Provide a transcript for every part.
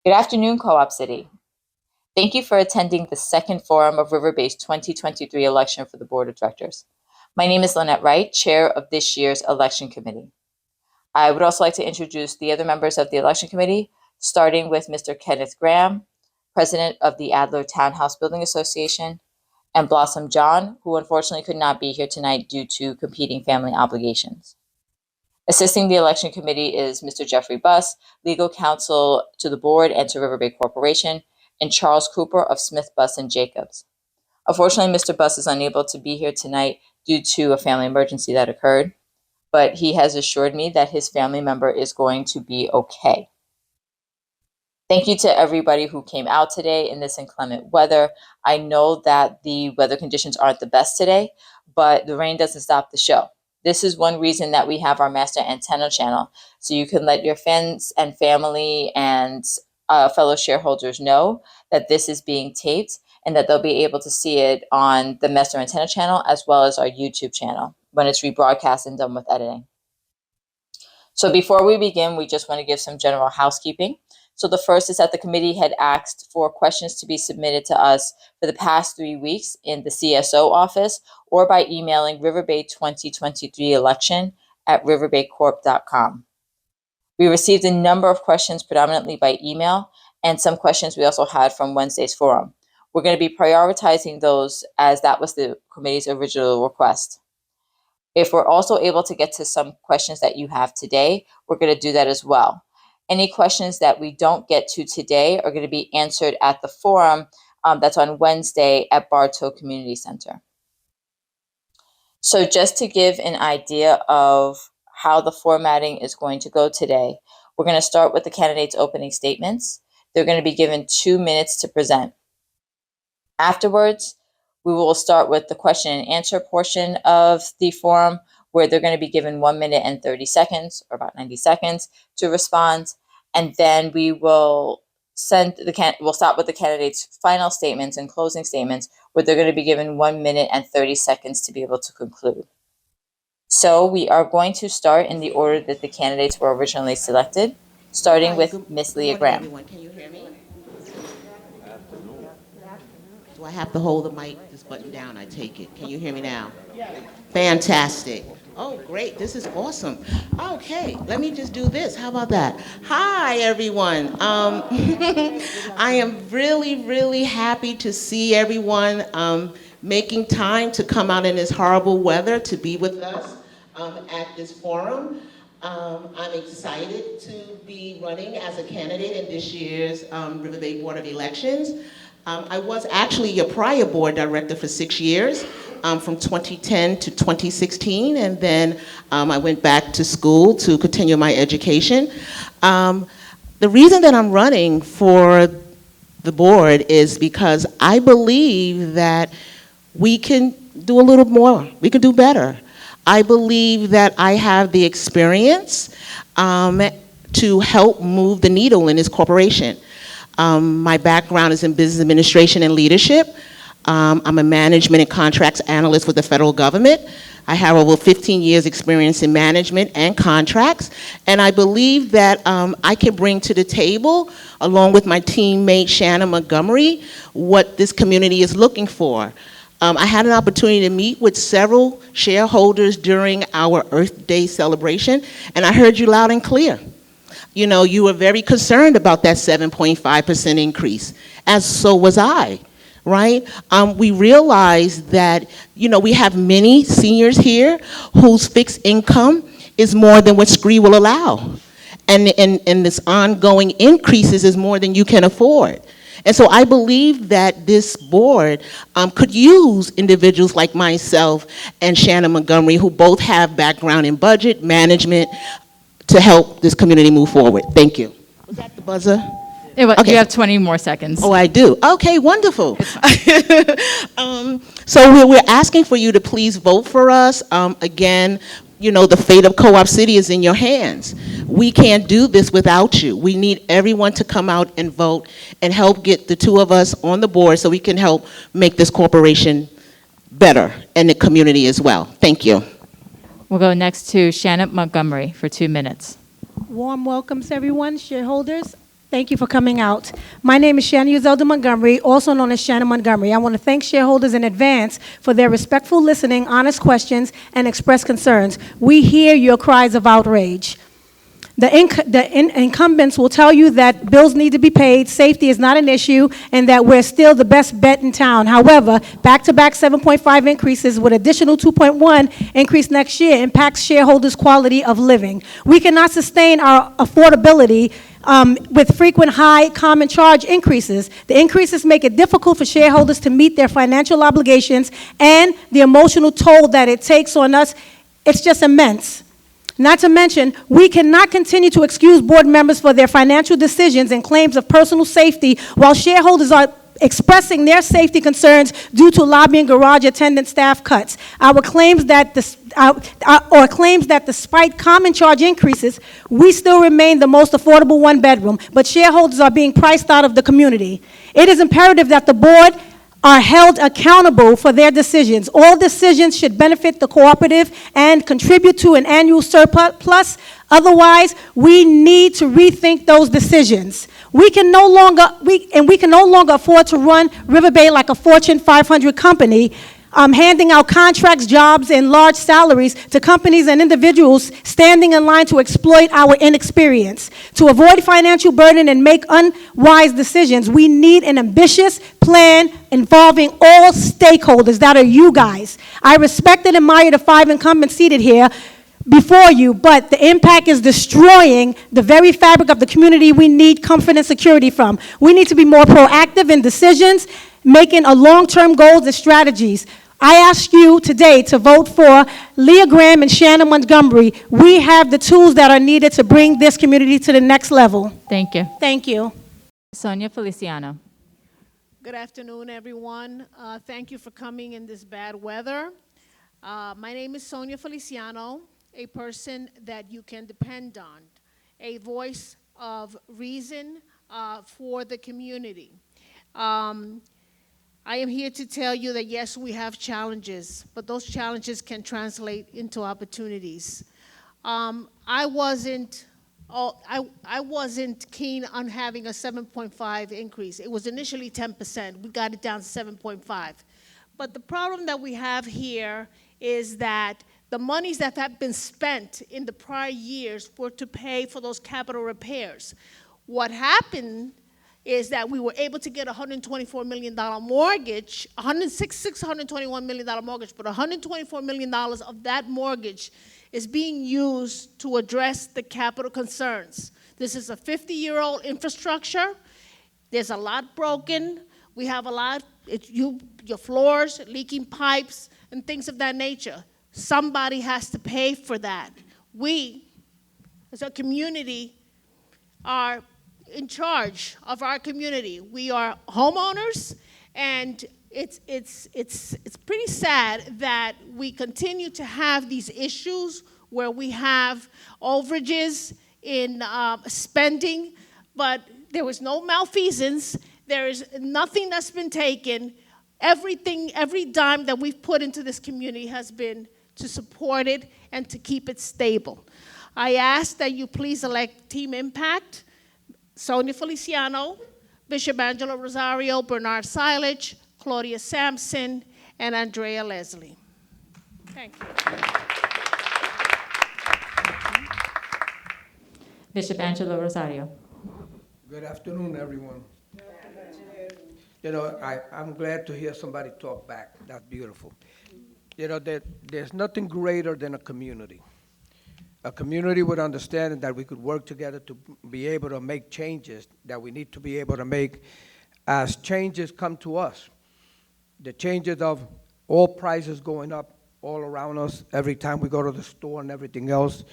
Good afternoon, Co-op City. Thank you for attending the second forum of Riverbay's 2023 election for the Board of Directors. My name is Lynette Wright, Chair of this year's Election Committee. I would also like to introduce the other members of the Election Committee, starting with Mr. Kenneth Graham, President of the Adler Townhouse Building Association, and Blossom John, who unfortunately could not be here tonight due to competing family obligations. Assisting the election committee is Mr. Jeffrey Buss, legal counsel to the board and to Riverbay Corporation, and Charles Cooper of Smith, Buss, and Jacobs. Unfortunately, Mr. Buss is unable to be here tonight due to a family emergency that occurred, but he has assured me that his family member is going to be okay. Thank you to everybody who came out today in this inclement weather. I know that the weather conditions aren't the best today, but the rain doesn't stop the show. This is one reason that we have our master antenna channel, so you can let your friends and family and fellow shareholders know that this is being taped and that they'll be able to see it on the master antenna channel as well as our YouTube channel when it's rebroadcast and done with editing. So before we begin, we just want to give some general housekeeping. So the first is that the committee had asked for questions to be submitted to us for the past 3 weeks in the CSO office or by emailing riverbay2023election@riverbaycorp.com. We received a number of questions predominantly by email, and some questions we also had from Wednesday's forum. We're going to be prioritizing those as that was the committee's original request. If we're also able to get to some questions that you have today, we're going to do that as well. Any questions that we don't get to today are going to be answered at the forum that's on Wednesday at Bartow Community Center. So just to give an idea of how the formatting is going to go today, we're going to start with the candidates' opening statements. They're going to be given 2 minutes to present. Afterwards, we will start with the question and answer portion of the forum, where they're going to be given 1 minute and 30 seconds, or about 90 seconds, to respond. And then we will we'll start with the candidates' final statements and closing statements, where they're going to be given 1 minute and 30 seconds to be able to conclude. So we are going to start in the order that the candidates were originally selected, starting with Ms. Leah Graham. Everyone, can you hear me? Do I have to hold the mic, this button down? I take it. Can you hear me now? Fantastic. Oh, great. This is awesome. Okay, let me just do this. How about that? Hi, everyone. I am really, really happy to see everyone making time to come out in this horrible weather to be with us at this forum. I'm excited to be running as a candidate in this year's Riverbay Board of Elections. I was actually your prior board director for 6 years, from 2010 to 2016, and then I went back to school to continue my education. The reason that I'm running for the board is because I believe that we can do a little more, we can do better. I believe that I have the experience to help move the needle in this corporation. My background is in business administration and leadership. I'm a management and contracts analyst with the federal government. I have over 15 years experience in management and contracts, and I believe that I can bring to the table, along with my teammate Shannon Montgomery, what this community is looking for. I had an opportunity to meet with several shareholders during our Earth Day celebration, and I heard you loud and clear. You know, you were very concerned about that 7.5% increase, as so was I, right? We realized that, you know, we have many seniors here whose fixed income is more than what SCREE will allow. And this ongoing increases is more than you can afford. And so I believe that this board could use individuals like myself and Shannon Montgomery, who both have background in budget, management, to help this community move forward. Thank you. Was that the buzzer? Okay. You have 20 more seconds. Oh, I do. Okay, wonderful. So we're asking for you to please vote for us. Again, you know, the fate of Co-op City is in your hands. We can't do this without you. We need everyone to come out and vote and help get the two of us on the board so we can help make this corporation better and the community as well. Thank you. We'll go next to Shannon Montgomery for 2 minutes. Warm welcomes, everyone, shareholders. Thank you for coming out. My name is Shannon Uzelda Montgomery, also known as Shannon Montgomery. I want to thank shareholders in advance for their respectful listening, honest questions, and expressed concerns. We hear your cries of outrage. The incumbents will tell you that bills need to be paid, safety is not an issue, and that we're still the best bet in town. However, back-to-back 7.5 increases with additional 2.1 increase next year impacts shareholders' quality of living. We cannot sustain our affordability with frequent high common charge increases. The increases make it difficult for shareholders to meet their financial obligations, and the emotional toll that it takes on us, it's just immense. Not to mention, we cannot continue to excuse board members for their financial decisions and claims of personal safety while shareholders are expressing their safety concerns due to lobbying garage attendant staff cuts. Our claims that despite common charge increases, we still remain the most affordable one-bedroom, but shareholders are being priced out of the community. It is imperative that the board are held accountable for their decisions. All decisions should benefit the cooperative and contribute to an annual surplus. Otherwise, we need to rethink those decisions. We can no longer afford to run Riverbay like a Fortune 500 company, handing out contracts, jobs, and large salaries to companies and individuals standing in line to exploit our inexperience. To avoid financial burden and make unwise decisions, we need an ambitious plan involving all stakeholders, that are you guys. I respect and admire the 5 incumbents seated here before you, but the impact is destroying the very fabric of the community we need comfort and security from. We need to be more proactive in decisions, making a long-term goals and strategies. I ask you today to vote for Leah Graham and Shannon Montgomery. We have the tools that are needed to bring this community to the next level. Thank you. Thank you. Sonia Feliciano. Good afternoon, everyone. Thank you for coming in this bad weather. My name is Sonia Feliciano, a person that you can depend on, a voice of reason for the community. I am here to tell you that, yes, we have challenges, but those challenges can translate into opportunities. I wasn't keen on having a 7.5 increase. It was initially 10%. We got it down to 7.5. But the problem that we have here is that the monies that have been spent in the prior years were to pay for those capital repairs. What happened is that we were able to get a $124 million mortgage, $621 million mortgage, but $124 million of that mortgage is being used to address the capital concerns. This is a 50-year-old infrastructure. There's a lot broken. We have a lot, your floors, leaking pipes, and things of that nature. Somebody has to pay for that. We, as a community, are in charge of our community. We are homeowners, and it's pretty sad that we continue to have these issues where we have overages in spending, but there was no malfeasance. There is nothing that's been taken. Everything, every dime that we've put into this community has been to support it and to keep it stable. I ask that you please elect Team Impact, Sonia Feliciano, Bishop Angela Rosario, Bernard Silage, Claudia Sampson, and Andrea Leslie. Thank you. Bishop Angela Rosario. Good afternoon, everyone. You know, I'm glad to hear somebody talk back. That's beautiful. You know, there's nothing greater than a community. A community with understanding that we could work together to be able to make changes that we need to be able to make as changes come to us. The changes of all prices going up all around us every time we go to the store and everything else.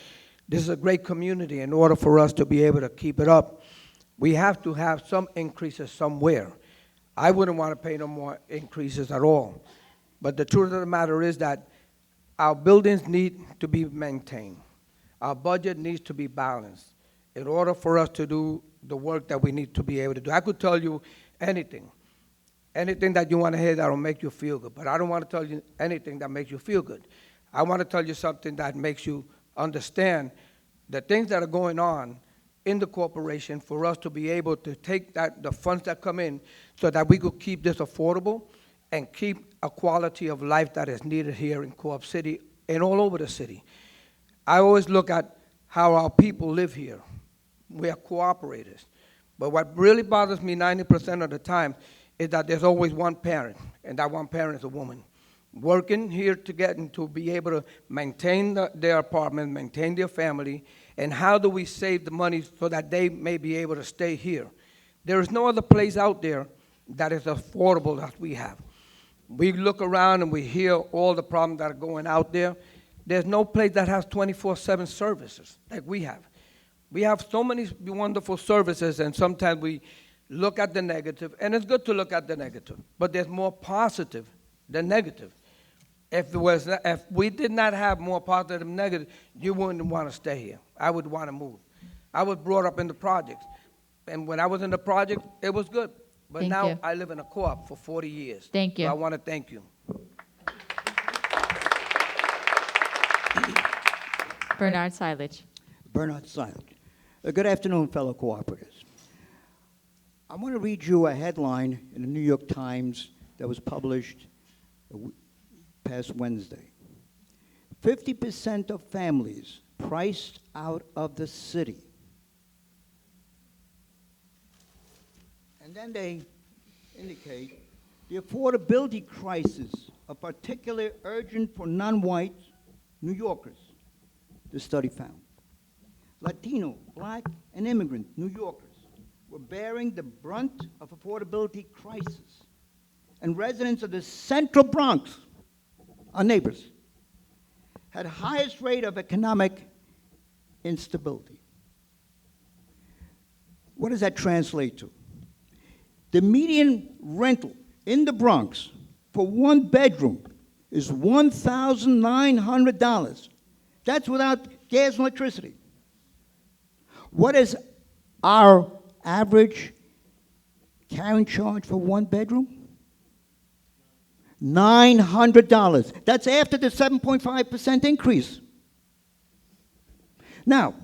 This is a great community. In order for us to be able to keep it up, we have to have some increases somewhere. I wouldn't want to pay no more increases at all. But the truth of the matter is that our buildings need to be maintained. Our budget needs to be balanced in order for us to do the work that we need to be able to do. I could tell you anything that you want to hear that will make you feel good, but I don't want to tell you anything that makes you feel good. I want to tell you something that makes you understand the things that are going on in the corporation for us to be able to take the funds that come in so that we could keep this affordable and keep a quality of life that is needed here in Co-op City and all over the city. I always look at how our people live here. We are cooperators. But what really bothers me 90% of the time is that there's always one parent, and that one parent is a woman, working here to get and to be able to maintain their apartment, maintain their family, and how do we save the money so that they may be able to stay here. There is no other place out there that is affordable as we have. We look around and we hear all the problems that are going out there. There's no place that has 24/7 services like we have. We have so many wonderful services, and sometimes we look at the negative, and it's good to look at the negative, but there's more positive than negative. If we did not have more positive than negative, you wouldn't want to stay here. I would want to move. I was brought up in the projects, and when I was in the project, it was good. But Thank now you. I live in a co-op for 40 years. Thank you. So I want to thank you. Bernard Silich. Bernard Silent. Good afternoon, fellow cooperators. I want to read you a headline in the New York Times that was published past Wednesday. 50% of families priced out of the city. And then they indicate the affordability crisis, a particularly urgent for non-white New Yorkers, the study found. Latino, Black, and immigrant New Yorkers were bearing the brunt of affordability crisis. And residents of the Central Bronx, our neighbors, had highest rate of economic instability. What does that translate to? The median rental in the Bronx for one bedroom is $1,900. That's without gas and electricity. What is our average carrying charge for one bedroom? $900. That's after the 7.5% increase. Now,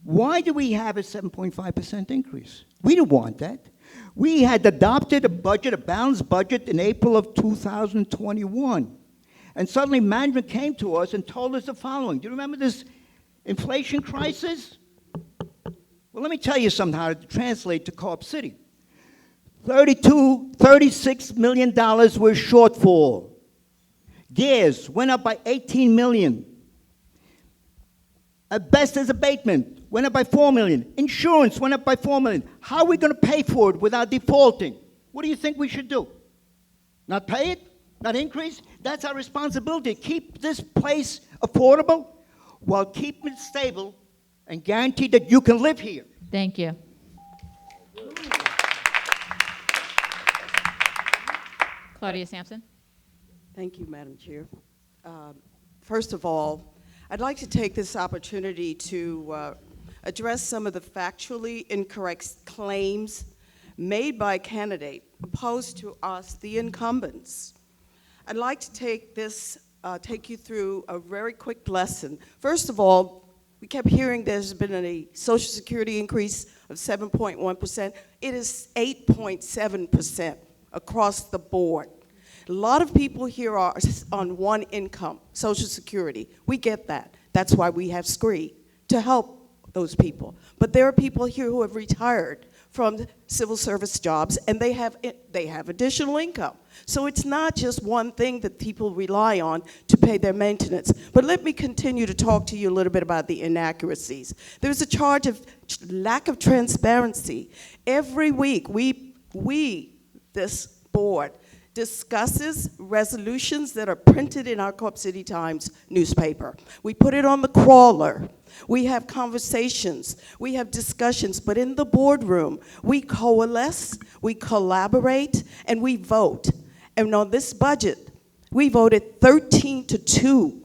why do we have a 7.5% increase? We didn't want that. We had adopted a budget, a balanced budget, in April of 2021. And suddenly management came to us and told us the following. Do you remember this inflation crisis? Well, let me tell you something how to translate to Co-op City. $36 million was shortfall. Gas went up by $18 million. Asbestos abatement went up by $4 million. Insurance went up by $4 million. How are we going to pay for it without defaulting? What do you think we should do? Not pay it? Not increase? That's our responsibility. Keep this place affordable while keeping it stable and guarantee that you can live here. Thank you. Claudia Sampson. Thank you, Madam Chair. First of all, I'd like to take this opportunity to address some of the factually incorrect claims made by a candidate opposed to us, the incumbents. I'd like to take you through a very quick lesson. First of all, we kept hearing there's been a Social Security increase of 7.1%. It is 8.7% across the board. A lot of people here are on one income, Social Security. We get that. That's why we have SCREE, to help those people. But there are people here who have retired from civil service jobs, and they have additional income. So it's not just one thing that people rely on to pay their maintenance. But let me continue to talk to you a little bit about the inaccuracies. There's a charge of lack of transparency. Every week, this board, discusses resolutions that are printed in our Co-op City Times newspaper. We put it on the crawler. We have conversations, we have discussions, but in the boardroom, we coalesce, we collaborate, and we vote. And on this budget, we voted 13-2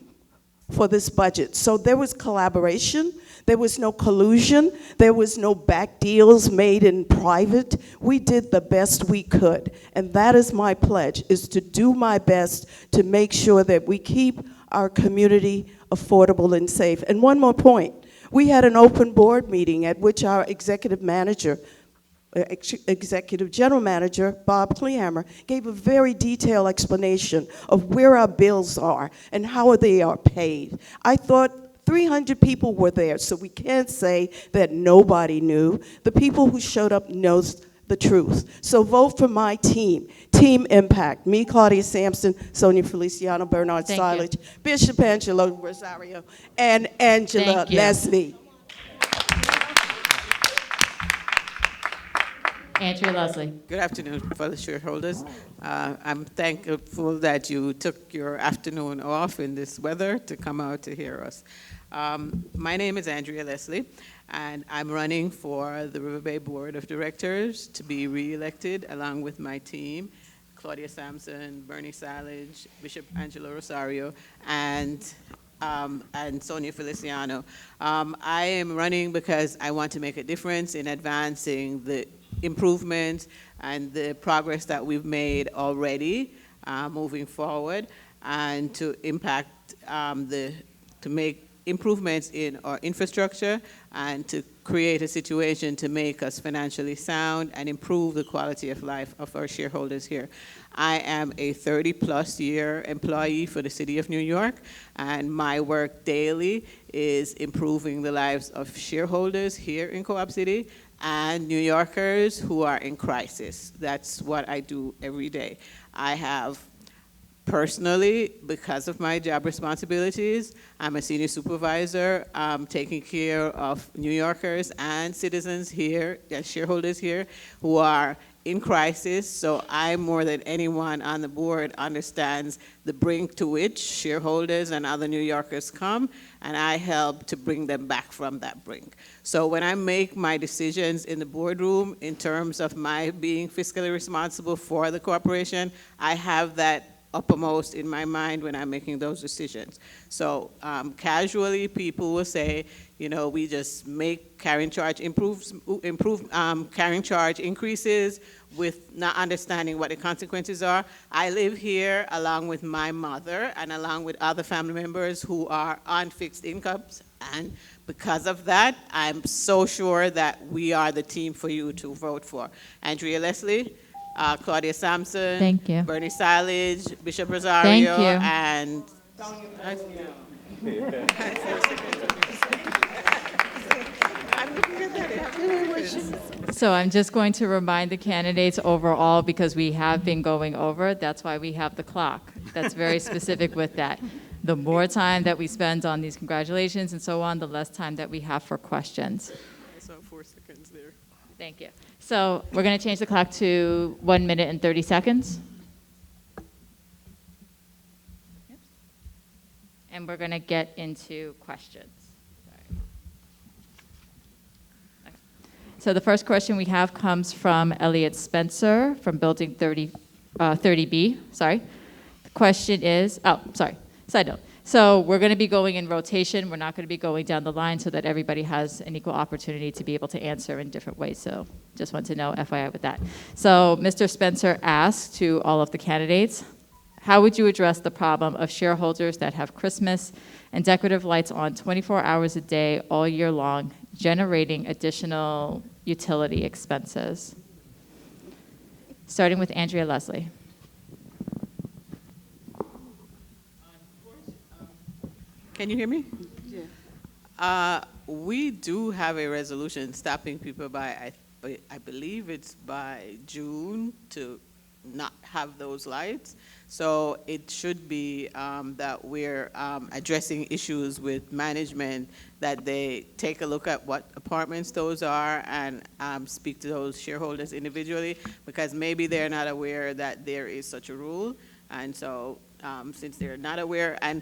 for this budget. So there was collaboration, there was no collusion, there was no back deals made in private. We did the best we could. And that is my pledge, is to do my best to make sure that we keep our community affordable and safe. And one more point. We had an open board meeting at which our executive manager, executive general manager, Bob Kleehammer, gave a very detailed explanation of where our bills are and how they are paid. I thought 300 people were there, so we can't say that nobody knew. The people who showed up knows the truth. So vote for my team, Team Impact. Me, Claudia Sampson, Sonia Feliciano, Bernard Thank you. Silage, Bishop Angelo Rosario, and Angela Thank you. Leslie. Andrea Leslie. Good afternoon, fellow shareholders. I'm thankful that you took your afternoon off in this weather to come out to hear us. My name is Andrea Leslie, and I'm running for the Riverbay Board of Directors to be re-elected along with my team, Claudia Sampson, Bernie Salage, Bishop Angelo Rosario, and Sonia Feliciano. I am running because I want to make a difference in advancing the improvements and the progress that we've made already moving forward, and to impact to make improvements in our infrastructure and to create a situation to make us financially sound and improve the quality of life of our shareholders here. I am a 30-plus year employee for the City of New York, and my work daily is improving the lives of shareholders here in Co-op City and New Yorkers who are in crisis. That's what I do every day. I have personally, because of my job responsibilities, I'm a senior supervisor taking care of New Yorkers and citizens here, shareholders here, who are in crisis. So I, more than anyone on the board, understands the brink to which shareholders and other New Yorkers come, and I help to bring them back from that brink. So when I make my decisions in the boardroom in terms of my being fiscally responsible for the corporation, I have that uppermost in my mind when I'm making those decisions. So casually, people will say, you know, we just make carrying charge carrying charge increases with not understanding what the consequences are. I live here along with my mother and along with other family members who are on fixed incomes, and because of that, I'm so sure that we are the team for you to vote for. Andrea Leslie, Claudia Sampson, Thank you. Bernie Salage, Bishop Rosario, you. and So I'm just going to remind the candidates overall, because we have been going over, that's why we have the clock. That's very specific with that. The more time that we spend on these congratulations and so on, the less time that we have for questions. I saw 4 seconds there. Thank you. So we're going to change the clock to 1 minute and 30 seconds. And we're going to get into questions. Sorry. Okay. So the first question we have comes from Elliot Spencer from Building 30B. Sorry. The question is, side note. So we're going to be going in rotation. We're not going to be going down the line so that everybody has an equal opportunity to be able to answer in different ways. So just want to know FYI with that. So Mr. Spencer asked to all of the candidates, how would you address the problem of shareholders that have Christmas and decorative lights on 24 hours a day all year long, generating additional utility expenses? Starting with Andrea Leslie. Can you hear me? Yeah. We do have a resolution stopping people by, I believe it's by June, to not have those lights. So it should be that we're addressing issues with management, that they take a look at what apartments those are and speak to those shareholders individually, because maybe they're not aware that there is such a rule. And so since they're not aware, and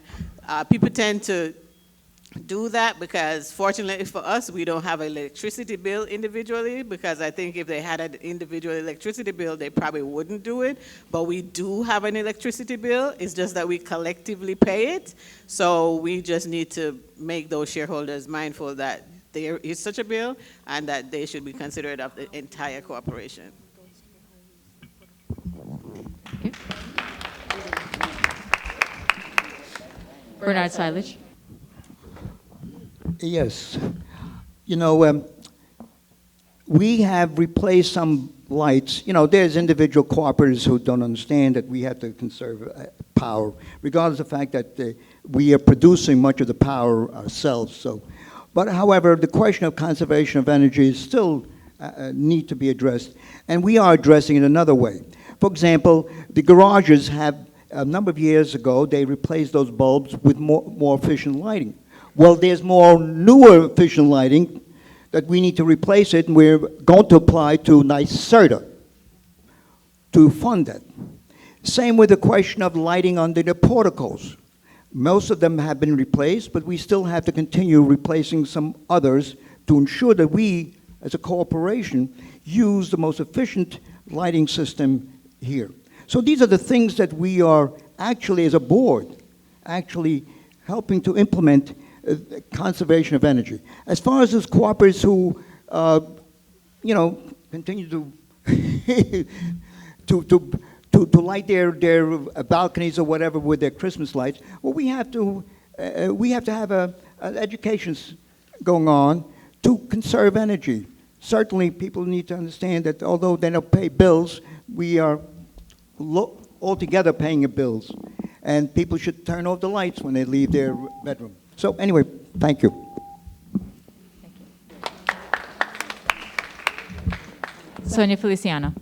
people tend to do that because, fortunately for us, we don't have an electricity bill individually, because I think if they had an individual electricity bill, they probably wouldn't do it. But we do have an electricity bill. It's just that we collectively pay it. So we just need to make those shareholders mindful that there is such a bill and that they should be considerate of the entire corporation. Okay. Bernard Silage. Yes. You know, we have replaced some lights. You know, there's individual corporators who don't understand that we have to conserve power, regardless of the fact that we are producing much of the power ourselves. So, but however, the question of conservation of energy is still need to be addressed, and we are addressing it another way. For example, the garages have, a number of years ago, they replaced those bulbs with more efficient lighting. Well, there's more newer efficient lighting that we need to replace it, and we're going to apply to NYSERDA to fund that. Same with the question of lighting under the porticos. Most of them have been replaced, but we still have to continue replacing some others to ensure that we, as a corporation, use the most efficient lighting system here. So these are the things that we are actually, as a board, actually helping to implement conservation of energy. As far as those cooperatives who, you know, continue to light their balconies or whatever with their Christmas lights, well, we have to have an education going on to conserve energy. Certainly, people need to understand that although they don't pay bills, we are altogether paying the bills, and people should turn off the lights when they leave their bedroom. So anyway, thank you. Sonia Feliciano.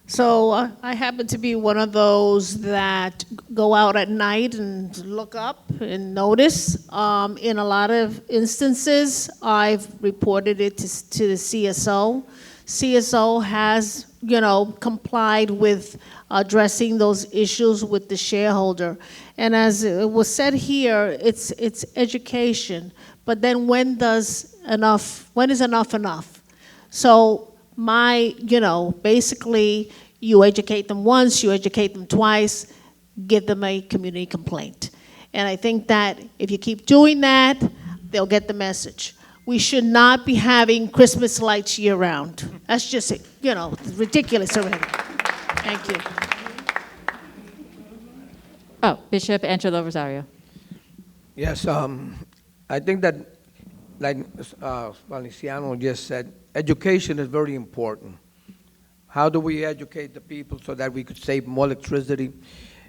So I happen to be one of those that go out at night and look up and notice. In a lot of instances, I've reported it to the CSO. CSO has, you know, complied with addressing those issues with the shareholder. And as it was said here, it's education. But then when is enough enough? So basically, you educate them once, you educate them twice, give them a community complaint. And I think that if you keep doing that, they'll get the message. We should not be having Christmas lights year round. That's just, ridiculous already. Thank you. Oh, Bishop Angelo Rosario. Yes, I think that, like Feliciano just said, education is very important. How do we educate the people so that we could save more electricity?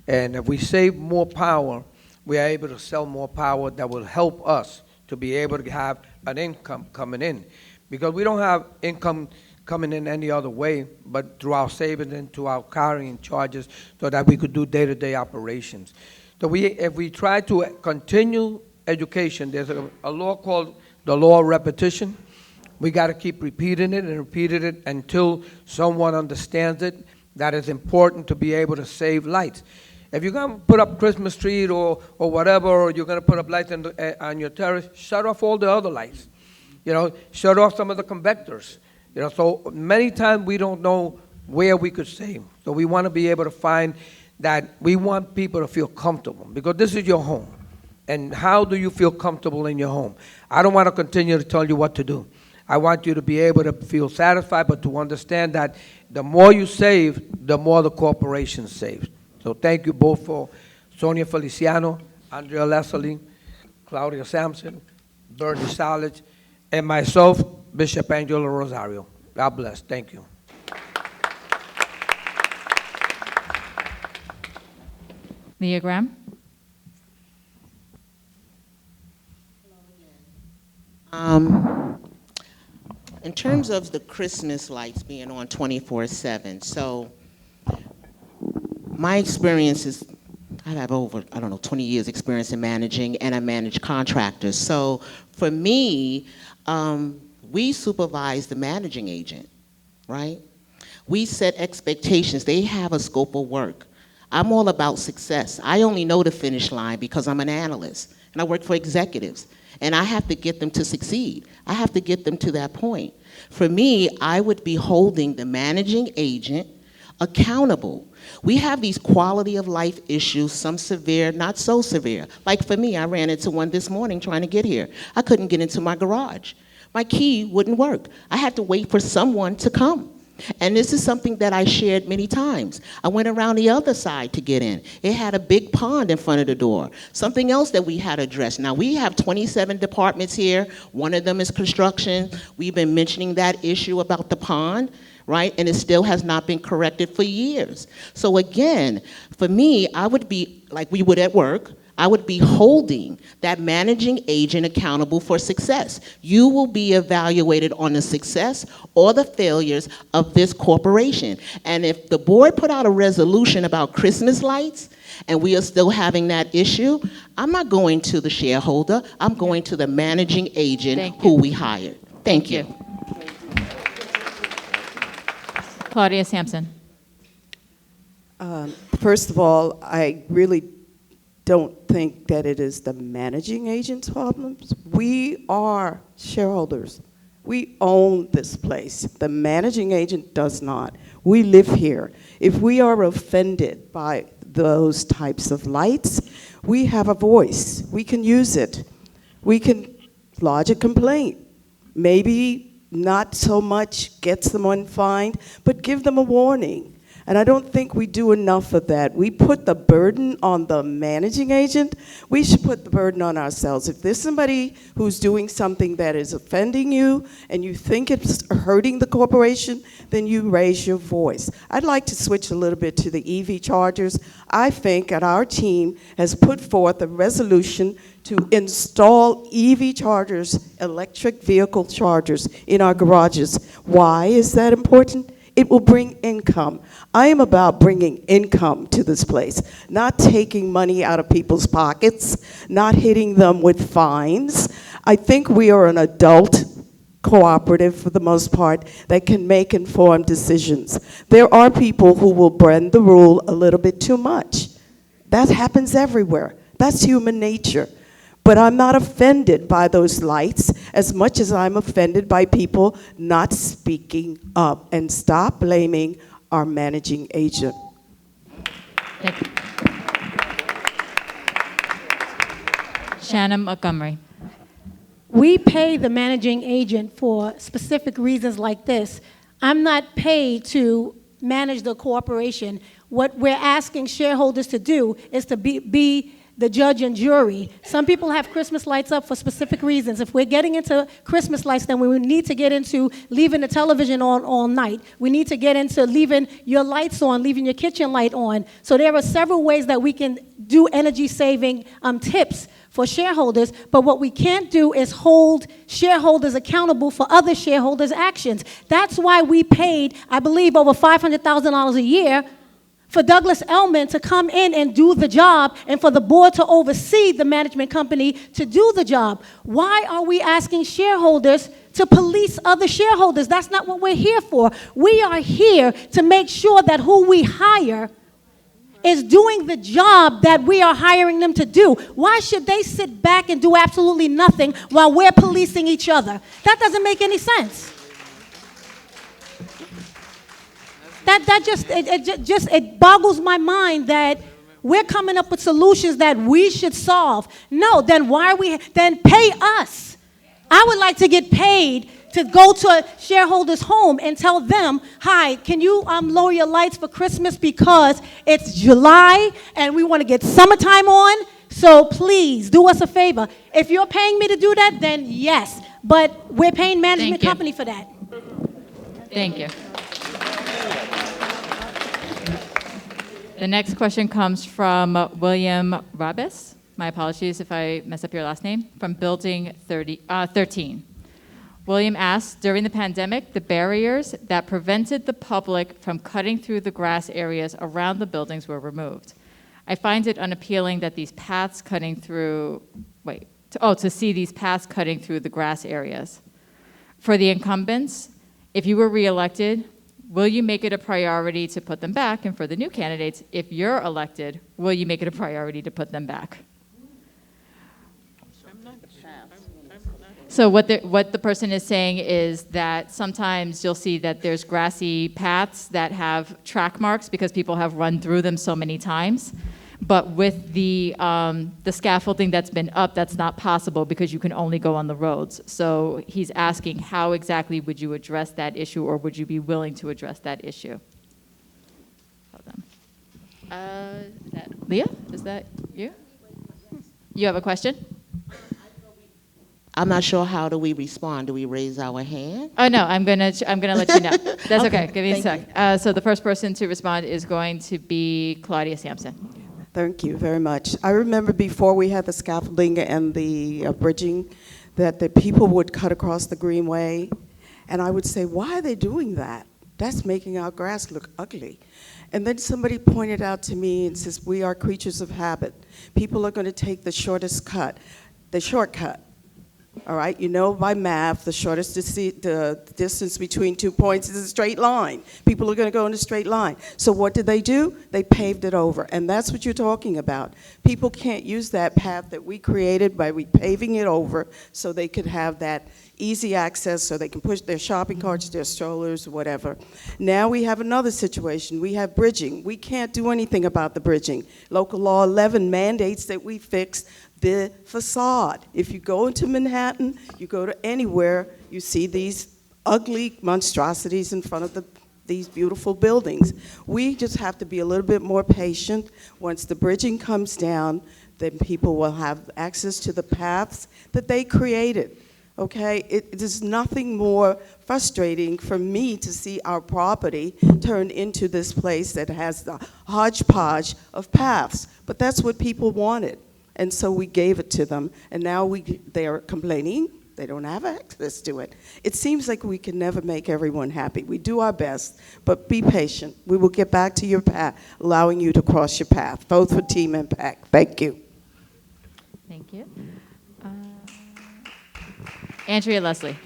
And if we save more power, we are able to sell more power that will help us to be able to have an income coming in. Because we don't have income coming in any other way but through our savings and to our carrying charges so that we could do day-to-day operations. So if we try to continue education, there's a law called the law of repetition. We got to keep repeating it and repeating it until someone understands it, that it's important to be able to save lights. If you're going to put up Christmas trees or whatever, or you're going to put up lights on your terrace, shut off all the other lights. Shut off some of the convectors. So many times we don't know where we could save. So we want to be able to find that we want people to feel comfortable, because this is your home. And how do you feel comfortable in your home? I don't want to continue to tell you what to do. I want you to be able to feel satisfied, but to understand that the more you save, the more the corporation saves. So thank you both for Sonia Feliciano, Andrea Leslie, Claudia Sampson, Bernie Salich, and myself, Bishop Angelo Rosario. God bless. Thank you. Leah Graham. In terms of the Christmas lights being on 24/7, so my experience is, I have over, 20 years experience in managing, and I manage contractors. So for me, we supervise the managing agent, right? We set expectations. They have a scope of work. I'm all about success. I only know the finish line because I'm an analyst, and I work for executives. And I have to get them to succeed. I have to get them to that point. For me, I would be holding the managing agent accountable. We have these quality of life issues, some severe, not so severe. Like for me, I ran into one this morning trying to get here. I couldn't get into my garage. My key wouldn't work. I had to wait for someone to come. And this is something that I shared many times. I went around the other side to get in. It had a big pond in front of the door. Something else that we had to address. Now, we have 27 departments here. One of them is construction. We've been mentioning that issue about the pond, right? And it still has not been corrected for years. So again, for me, I would be, like we would at work, I would be holding that managing agent accountable for success. You will be evaluated on the success or the failures of this corporation. And if the board put out a resolution about Christmas lights and we are still having that issue, I'm not going to the shareholder, I'm going to the managing agent who we hired. Thank you. Claudia Sampson. First of all, I really don't think that it is the managing agent's problems. We are shareholders. We own this place. The managing agent does not. We live here. If we are offended by those types of lights, we have a voice. We can use it. We can lodge a complaint. Maybe not so much gets them unfined, but give them a warning. And I don't think we do enough of that. We put the burden on the managing agent. We should put the burden on ourselves. If there's somebody who's doing something that is offending you and you think it's hurting the corporation, then you raise your voice. I'd like to switch a little bit to the EV chargers. I think that our team has put forth a resolution to install EV chargers, electric vehicle chargers, in our garages. Why is that important? It will bring income. I am about bringing income to this place, not taking money out of people's pockets, not hitting them with fines. I think we are an adult cooperative, for the most part, that can make informed decisions. There are people who will bend the rule a little bit too much. That happens everywhere. That's human nature. But I'm not offended by those lights as much as I'm offended by people not speaking up. And stop blaming our managing agent. Thank you. Shannon Montgomery. We pay the managing agent for specific reasons like this. I'm not paid to manage the corporation. What we're asking shareholders to do is to be the judge and jury. Some people have Christmas lights up for specific reasons. If we're getting into Christmas lights, then we need to get into leaving the television on all night. We need to get into leaving your lights on, leaving your kitchen light on. So there are several ways that we can do energy-saving tips for shareholders, but what we can't do is hold shareholders accountable for other shareholders' actions. That's why we paid, I believe, over $500,000 a year for Douglas Elman to come in and do the job, and for the board to oversee the management company to do the job. Why are we asking shareholders to police other shareholders? That's not what we're here for. We are here to make sure that who we hire is doing the job that we are hiring them to do. Why should they sit back and do absolutely nothing while we're policing each other? That doesn't make any sense. It boggles my mind that we're coming up with solutions that we should solve. No, then then pay us. I would like to get paid to go to a shareholder's home and tell them, hi, can you lower your lights for Christmas because it's July and we want to get summertime on, so please do us a favor. If you're paying me to do that, then yes, but we're paying management company for that. Thank you. The next question comes from William Rabis. My apologies if I mess up your last name. From Building 13. William asks, during the pandemic, the barriers that prevented the public from cutting through the grass areas around the buildings were removed. I find it unappealing that these paths cutting through, to see these paths cutting through the grass areas. For the incumbents, if you were reelected, will you make it a priority to put them back? And for the new candidates, if you're elected, will you make it a priority to put them back? So what the person is saying is that sometimes you'll see that there's grassy paths that have track marks because people have run through them so many times. But with the scaffolding that's been up, that's not possible because you can only go on the roads. So he's asking, how exactly would you address that issue, or would you be willing to address that issue? Hold on. Is that Leah? Is that you? You have a question? I'm not sure, how do we respond? Do we raise our hand? Oh, no, I'm gonna let you know. That's okay, give me a thank sec. So the first person to respond is going to be Claudia Sampson. Thank you very much. I remember before we had the scaffolding and the bridging, that the people would cut across the greenway, and I would say, why are they doing that? That's making our grass look ugly. And then somebody pointed out to me and says, we are creatures of habit. People are going to take the shortcut. All right, you know by math, the shortest the distance between 2 points is a straight line. People are going to go in a straight line. So what did they do? They paved it over, and that's what you're talking about. People can't use that path that we created by repaving it over so they could have that easy access, so they can push their shopping carts, their strollers, whatever. Now we have another situation. We have bridging. We can't do anything about the bridging. Local Law 11 mandates that we fix the facade. If you go into Manhattan, you go to anywhere, you see these ugly monstrosities in front of these beautiful buildings. We just have to be a little bit more patient. Once the bridging comes down, then people will have access to the paths that they created. Okay, it is nothing more frustrating for me to see our property turned into this place that has the hodgepodge of paths. But that's what people wanted, and so we gave it to them. And now they are complaining they don't have access to it. It seems like we can never make everyone happy. We do our best, but be patient. We will get back to your path, allowing you to cross your path. Vote for Team Impact. Thank you. Thank you. Andrea Leslie.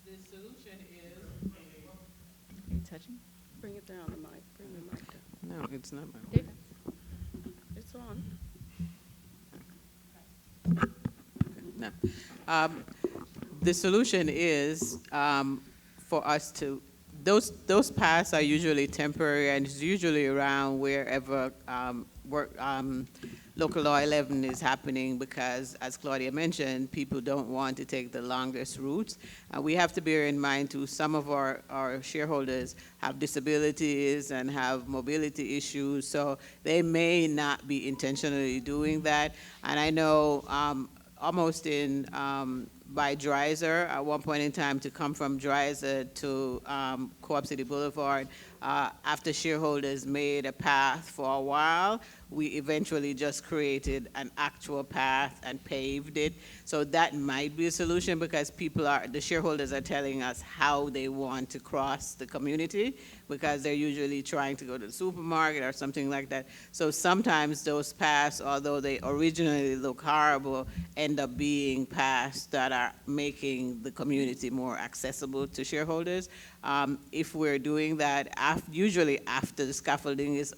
The solution is Are you touching? Bring it down, the mic. Bring the mic down. no, it's not. David? It's on. No. The solution is for us to, those paths are usually temporary, and it's usually around wherever local law 11 is happening, because as Claudia mentioned, people don't want to take the longest routes. We have to bear in mind too, some of our shareholders have disabilities and have mobility issues, so they may not be intentionally doing that. And I know almost in by Dreiser, at one point in time, to come from Dreiser to Co-op City Boulevard, after shareholders made a path for a while, we eventually just created an actual path and paved it. So that might be a solution, because the shareholders are telling us how they want to cross the community, because they're usually trying to go to the supermarket or something like that. So sometimes those paths, although they originally look horrible, end up being paths that are making the community more accessible to shareholders. If we're doing that, usually after the scaffolding is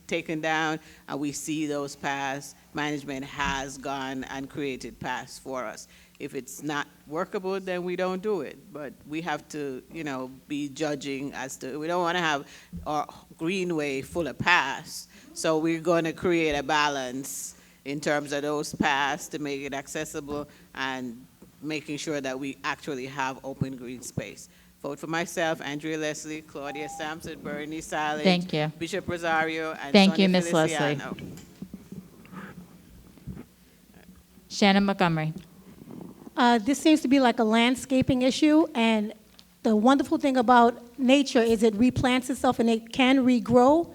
taken down, and we see those paths, management has gone and created paths for us. If it's not workable, then we don't do it. But we have to, be judging as to, we don't want to have our greenway full of paths. So we're going to create a balance in terms of those paths to make it accessible and making sure that we actually have open green space. Vote for myself, Andrea Leslie, Claudia Sampson, Bernie Silent, Thank you. Bishop Rosario, and Thank Sonia you, Ms. Leslie. Feliciano. Shannon Montgomery. This seems to be like a landscaping issue, and the wonderful thing about nature is it replants itself and it can regrow.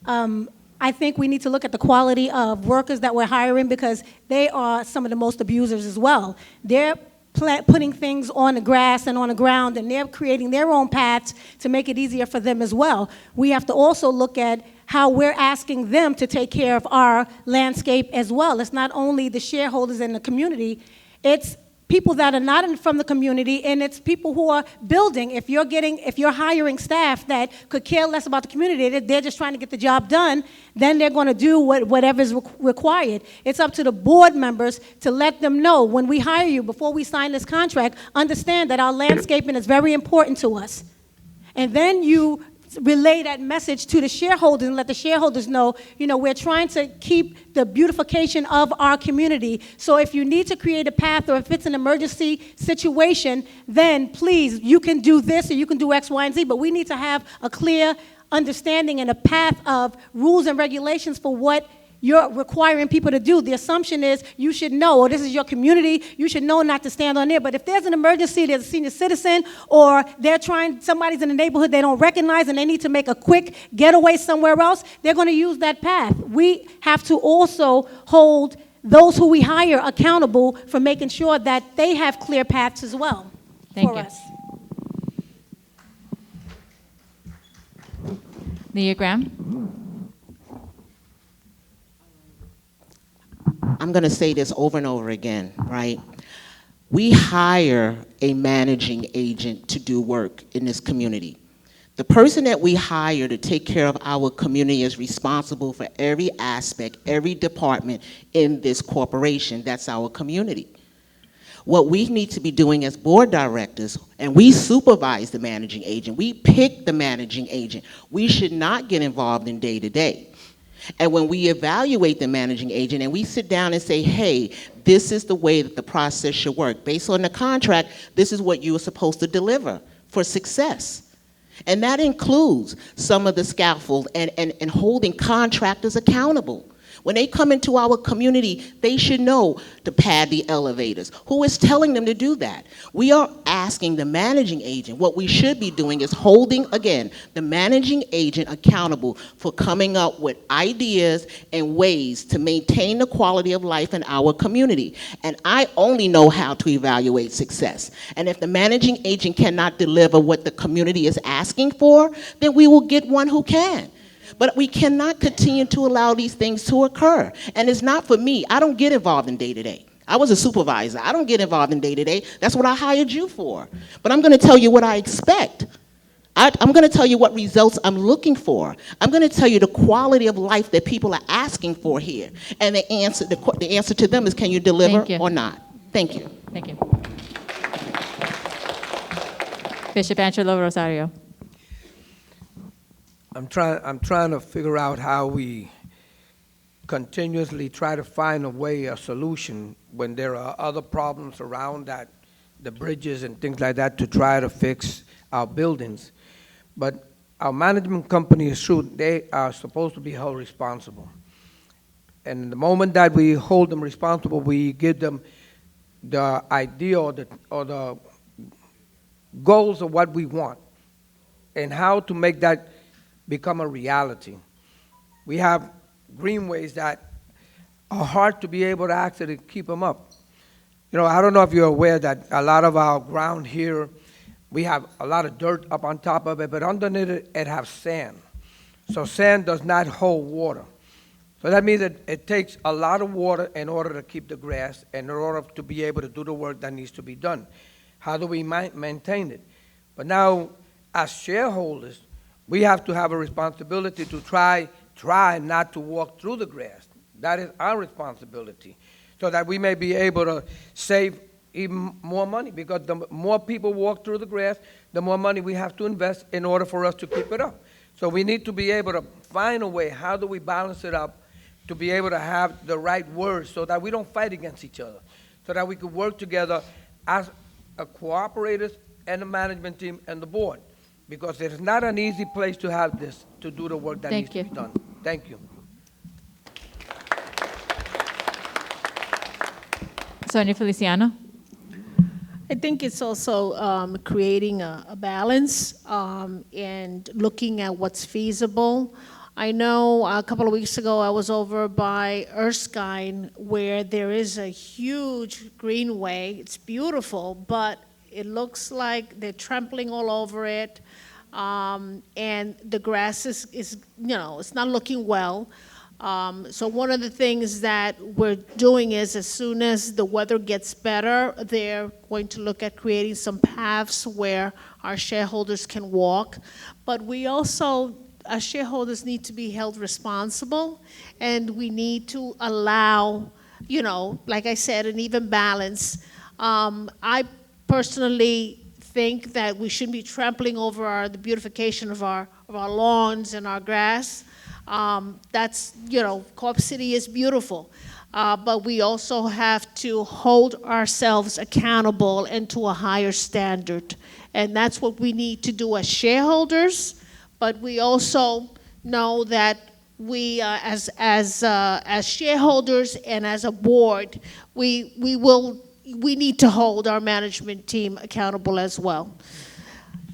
I think we need to look at the quality of workers that we're hiring, because they are some of the most abusers as well. They're putting things on the grass and on the ground, and they're creating their own paths to make it easier for them as well. We have to also look at how we're asking them to take care of our landscape as well. It's not only the shareholders in the community, it's people that are not from the community, and it's people who are building. If you're hiring staff that could care less about the community, they're just trying to get the job done, then they're going to do whatever's required. It's up to the board members to let them know, when we hire you, before we sign this contract, understand that our landscaping is very important to us. And then you relay that message to the shareholders and let the shareholders know, we're trying to keep the beautification of our community. So if you need to create a path, or if it's an emergency situation, then please, you can do this or you can do X, Y, and Z, but we need to have a clear understanding and a path of rules and regulations for what you're requiring people to do. The assumption is you should know, or this is your community, you should know not to stand on there. But if there's an emergency, there's a senior citizen, or somebody's in the neighborhood they don't recognize and they need to make a quick getaway somewhere else, they're going to use that path. We have to also hold those who we hire accountable for making sure that they have clear paths as well. Thank for you. us. Leah Graham? I'm going to say this over and over again, right? We hire a managing agent to do work in this community. The person that we hire to take care of our community is responsible for every aspect, every department in this corporation. That's our community. What we need to be doing as board directors, and we supervise the managing agent, we pick the managing agent. We should not get involved in day-to-day. And when we evaluate the managing agent and we sit down and say, hey, this is the way that the process should work. Based on the contract, this is what you are supposed to deliver for success. And that includes some of the scaffold and holding contractors accountable. When they come into our community, they should know to pad the elevators. Who is telling them to do that? We are asking the managing agent. What we should be doing is holding, again, the managing agent accountable for coming up with ideas and ways to maintain the quality of life in our community. And I only know how to evaluate success. And if the managing agent cannot deliver what the community is asking for, then we will get one who can. But we cannot continue to allow these things to occur. And it's not for me. I don't get involved in day-to-day. I was a supervisor. I don't get involved in day-to-day. That's what I hired you for. But I'm going to tell you what I expect. I'm going to tell you what results I'm looking for. I'm going to tell you the quality of life that people are asking for here. And the answer to them is, can you deliver or not? Thank you. Thank you. Bishop Angelo Rosario. I'm trying to figure out how we continuously try to find a solution when there are other problems around that, the bridges and things like that, to try to fix our buildings. But our management company is true, they are supposed to be held responsible. And the moment that we hold them responsible, we give them the idea or the goals of what we want and how to make that become a reality. We have greenways that are hard to be able to actually keep them up. I don't know if you're aware that a lot of our ground here, we have a lot of dirt up on top of it, but underneath it has sand. So sand does not hold water. So that means that it takes a lot of water in order to keep the grass and in order to be able to do the work that needs to be done. How do we maintain it? But now, as shareholders, we have to have a responsibility to try not to walk through the grass. That is our responsibility, so that we may be able to save even more money, because the more people walk through the grass, the more money we have to invest in order for us to keep it up. So we need to be able to find a way, how do we balance it up to be able to have the right words so that we don't fight against each other, so that we could work together as a cooperators and the management team and the board. Because it's not an easy place to have this, to do the work that needs to be done. Thank you. Sonia Feliciano. I think it's also creating a balance and looking at what's feasible. I know a couple of weeks ago I was over by Erskine, where there is a huge greenway. It's beautiful, but it looks like they're trampling all over it, and the grass is it's not looking well. So one of the things that we're doing is, as soon as the weather gets better, they're going to look at creating some paths where our shareholders can walk. But we also, as shareholders, need to be held responsible, and we need to allow, like I said, an even balance. I personally think that we shouldn't be trampling over the beautification of our lawns and our grass. That's, Co-op City is beautiful. But we also have to hold ourselves accountable and to a higher standard. And that's what we need to do as shareholders, but we also know that we, as shareholders and as a board, we need to hold our management team accountable as well.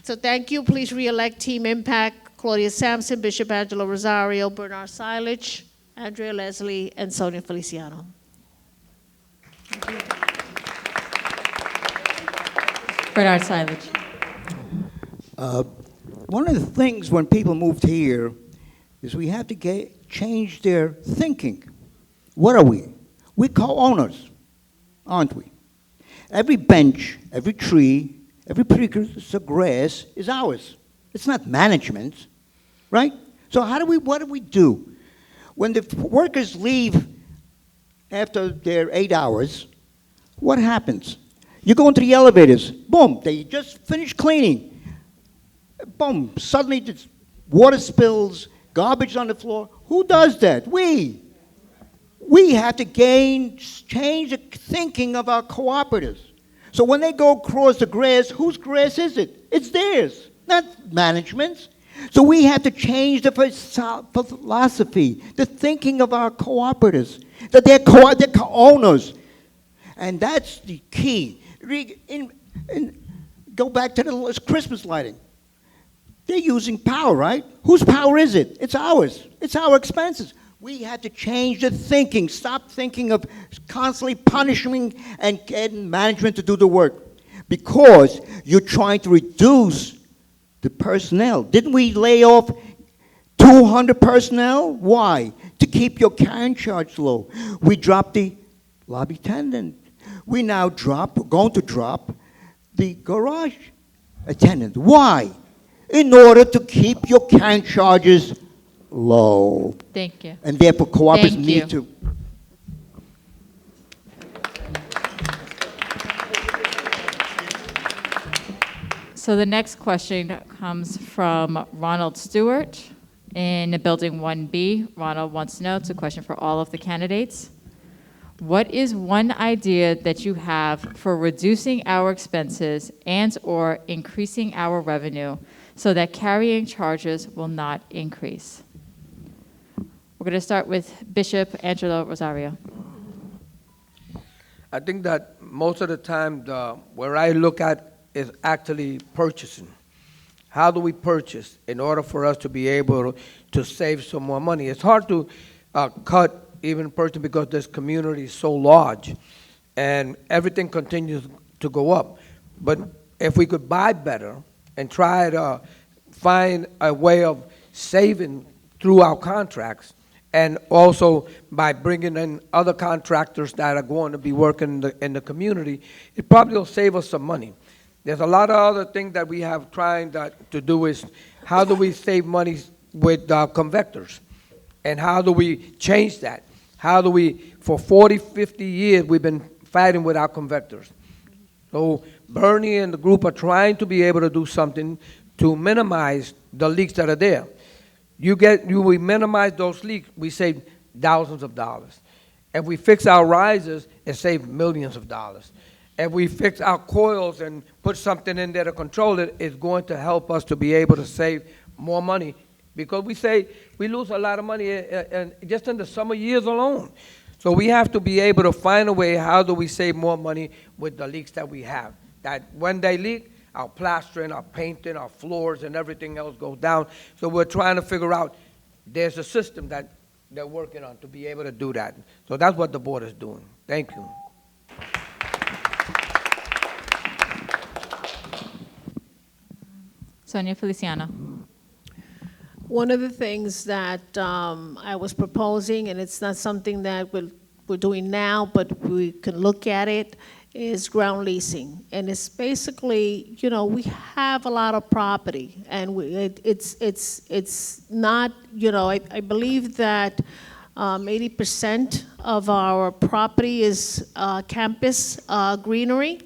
So thank you. Please re-elect Team Impact, Claudia Sampson, Bishop Angelo Rosario, Bernard Silich, Andrea Leslie, and Sonia Feliciano. Bernard Silich. One of the things when people moved here is we have to change their thinking. What are we? We're co-owners, aren't we? Every bench, every tree, every piece of grass is ours. It's not management, right? So what do we do? When the workers leave after their 8 hours, what happens? You go into the elevators, boom, they just finished cleaning. Boom, suddenly there's water spills, garbage on the floor. Who does that? We. We have to change the thinking of our cooperatives. So when they go across the grass, whose grass is it? It's theirs, not management's. So we have to change the philosophy, the thinking of our cooperatives, that they're co-owners. And that's the key. Go back to the Christmas lighting. They're using power, right? Whose power is it? It's ours. It's our expenses. We have to change the thinking. Stop thinking of constantly punishing and getting management to do the work. Because you're trying to reduce the personnel. Didn't we lay off 200 personnel? Why? To keep your carrying charge low. We dropped the lobby attendant. We now going to drop the garage attendant. Why? In order to keep your carrying charges low. Thank you. And therefore cooperatives Thank need you. to. So the next question comes from Ronald Stewart in Building 1B. Ronald wants to know, it's a question for all of the candidates. What is one idea that you have for reducing our expenses and/or increasing our revenue so that carrying charges will not increase? We're going to start with Bishop Angelo Rosario. I think that most of the time, where I look at is actually purchasing. How do we purchase in order for us to be able to save some more money? It's hard to cut even purchasing because this community is so large and everything continues to go up. But if we could buy better and try to find a way of saving through our contracts, and also by bringing in other contractors that are going to be working in the community, it probably will save us some money. There's a lot of other things that we have trying to do is how do we save money with convectors? And how do we change that? How do we, for 40, 50 years, we've been fighting with our convectors. So Bernie and the group are trying to be able to do something to minimize the leaks that are there. We minimize those leaks, we save thousands of dollars. If we fix our risers, it saves millions of dollars. If we fix our coils and put something in there to control it, it's going to help us to be able to save more money. Because we lose a lot of money just in the summer years alone. So we have to be able to find a way, how do we save more money with the leaks that we have? That when they leak, our plastering, our painting, our floors, and everything else goes down. So we're trying to figure out, there's a system that they're working on to be able to do that. So that's what the board is doing. Thank you. Sonia Feliciano. One of the things that I was proposing, and it's not something that we're doing now, but we can look at it, is ground leasing. And it's basically, we have a lot of property, and it's not, I believe that 80% of our property is campus greenery.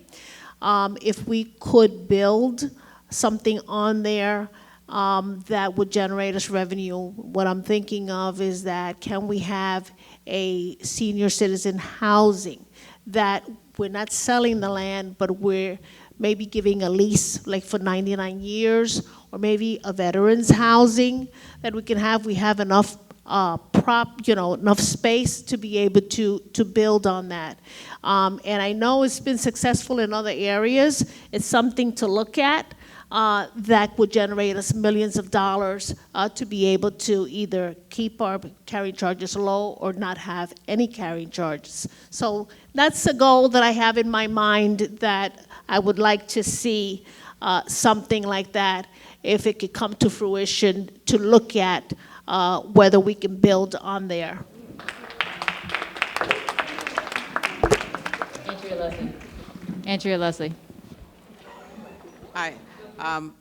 if we could build something on there that would generate us revenue. What I'm thinking of is that can we have a senior citizen housing that we're not selling the land, but we're maybe giving a lease like for 99 years, or maybe a veterans housing that we can have. We have enough enough space to be able to build on that. And I know it's been successful in other areas. It's something to look at. That would generate us millions of dollars to be able to either keep our carrying charges low or not have any carrying charges. So that's a goal that I have in my mind, that I would like to see something like that, if it could come to fruition, to look at whether we can build on there. Andrea Leslie. Hi.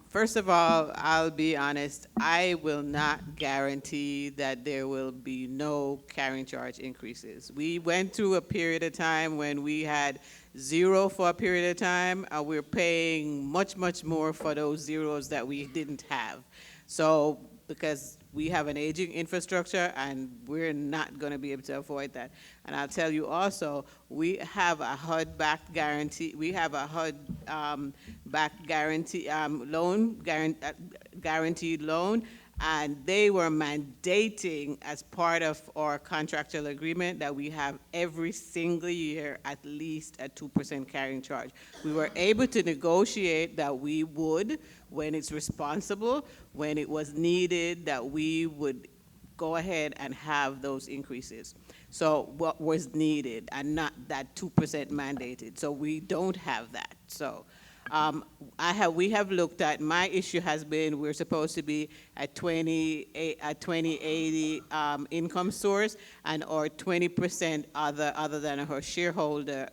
First of all, I'll be honest, I will not guarantee that there will be no carrying charge increases. We went through a period of time when we had zero for a period of time. We're paying much, much more for those zeros that we didn't have. So, because we have an aging infrastructure and we're not going to be able to avoid that. And I'll tell you also, we have a HUD-backed guarantee. We have a HUD-backed guarantee guaranteed loan, and they were mandating as part of our contractual agreement that we have every single year at least a 2% carrying charge. We were able to negotiate that we would, when it's responsible, when it was needed, that we would go ahead and have those increases. So what was needed, and not that 2% mandated. So we don't have that. So we have looked at, my issue has been, we're supposed to be at 2080 income source, and or 20% other than her shareholder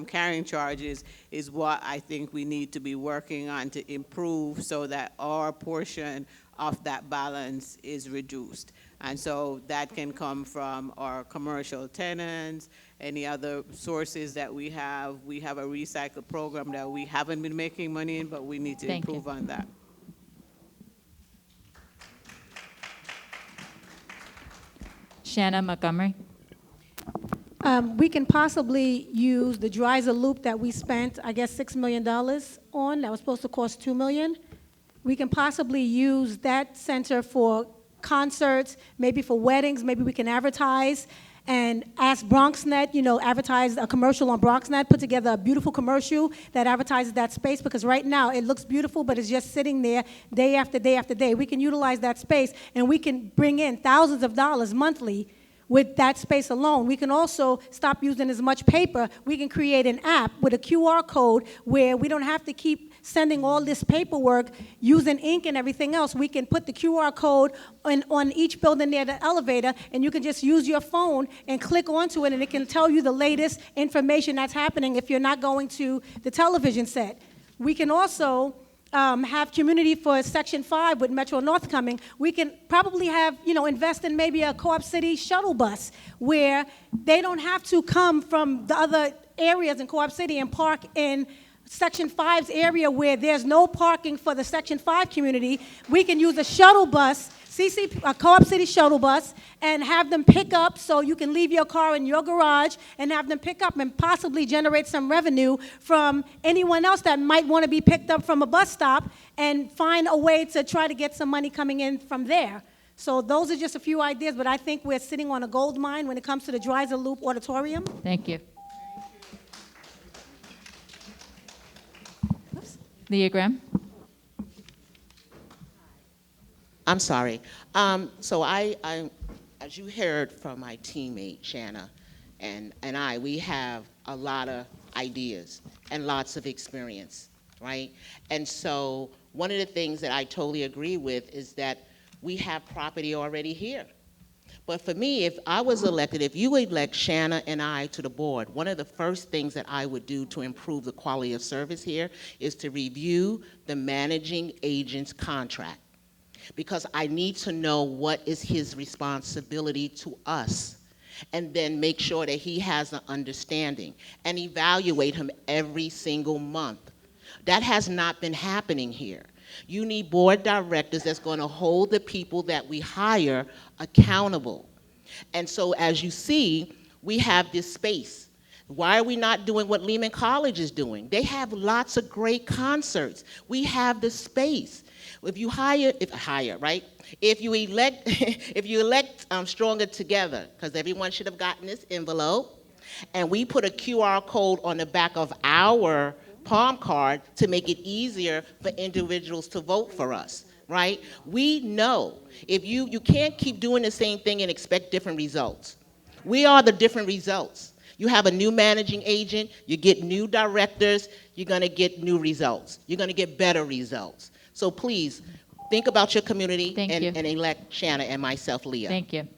carrying charges is what I think we need to be working on to improve, so that our portion of that balance is reduced. And so that can come from our commercial tenants, any other sources that we have. We have a recycle program that we haven't been making money in, but we need to improve on that. Shanna Montgomery. We can possibly use the Dreiser Loop that we spent, I guess, $6 million on, that was supposed to cost $2 million. We can possibly use that center for concerts, maybe for weddings. Maybe we can advertise and ask BronxNet, advertise a commercial on BronxNet, put together a beautiful commercial that advertises that space, because right now it looks beautiful, but it's just sitting there day after day after day. We can utilize that space, and we can bring in thousands of dollars monthly with that space alone. We can also stop using as much paper. We can create an app with a QR code where we don't have to keep sending all this paperwork using ink and everything else. We can put the QR code on each building near the elevator, and you can just use your phone and click onto it, and it can tell you the latest information that's happening if you're not going to the television set. We can also have community for Section 5 with Metro North coming. We can probably have, invest in maybe a Co-op City shuttle bus where they don't have to come from the other areas in Co-op City and park in Section 5's area where there's no parking for the Section 5 community. We can use a shuttle bus, a Co-op City shuttle bus, and have them pick up, so you can leave your car in your garage and have them pick up and possibly generate some revenue from anyone else that might want to be picked up from a bus stop, and find a way to try to get some money coming in from there. So those are just a few ideas, but I think we're sitting on a gold mine when it comes to the Dreiser Loop Auditorium. Thank you. Leah Graham. I'm sorry. So I, as you heard from my teammate, Shanna, and I, we have a lot of ideas and lots of experience, right? And so one of the things that I totally agree with is that we have property already here. But for me, if I was elected, if you elect Shanna and I to the board, one of the first things that I would do to improve the quality of service here is to review the managing agent's contract, because I need to know what is his responsibility to us. and then make sure that he has an understanding and evaluate him every single month. That has not been happening here. You need board directors that's going to hold the people that we hire accountable. And so as you see, we have this space. Why are we not doing what Lehman College is doing? They have lots of great concerts. We have the space. If you right? If you elect, if you elect Stronger Together, because everyone should have gotten this envelope, and we put a QR code on the back of our palm card to make it easier for individuals to vote for us, right? We know if you can't keep doing the same thing and expect different results. We are the different results. You have a new managing agent, you get new directors, you're gonna get new results. You're gonna get better results. So please, think about your community and elect Shanna and myself, Leah. Thank you.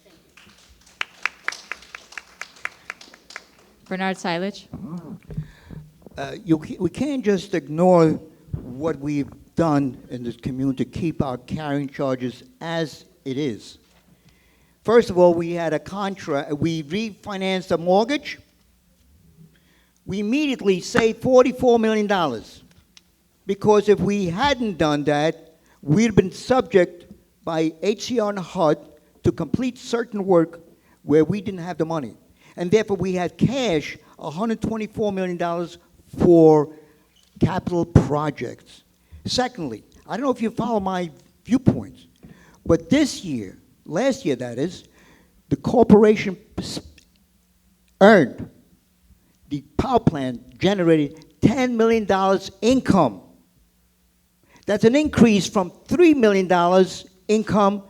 Bernard Silage. We can't just ignore what we've done in this community to keep our carrying charges as it is. First of all, we had a contract, we refinanced a mortgage. We immediately saved $44 million, because if we hadn't done that, we'd have been subject by HCR and HUD to complete certain work where we didn't have the money. And therefore, we had cash, $124 million for capital projects. Secondly, I don't know if you follow my viewpoints, but this year, last year that is, the corporation earned, the power plant generated $10 million income. That's an increase from $3 million income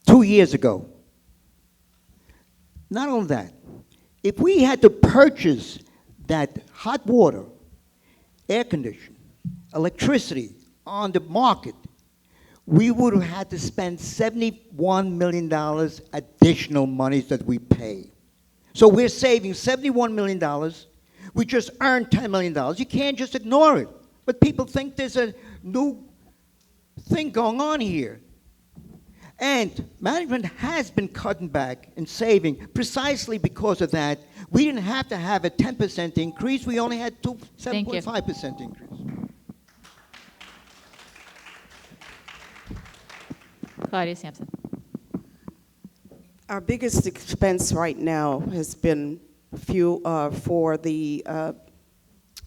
2 years ago. Not only that, if we had to purchase that hot water, air conditioning, electricity on the market, we would have had to spend $71 million additional monies that we pay. So we're saving $71 million. We just earned $10 million. You can't just ignore it. But people think there's a new thing going on here. And management has been cutting back and saving precisely because of that. We didn't have to have a 10% increase. We only had 7.5% increase. Claudia Sampson. Our biggest expense right now has been for the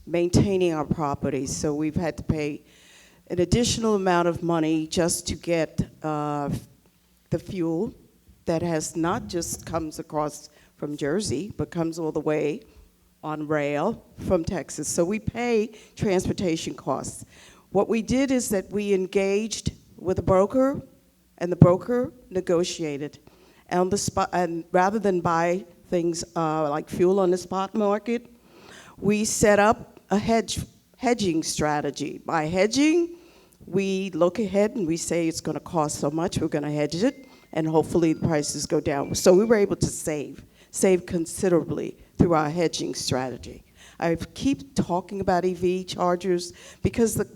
maintaining our properties. So we've had to pay an additional amount of money just to get the fuel that has not just comes across from Jersey, but comes all the way on rail from Texas. So we pay transportation costs. What we did is that we engaged with a broker, and the broker negotiated on the spot, and rather than buy things like fuel on the spot market, we set up a hedging strategy. By hedging, we look ahead and we say it's going to cost so much, we're going to hedge it, and hopefully the prices go down. So we were able to save considerably through our hedging strategy. I keep talking about EV chargers because the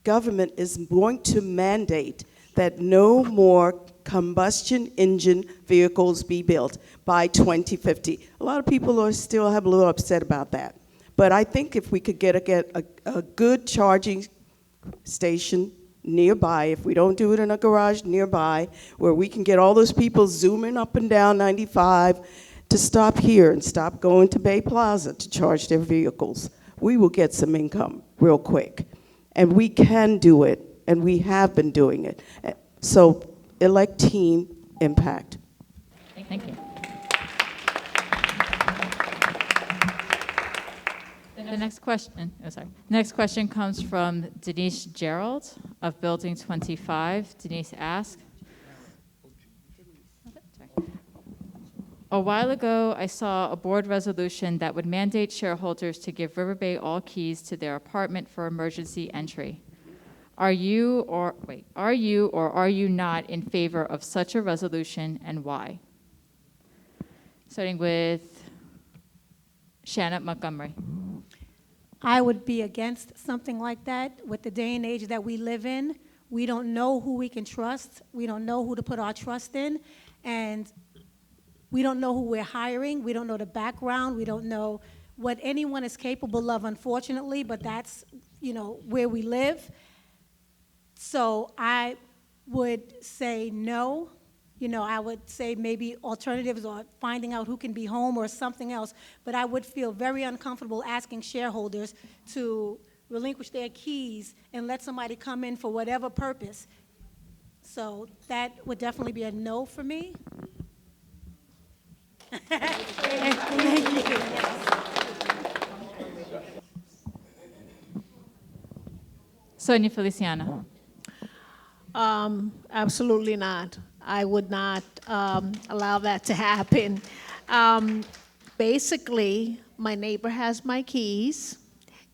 government is going to mandate that no more combustion engine vehicles be built by 2050. A lot of people are still have a little upset about that. But I think if we could get a good charging station nearby, if we don't do it in a garage nearby, where we can get all those people zooming up and down 95 to stop here and stop going to Bay Plaza to charge their vehicles, we will get some income real quick. And we can do it, and we have been doing it. So elect Team Impact. Thank you. The next question comes from Denise Gerald of Building 25. Denise asks, a while ago, I saw a board resolution that would mandate shareholders to give Riverbay all keys to their apartment for emergency entry. Are you or are you not in favor of such a resolution, and why? Starting with Shanna Montgomery. I would be against something like that. With the day and age that we live in, we don't know who we can trust. We don't know who to put our trust in. And We don't know who we're hiring. We don't know the background. We don't know what anyone is capable of, unfortunately, but that's, where we live. So I would say no. I would say maybe alternatives or finding out who can be home or something else, but I would feel very uncomfortable asking shareholders to relinquish their keys and let somebody come in for whatever purpose. So that would definitely be a no for me. Thank you. Sonia Feliciano. Absolutely not. I would not allow that to happen. Basically, my neighbor has my keys,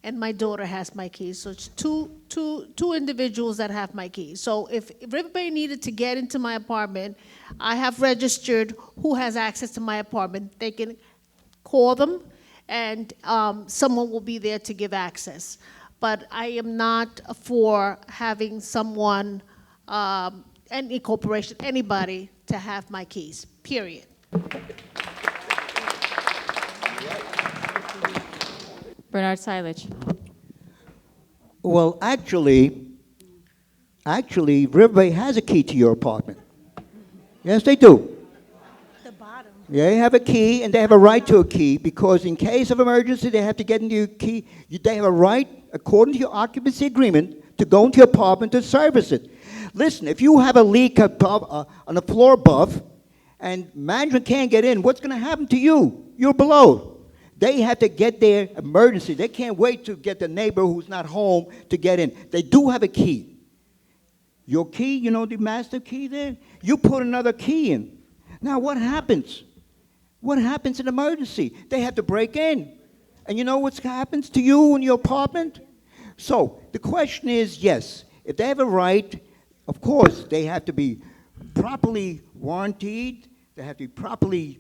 and my daughter has my keys. So it's two individuals that have my keys. So if Riverbay needed to get into my apartment, I have registered who has access to my apartment. They can call them, and someone will be there to give access. But I am not for having someone, any corporation, anybody, to have my keys, period. Bernard Silage. Well, actually, Riverbay has a key to your apartment. Yes, they do. The bottom. They have a key, and they have a right to a key, because in case of emergency, they have to get into your key. They have a right, according to your occupancy agreement, to go into your apartment to service it. Listen, if you have a leak above, on the floor above, and management can't get in, what's going to happen to you? You're below. They have to get their emergency. They can't wait to get the neighbor who's not home to get in. They do have a key. Your key, the master key there, you put another key in. Now, what happens? What happens in emergency? They have to break in. And you know what happens to you in your apartment? So the question is, yes, if they have a right, of course, they have to be properly warranted. They have to be properly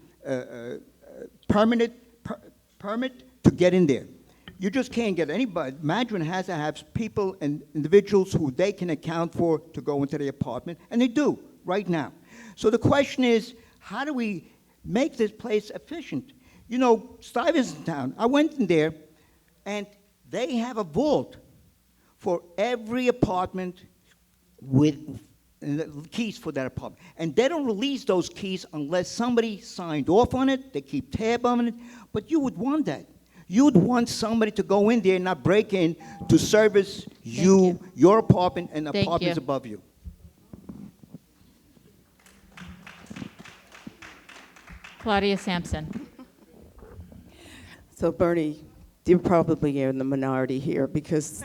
permit to get in there. You just can't get anybody. Management has to have people and individuals who they can account for to go into the apartment, and they do right now. So the question is, how do we make this place efficient? Stuyvesant, I went in there, and they have a vault for every apartment with keys for that apartment. And they don't release those keys unless somebody signed off on it. They keep tab on it. But you would want that. You'd want somebody to go in there and not break in to service you, your apartment, and Thank apartments you. above you. Claudia Sampson. So Bernie, you're probably in the minority here because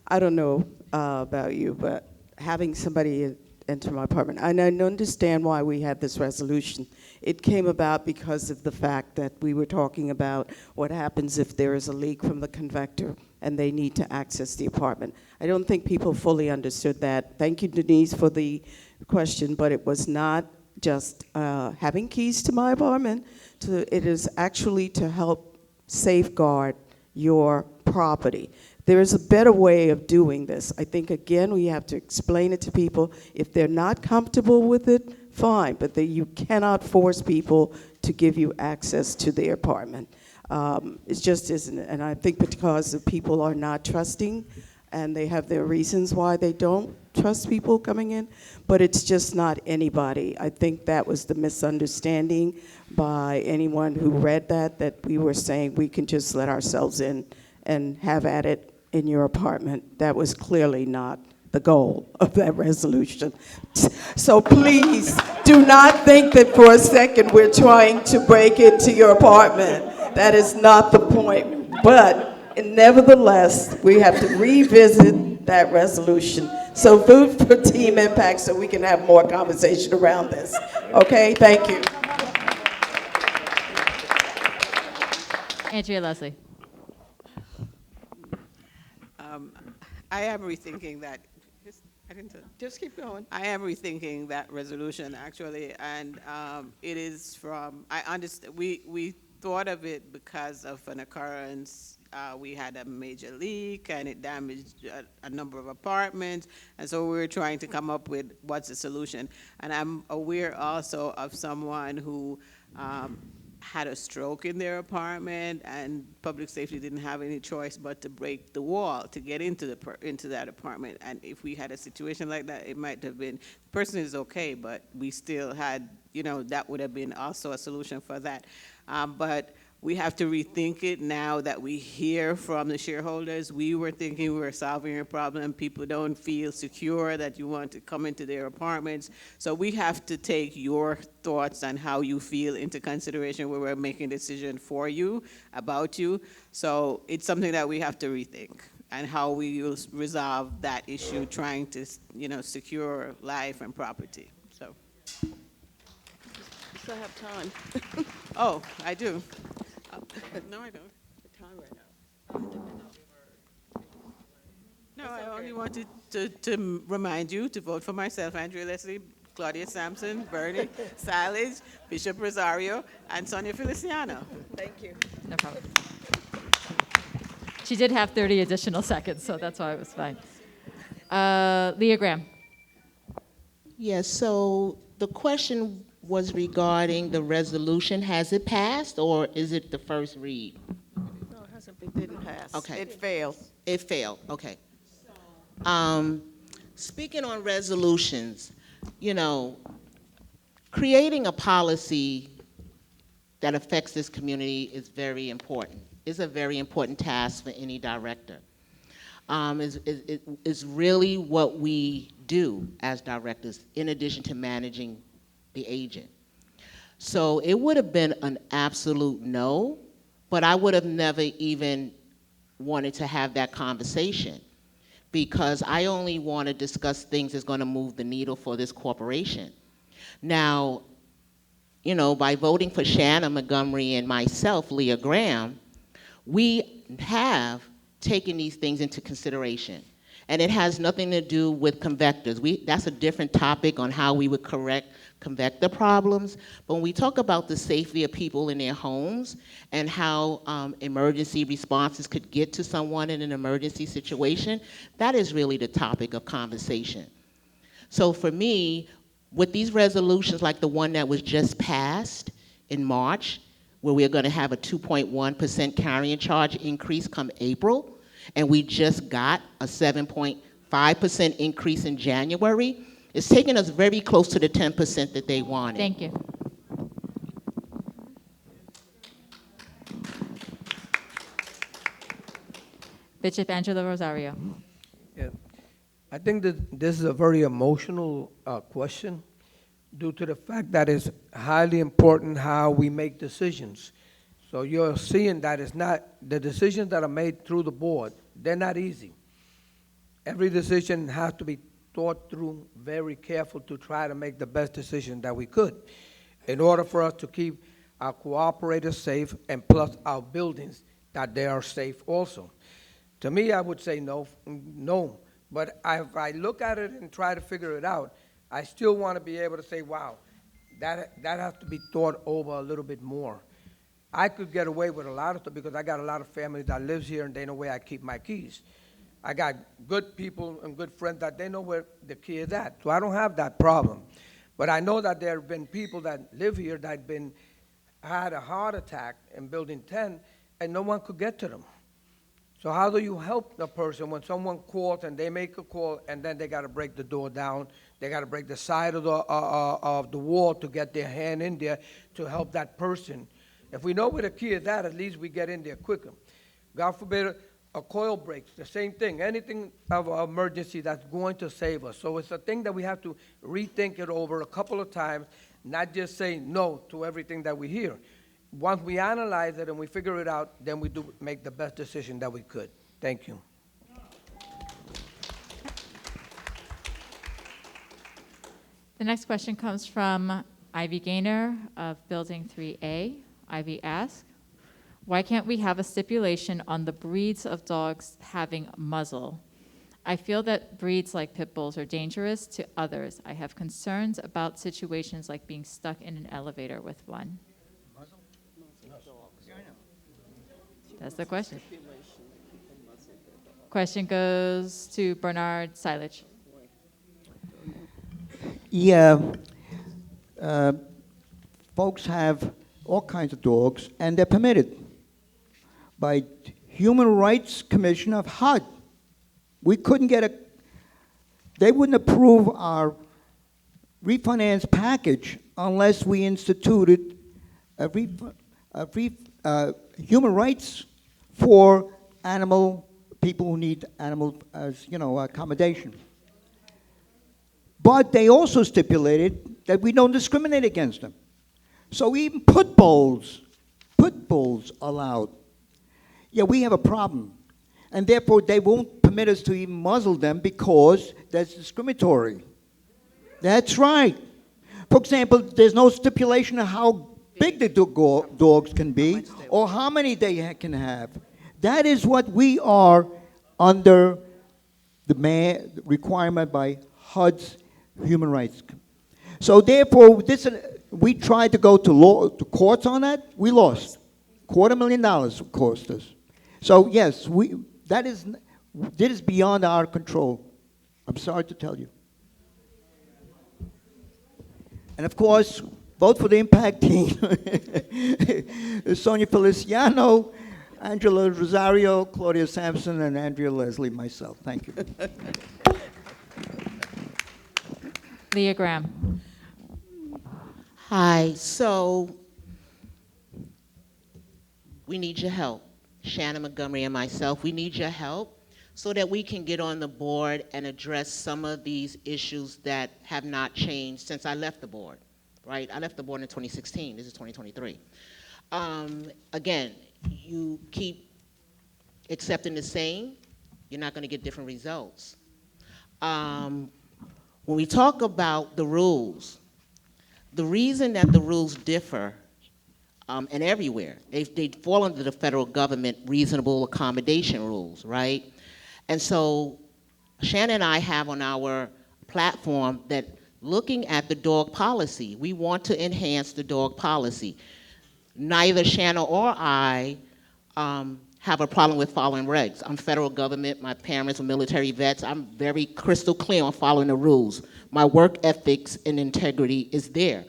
I don't know about you, but having somebody enter my apartment, and I understand why we had this resolution. It came about because of the fact that we were talking about what happens if there is a leak from the convector and they need to access the apartment. I don't think people fully understood that. Thank you, Denise, for the question, but it was not just having keys to my apartment. It is actually to help safeguard your property. There is a better way of doing this. I think, again, we have to explain it to people. If they're not comfortable with it, fine, but you cannot force people to give you access to their apartment. It just isn't, and I think because the people are not trusting, and they have their reasons why they don't trust people coming in, but it's just not anybody. I think that was the misunderstanding by anyone who read that we were saying we can just let ourselves in and have at it in your apartment. That was clearly not the goal of that resolution. So please do not think that for a second we're trying to break into your apartment. That is not the point. But nevertheless, we have to revisit that resolution. So food for team impact so we can have more conversation around this. Okay, thank you. Andrea Leslie. I am rethinking that. Just keep going. I am rethinking that resolution, actually, and it is from, I understand, we thought of it because of an occurrence we had a major leak and it damaged a number of apartments. And so we were trying to come up with what's the solution. And I'm aware also of someone who had a stroke in their apartment, and public safety didn't have any choice but to break the wall to get into into that apartment. And if we had a situation like that, it might have been, the person is okay, but we still had, you know, that would have been also a solution for that. But we have to rethink it now that we hear from the shareholders. We were thinking we were solving a problem. People don't feel secure that you want to come into their apartments. So we have to take your thoughts on how you feel into consideration when we're making a decision for you, about you. So it's something that we have to rethink, and how we will resolve that issue, trying to, you know, secure life and property. So. You still have time. Oh, I do. No, I don't. The time right now. No, I only wanted to remind you to vote for myself, Andrea Leslie, Claudia Sampson, Bernie Silage, Bishop Rosario, and Sonia Feliciano. Thank you. No problem. She did have 30 additional seconds, so that's why it was fine. Leah Graham. Yes, so the question was regarding the resolution. Has it passed, or is it the first read? No, it didn't pass. Okay. It failed. It failed, okay. Speaking on resolutions, you know, creating a policy that affects this community is very important. It's a very important task for any director. It's really what we do as directors, in addition to managing the agent. So it would have been an absolute no, but I would have never even wanted to have that conversation, because I only want to discuss things that's going to move the needle for this corporation. Now, you know, by voting for Shanna Montgomery and myself, Leah Graham, we have taken these things into consideration. And it has nothing to do with convectors. That's a different topic on how we would correct convector problems. But when we talk about the safety of people in their homes and how emergency responses could get to someone in an emergency situation, that is really the topic of conversation. So for me, with these resolutions like the one that was just passed in March, where we're going to have a 2.1% carrying charge increase come April, and we just got a 7.5% increase in January, it's taken us very close to the 10% that they wanted. Thank you. Bishop Angela Rosario. Yeah. I think that this is a very emotional question, due to the fact that it's highly important how we make decisions. So you're seeing that it's not, the decisions that are made through the board, they're not easy. Every decision has to be thought through very careful to try to make the best decision that we could in order for us to keep our cooperators safe, and plus our buildings, that they are safe also. To me, I would say no, but if I look at it and try to figure it out, I still want to be able to say, wow, that has to be thought over a little bit more. I could get away with a lot of stuff because I got a lot of family that lives here and they know where I keep my keys. I got good people and good friends that they know where the key is at, so I don't have that problem. But I know that there have been people that live here that had a heart attack in Building 10 and no one could get to them. So how do you help the person when someone calls and they make a call and then they got to break the door down, they got to break the side of the wall to get their hand in there to help that person? If we know where the key is at least we get in there quicker. God forbid a coil breaks, the same thing. Anything of emergency that's going to save us. So it's a thing that we have to rethink it over a couple of times, not just say no to everything that we hear. Once we analyze it and we figure it out, then we do make the best decision that we could. Thank you. The next question comes from Ivy Gaynor of Building 3A. Ivy asks, why can't we have a stipulation on the breeds of dogs having muzzle? I feel that breeds like pit bulls are dangerous to others. I have concerns about situations like being stuck in an elevator with one. That's the question. Question goes to Bernard Silage. Yeah, uh, folks have all kinds of dogs, and they're permitted by Human Rights Commission of HUD. We couldn't get they wouldn't approve our refinance package unless we instituted human rights for people who need animal, accommodation. But they also stipulated that we don't discriminate against them. So even pit bulls allowed. Yeah, we have a problem. And therefore, they won't permit us to even muzzle them because that's discriminatory. That's right. For example, there's no stipulation of how big the dogs can be or how many they can have. That is what we are under the requirement by HUD's human rights. So therefore, we tried to go to courts on that. We lost. $250,000 it cost us. So yes, that is beyond our control. I'm sorry to tell you. And of course, vote for the impact team. Sonia Feliciano, Angela Rosario, Claudia Sampson, and Andrea Leslie, myself. Thank you. Leah Graham. Hi, so we need your help. Shannon Montgomery and myself, we need your help so that we can get on the board and address some of these issues that have not changed since I left the board, right? I left the board in 2016, this is 2023. Again, you keep accepting the same, you're not gonna get different results. When we talk about the rules, the reason that the rules differ and everywhere, they fall under the federal government reasonable accommodation rules, right? And so Shannon and I have on our platform that looking at the dog policy, we want to enhance the dog policy. Neither Shannon or I have a problem with following regs. I'm federal government, my parents are military vets, I'm very crystal clear on following the rules. My work ethics and integrity is there.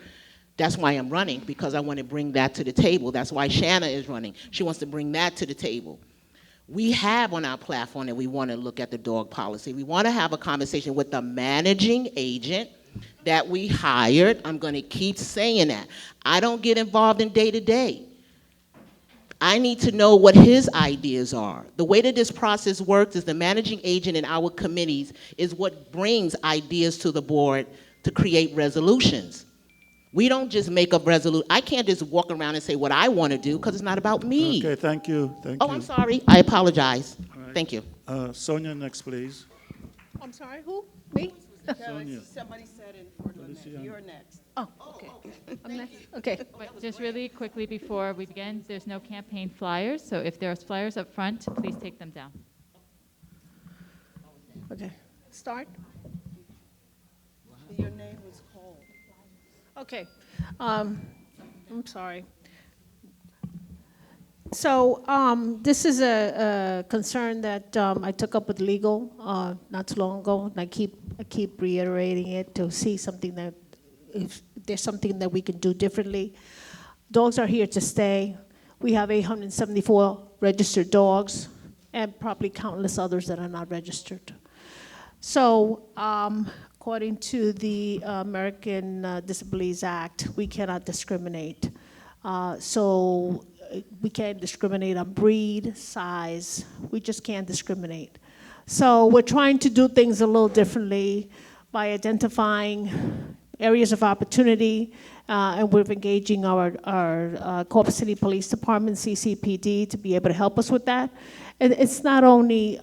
That's why I'm running, because I want to bring that to the table. That's why Shanna is running. She wants to bring that to the table. We have on our platform that we want to look at the dog policy. We want to have a conversation with the managing agent that we hired. I'm going to keep saying that. I don't get involved in day-to-day. I need to know what his ideas are. The way that this process works is the managing agent in our committees is what brings ideas to the board to create resolutions. We don't just make up resolution. I can't just walk around and say what I want to do because it's not about me. Okay, thank you. Thank you. I'm sorry. I apologize. Right. Thank you. Sonia, next, please. I'm sorry, who? Me? Sonia. Somebody said in for Lynette. You're next. Oh, okay. I'm next. Okay. Wait, just really quickly before we begin, there's no campaign flyers, so if there's flyers up front, please take them down. Okay. Start. Your name was called. Okay. I'm sorry. So this is a concern that I took up with legal not too long ago, and I keep reiterating it to see something that if there's something that we can do differently. Dogs are here to stay. We have 874 registered dogs, and probably countless others that are not registered. So according to the American Disabilities Act, we cannot discriminate. So we can't discriminate on breed, size. We just can't discriminate. So we're trying to do things a little differently by identifying areas of opportunity, and we're engaging our Corpus City Police Department, CCPD, to be able to help us with that. And it's not only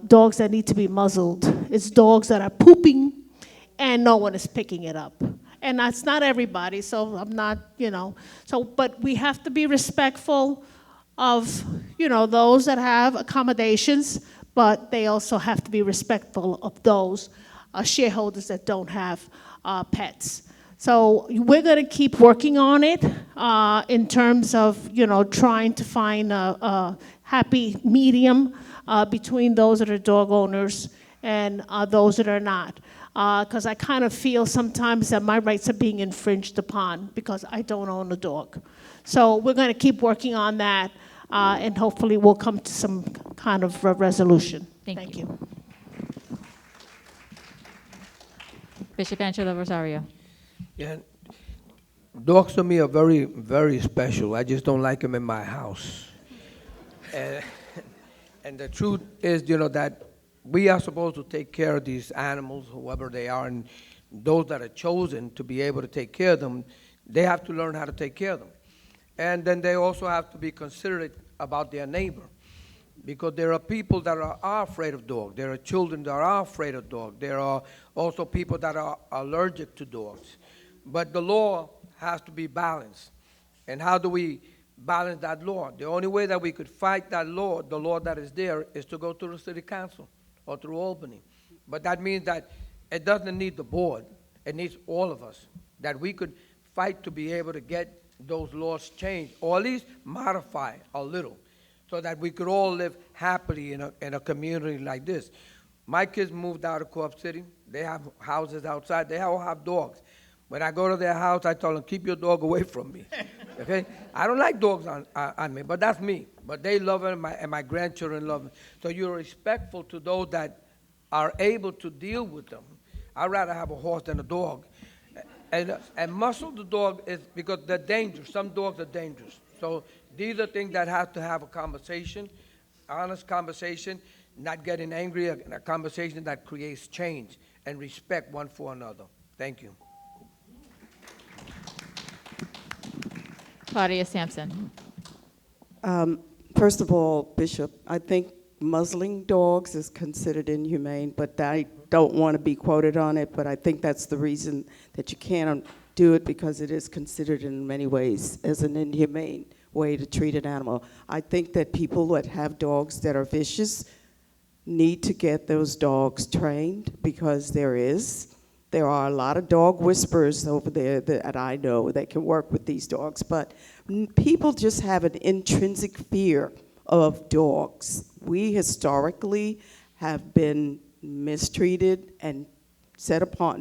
dogs that need to be muzzled, it's dogs that are pooping and no one is picking it up. And that's not everybody, so I'm not, but we have to be respectful of, those that have accommodations, but they also have to be respectful of those shareholders that don't have pets. So we're going to keep working on it in terms of, trying to find a happy medium between those that are dog owners and those that are not. Because I kind of feel sometimes that my rights are being infringed upon because I don't own a dog. So we're going to keep working on that, and hopefully we'll come to some kind of resolution. Thank you. Bishop Angela Rosario. Yeah, dogs to me are very, very special. I just don't like them in my house. And, and the truth is, that we are supposed to take care of these animals, whoever they are, and those that are chosen to be able to take care of them, they have to learn how to take care of them. And then they also have to be considerate about their neighbor, because there are people that are afraid of dogs. There are children that are afraid of dogs. There are also people that are allergic to dogs. But the law has to be balanced. And how do we balance that law? The only way that we could fight that law, the law that is there, is to go to the city council or through Albany. But that means that it doesn't need the board. It needs all of us, that we could fight to be able to get those laws changed, or at least modify a little, so that we could all live happily in a community like this. My kids moved out of Co-op City. They have houses outside. They all have dogs. When I go to their house, I tell them, keep your dog away from me, okay? I don't like dogs on me, but that's me. But they love them, and my grandchildren love them. So you're respectful to those that are able to deal with them. I'd rather have a horse than a dog. And muscle the dog is because they're dangerous. Some dogs are dangerous. So these are things that have to have a conversation, honest conversation, not getting angry, a conversation that creates change and respect one for another. Thank you. Claudia Sampson. First of all, Bishop, I think muzzling dogs is considered inhumane, but I don't want to be quoted on it, but I think that's the reason that you can't do it, because it is considered in many ways as an inhumane way to treat an animal. I think that people that have dogs that are vicious need to get those dogs trained, because there are a lot of dog whisperers over there that I know that can work with these dogs, but people just have an intrinsic fear of dogs. We historically have been mistreated and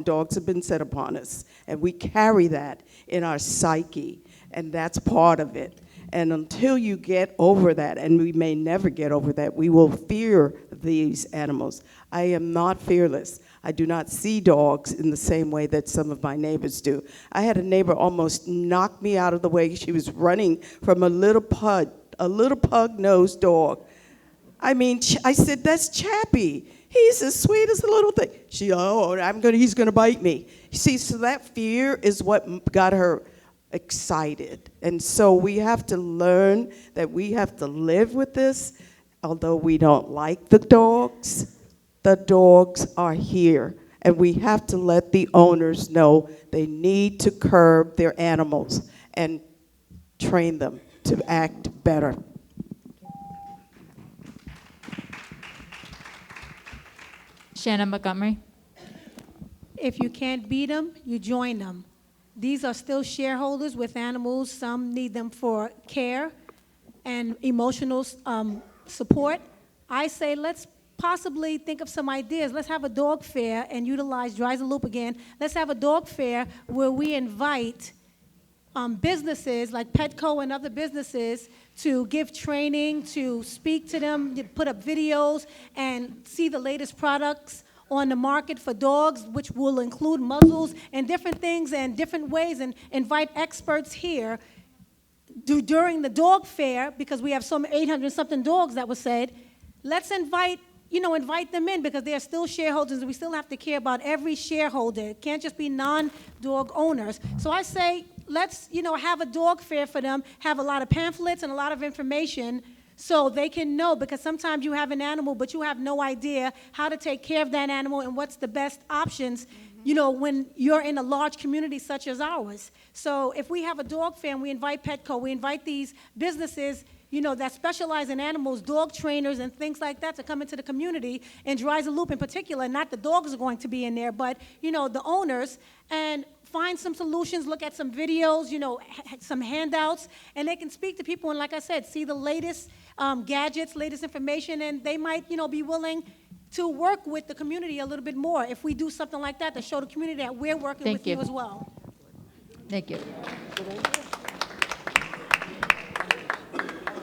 dogs have been set upon us, and we carry that in our psyche, and that's part of it. And until you get over that, and we may never get over that, we will fear these animals. I am not fearless. I do not see dogs in the same way that some of my neighbors do. I had a neighbor almost knock me out of the way. She was running from a little pug-nosed dog. I mean, I said, that's Chappie. He's as sweet as a little thing. He's gonna bite me. See, so that fear is what got her excited. And so we have to learn that we have to live with this. Although we don't like the dogs are here. And we have to let the owners know they need to curb their animals and train them to act better. Shannon Montgomery. If you can't beat them, you join them. These are still shareholders with animals. Some need them for care and emotional support. I say let's possibly think of some ideas. Let's have a dog fair and utilize Dries the Loop again. Let's have a dog fair where we invite businesses like Petco and other businesses to give training, to speak to them, to put up videos, and see the latest products on the market for dogs, which will include muzzles and different things and different ways, and invite experts here during the dog fair, because we have some 800-something dogs that were said. Let's invite them in, because they are still shareholders, and we still have to care about every shareholder. It can't just be non-dog owners. So I say, let's, have a dog fair for them, have a lot of pamphlets and a lot of information so they can know, because sometimes you have an animal, but you have no idea how to take care of that animal and what's the best options, when you're in a large community such as ours. So if we have a dog fair and we invite Petco, we invite these businesses, that specialize in animals, dog trainers and things like that, to come into the community, and Dries the Loop in particular. Not the dogs are going to be in there, but, the owners. And find some solutions, look at some videos, some handouts, and they can speak to people and, like I said, see the latest gadgets, latest information, and they might, be willing to work with the community a little bit more if we do something like that to show the community that we're working Thank with you you. as well. Thank you.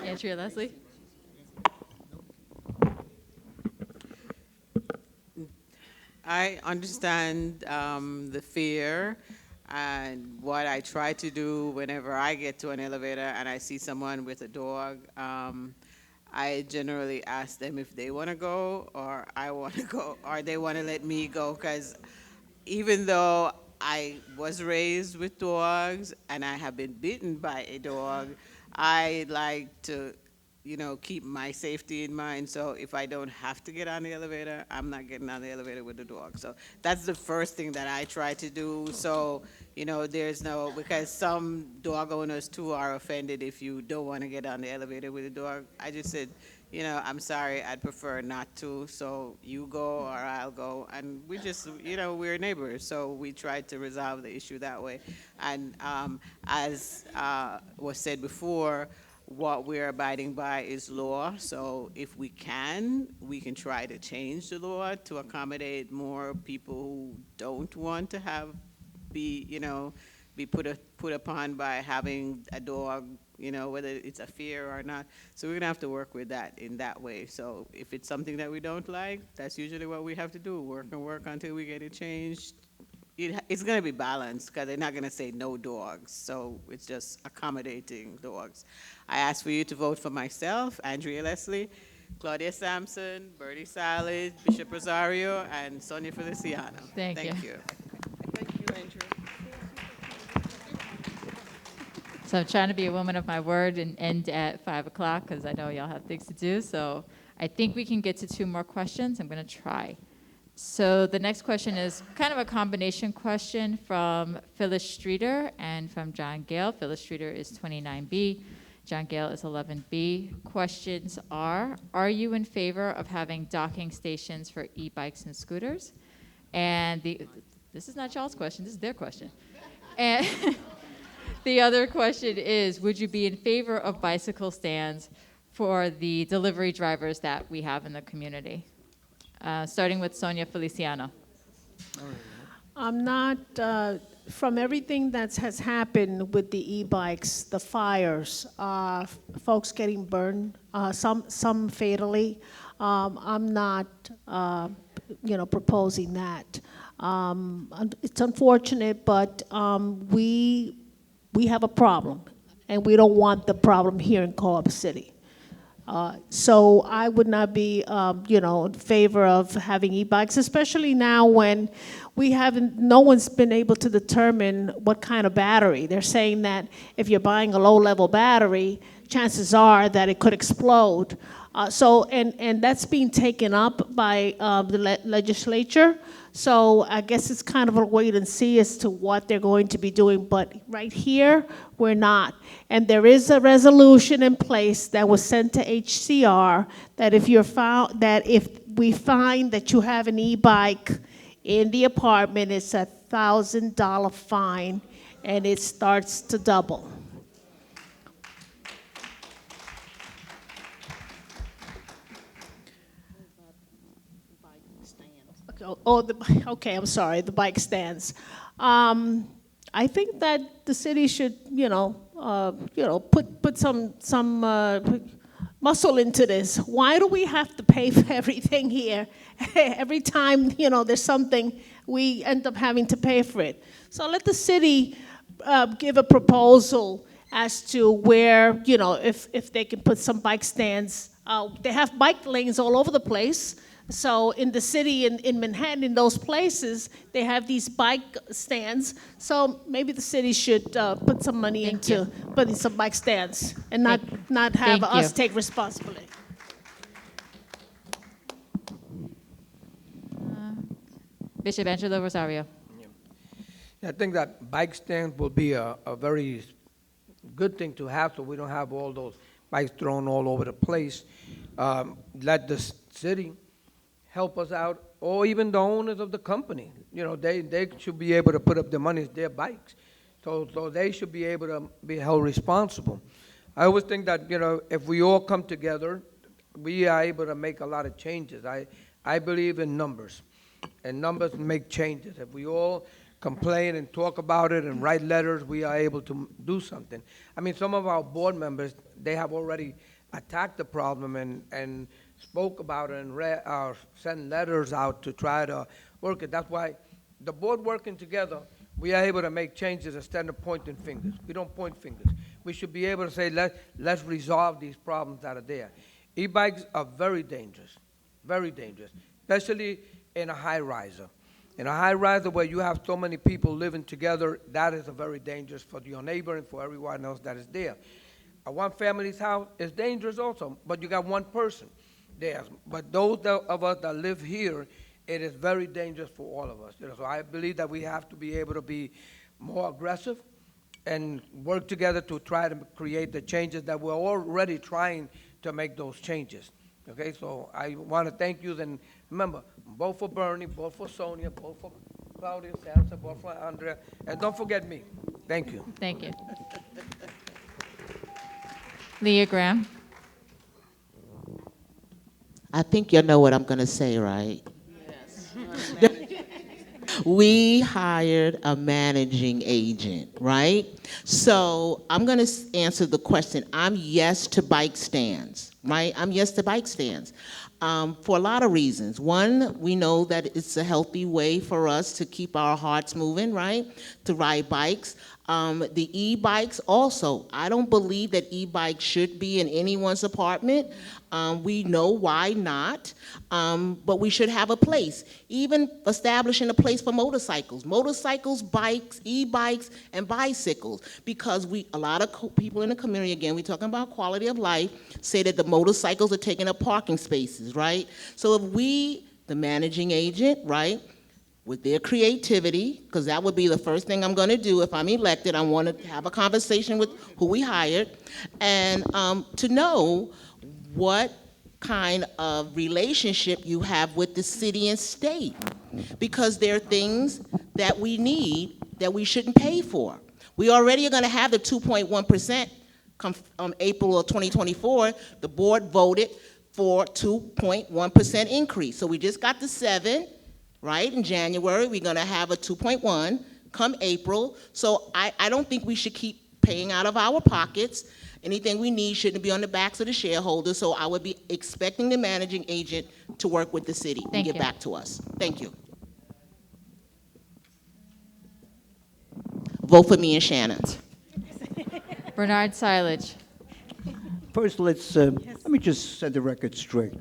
Andrea Leslie? I understand the fear, and what I try to do whenever I get to an elevator and I see someone with a dog, I generally ask them if they want to go or I want to go or they want to let me go, because even though I was raised with dogs and I have been bitten by a dog, I like to, keep my safety in mind. So if I don't have to get on the elevator, I'm not getting on the elevator with the dog. So that's the first thing that I try to do. So, there's no, because some dog owners too are offended if you don't want to get on the elevator with a dog. I just said, I'm sorry, I'd prefer not to, so you go or I'll go. And we just, we're neighbors, so we tried to resolve the issue that way. And as was said before, what we're abiding by is law, so if we can try to change the law to accommodate more people who don't want to be put upon by having a dog, whether it's a fear or not. So we're gonna have to work with that in that way. So if it's something that we don't like, that's usually what we have to do, work and work until we get it changed. It's gonna be balanced, because they're not gonna say no dogs, so it's just accommodating dogs. I ask for you to vote for myself, Andrea Leslie, Claudia Sampson, Bertie Salad, Bishop Rosario, and Sonia Feliciano. Thank you. Thank you. Thank you, Andrew. So I'm trying to be a woman of my word and end at 5 o'clock, because I know y'all have things to do. So I think we can get to 2 more questions. I'm going to try. So the next question is kind of a combination question from Phyllis Streeter and from John Gale. Phyllis Streeter is 29B. John Gale is 11B. Questions are you in favor of having docking stations for e-bikes and scooters? And this is not y'all's question, this is their question. And the other question is, would you be in favor of bicycle stands for the delivery drivers that we have in the community? Starting with Sonia Feliciano. I'm not, from everything that has happened with the e-bikes, the fires, folks getting burned, some fatally, I'm not, proposing that. It's unfortunate, but we have a problem, and we don't want the problem here in Co-op City. So I would not be, in favor of having e-bikes, especially now when no one's been able to determine what kind of battery. They're saying that if you're buying a low-level battery, chances are that it could explode. And that's being taken up by the legislature. So I guess it's kind of a wait and see as to what they're going to be doing. But right here, we're not. And there is a resolution in place that was sent to HCR that if we find that you have an e-bike in the apartment, it's a $1,000 fine, and it starts to double. Okay, I'm sorry, the bike stands. I think that the city should, put some muscle into this. Why do we have to pay for everything here? Every time, there's something, we end up having to pay for it. So let the city give a proposal as to where, if they can put some bike stands. They have bike lanes all over the place. So in the city, in Manhattan, in those places, they have these bike stands. So maybe the city should put some money into putting some bike stands and not have us take responsibility. Bishop Angelo Rosario. I think that bike stand will be a very good thing to have, so we don't have all those bikes thrown all over the place. Let the city help us out, or even the owners of the company. You know, they should be able to put up the money, it's their bikes. So they should be able to be held responsible. I always think that, you know, if we all come together, we are able to make a lot of changes. I believe in numbers, and numbers make changes. If we all complain and talk about it and write letters, we are able to do something. I mean, some of our board members, they have already attacked the problem and spoke about it and sent letters out to try to work it. That's why the board working together, we are able to make changes instead of pointing fingers. We don't point fingers. We should be able to say, let's resolve these problems that are there. E-bikes are very dangerous, especially in a high-riser. In a high-riser where you have so many people living together, that is very dangerous for your neighbor and for everyone else that is there. A one-family's house is dangerous also, but you got one person there. But those of us that live here, it is very dangerous for all of us. You know, so I believe that we have to be able to be more aggressive and work together to try to create the changes that we're already trying to make those changes. Okay, so I want to thank you. And remember, both for Bernie, both for Sonia, both for Claudia, Sansa, both for Andrea, and don't forget me. Thank you. Thank you. Leah Graham. I think you know what I'm going to say, right? Yes. We hired a managing agent, right? So I'm going to answer the question. I'm yes to bike stands, right? I'm yes to bike stands for a lot of reasons. One, we know that it's a healthy way for us to keep our hearts moving, right? To ride bikes. The e-bikes also, I don't believe that e-bikes should be in anyone's apartment. We know why not, but we should have a place. Even establishing a place for motorcycles, bikes, e-bikes, and bicycles, because a lot of people in the community, again, we're talking about quality of life, say that the motorcycles are taking up parking spaces, right? So if we, the managing agent, right, with their creativity, because that would be the first thing I'm going to do if I'm elected. I want to have a conversation with who we hired, and to know what kind of relationship you have with the city and state, because there are things that we need that we shouldn't pay for. We already are going to have the 2.1% come April of 2024. The board voted for 2.1% increase. So we just got the 7, right, in January. We're going to have a 2.1 come April. So I don't think we should keep paying out of our pockets. Anything we need shouldn't be on the backs of the shareholders. So I would be expecting the managing agent to work with the city and get back to us. Thank you. Vote for me and Shannon. Bernard Silage. First, let me just set the record straight.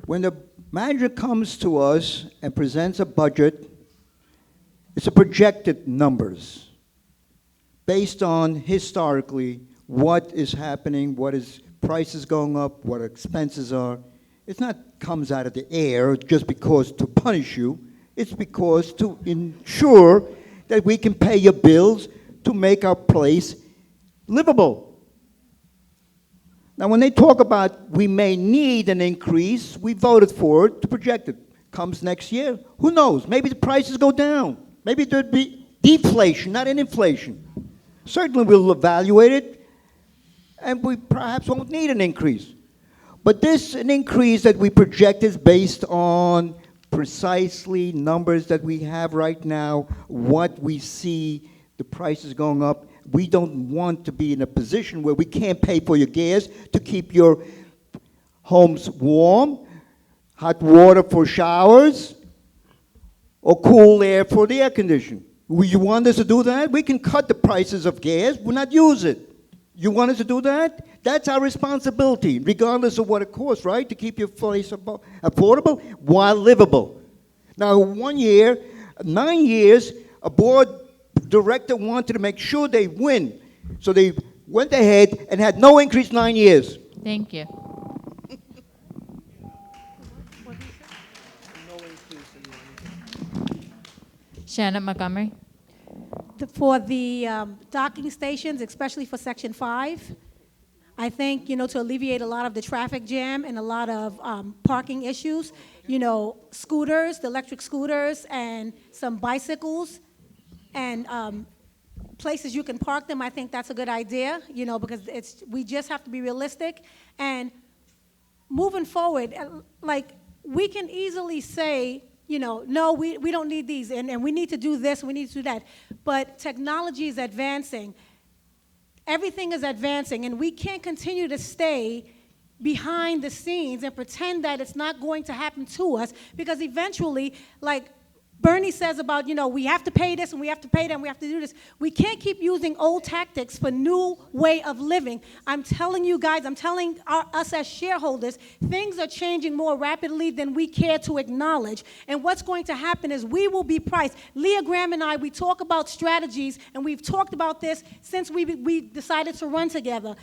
When the manager comes to us and presents a budget, it's a projected numbers based on historically what is happening, what is prices going up, what expenses are. It's not comes out of the air just because to punish you. It's because to ensure that we can pay your bills to make our place livable. Now, when they talk about we may need an increase, we voted for it to project it. Comes next year, who knows? Maybe the prices go down. Maybe there'd be deflation, not an inflation. Certainly we'll evaluate it, and we perhaps won't need an increase. But an increase that we project is based on precisely numbers that we have right now, what we see, the prices going up. We don't want to be in a position where we can't pay for your gas to keep your homes warm, hot water for showers, or cool air for the air conditioning. You want us to do that? We can cut the prices of gas. We'll not use it. You want us to do that? That's our responsibility, regardless of what it costs, right? To keep your place affordable while livable. Now, 1 year, 9 years, a board director wanted to make sure they win. So they went ahead and had no increase 9 years. Thank you. Shannon Montgomery. For the docking stations, especially for Section 5, I think, to alleviate a lot of the traffic jam and a lot of parking issues, scooters, the electric scooters, and some bicycles, and places you can park them, I think that's a good idea, because we just have to be realistic. And moving forward, like, we can easily say, no, we don't need these, and we need to do this, we need to do that. But technology is advancing. Everything is advancing, and we can't continue to stay behind the scenes and pretend that it's not going to happen to us, because eventually, like Bernie says about, we have to pay this and we have to pay that and we have to do this. We can't keep using old tactics for new way of living. I'm telling you guys, I'm telling us as shareholders, things are changing more rapidly than we care to acknowledge. And what's going to happen is we will be priced. Leah Graham and I, we talk about strategies, and we've talked about this since we decided to run together.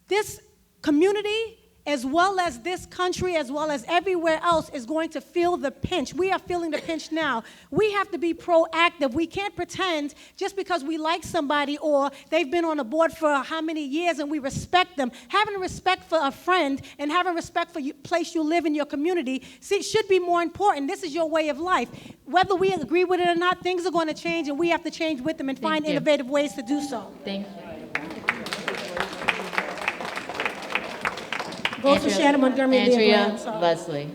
This community, as well as this country, as well as everywhere else, is going to feel the pinch. We are feeling the pinch now. We have to be proactive. We can't pretend just because we like somebody or they've been on a board for how many years and we respect them. Having respect for a friend and having respect for the place you live in your community should be more important. This is your way of life. Whether we agree with it or not, things are going to change, and we have to change with them and find innovative ways to do so. Thank you. Vote for Shannon Montgomery. Andrea Leslie.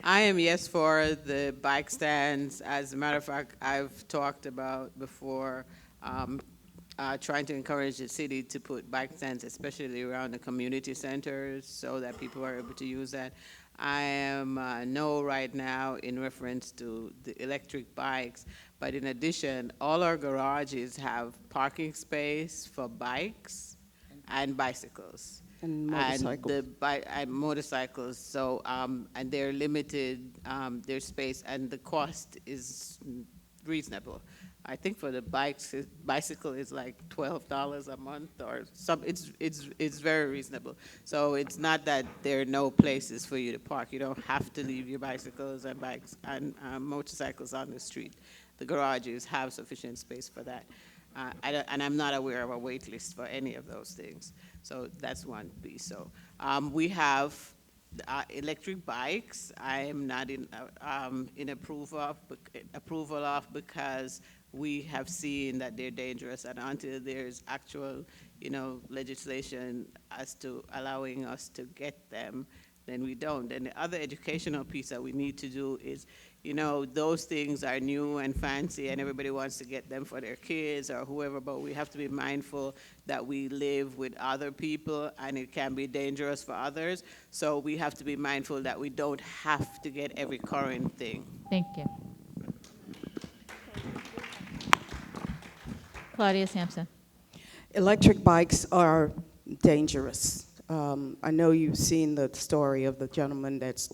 I am yes for the bike stands. As a matter of fact, I've talked about before trying to encourage the city to put bike stands, especially around the community centers, so that people are able to use that. I am no right now in reference to the electric bikes, but in addition, all our garages have parking space for bikes and bicycles. And motorcycles. And motorcycles, so, and they're limited, their space, and the cost is reasonable. I think for the bicycle is like $12 a month or it's very reasonable. So it's not that there are no places for you to park. You don't have to leave your bicycles and bikes and motorcycles on the street. The garages have sufficient space for that. And I'm not aware of a wait list for any of those things. So that's one piece. So we have electric bikes. I am not in approval of because we have seen that they're dangerous, and until there's actual, legislation as to allowing us to get them, then we don't. And the other educational piece that we need to do is, those things are new and fancy and everybody wants to get them for their kids or whoever, but we have to be mindful that we live with other people and it can be dangerous for others. So we have to be mindful that we don't have to get every current thing. Thank you. Claudia Sampson. Electric bikes are dangerous. I know you've seen the story of the gentleman that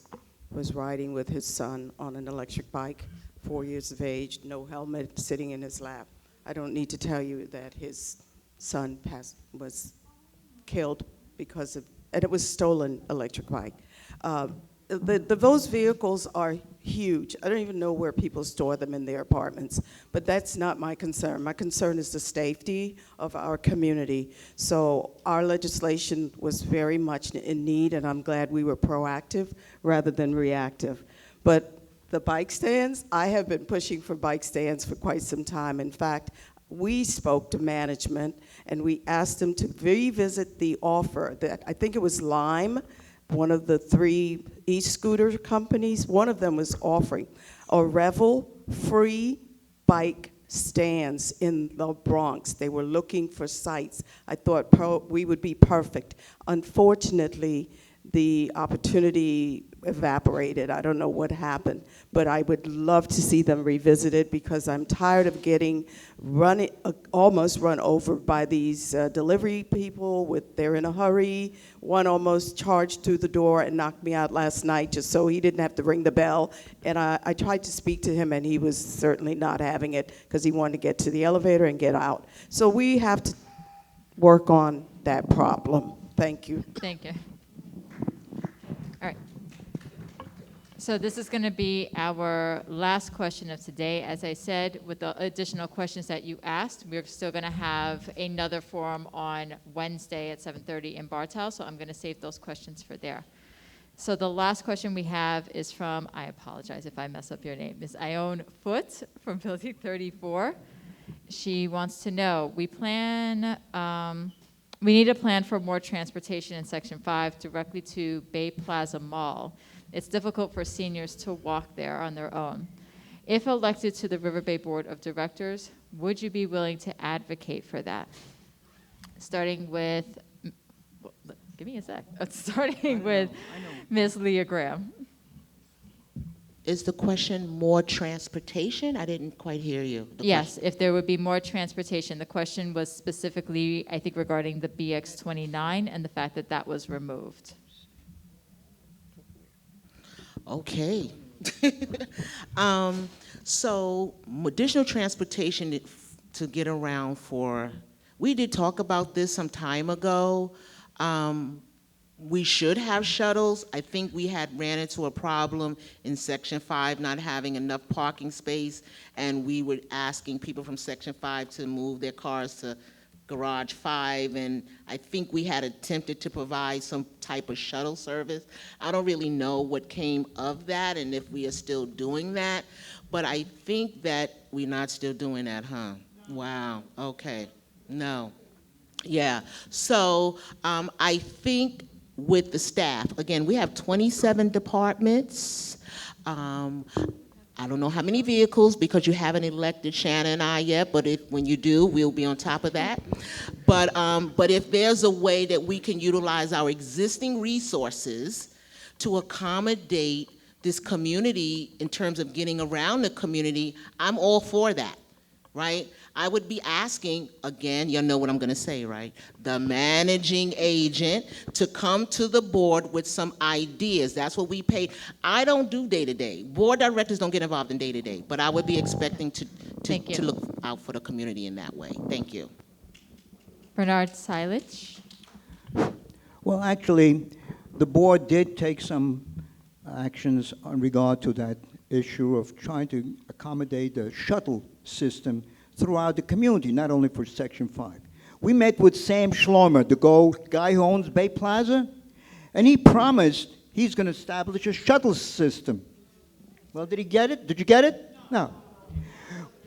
was riding with his son on an electric bike, 4 years of age, no helmet, sitting in his lap. I don't need to tell you that his son was killed because of, and it was stolen electric bike. Those vehicles are huge. I don't even know where people store them in their apartments, but that's not my concern. My concern is the safety of our community. So our legislation was very much in need, and I'm glad we were proactive rather than reactive. But the bike stands, I have been pushing for bike stands for quite some time. In fact, we spoke to management and we asked them to revisit the offer that, I think it was Lime, one of the 3 e-scooter companies, one of them was offering a Revel-free bike stands in the Bronx. They were looking for sites. I thought we would be perfect. Unfortunately, the opportunity evaporated. I don't know what happened, but I would love to see them revisited because I'm tired of getting almost run over by these delivery people. They're in a hurry. One almost charged through the door and knocked me out last night just so he didn't have to ring the bell. And I tried to speak to him, and he was certainly not having it because he wanted to get to the elevator and get out. So we have to work on that problem. Thank you. Thank you. All right. So this is going to be our last question of today. As I said, with the additional questions that you asked, we're still going to have another forum on Wednesday at 7:30 in Bartow, so I'm going to save those questions for there. So the last question we have is from, I apologize if I mess up your name, Ms. Ione Foote from Building 34. She wants to know, we need a plan for more transportation in Section 5 directly to Bay Plaza Mall. It's difficult for seniors to walk there on their own. If elected to the Riverbay Board of Directors, would you be willing to advocate for that? Starting with, give me a sec. Starting with Ms. Leah Graham. Is the question more transportation? I didn't quite hear you. Yes, if there would be more transportation. The question was specifically, I think, regarding the BX29 and the fact that that was removed. Okay. So additional transportation to get around for, we did talk about this some time ago. We should have shuttles. I think we had ran into a problem in Section 5 not having enough parking space, and we were asking people from Section 5 to move their cars to Garage 5, and I think we had attempted to provide some type of shuttle service. I don't really know what came of that and if we are still doing that, but I think that we're not still doing that, huh? Wow, okay, no. Yeah, so I think with the staff, again, we have 27 departments. I don't know how many vehicles because you haven't elected Shannon and I yet, but when you do, we'll be on top of that. But if there's a way that we can utilize our existing resources to accommodate this community in terms of getting around the community, I'm all for that, right? I would be asking, again, you know what I'm gonna say, right? The managing agent to come to the board with some ideas. That's what we pay. I don't do day-to-day. Board directors don't get involved in day-to-day, but I would be expecting to look out for the community in that way. Thank you. Bernard Silich. Well, actually, the board did take some actions in regard to that issue of trying to accommodate the shuttle system throughout the community, not only for Section 5. We met with Sam Schlomer, the guy who owns Bay Plaza, and he promised he's going to establish a shuttle system. Well, did he get it? Did you get it? No.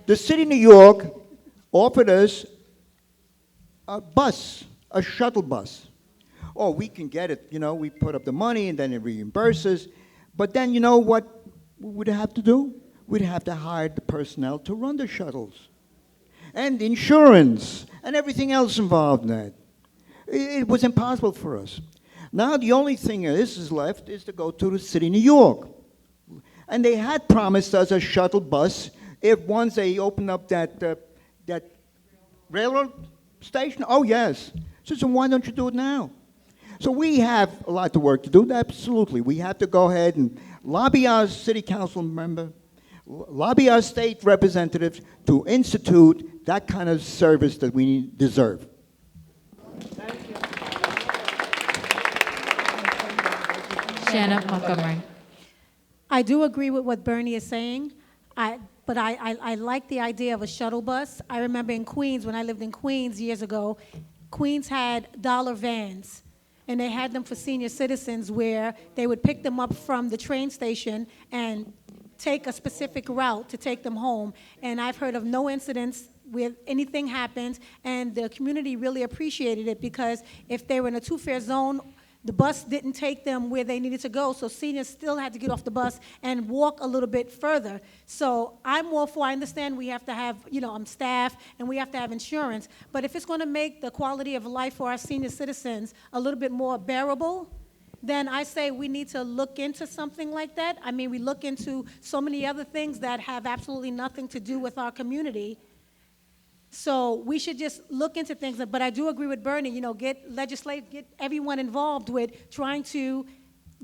The city of New York offered us a bus, a shuttle bus. Oh, we can get it. You know, we put up the money and then it reimburses. But then you know what we would have to do? We'd have to hire the personnel to run the shuttles. And insurance, and everything else involved in that. It was impossible for us. Now the only thing is left is to go to the city of New York. And they had promised us a shuttle bus if once they opened up that railroad station. Oh yes. So why don't you do it now? So we have a lot of work to do, absolutely. We have to go ahead and lobby our city council member, lobby our state representatives to institute that kind of service that we deserve. Thank you. Shanna Montgomery. I do agree with what Bernie is saying, but I like the idea of a shuttle bus. I remember in Queens, when I lived in Queens years ago, Queens had dollar vans, and they had them for senior citizens where they would pick them up from the train station and take a specific route to take them home. And I've heard of no incidents where anything happened, and the community really appreciated it because if they were in a two-fare zone, the bus didn't take them where they needed to go, so seniors still had to get off the bus and walk a little bit further. So I'm all for, I understand we have to have, staff and we have to have insurance, but if it's going to make the quality of life for our senior citizens a little bit more bearable, then I say we need to look into something like that. I mean, we look into so many other things that have absolutely nothing to do with our community. So we should just look into things, but I do agree with Bernie, get everyone involved with trying to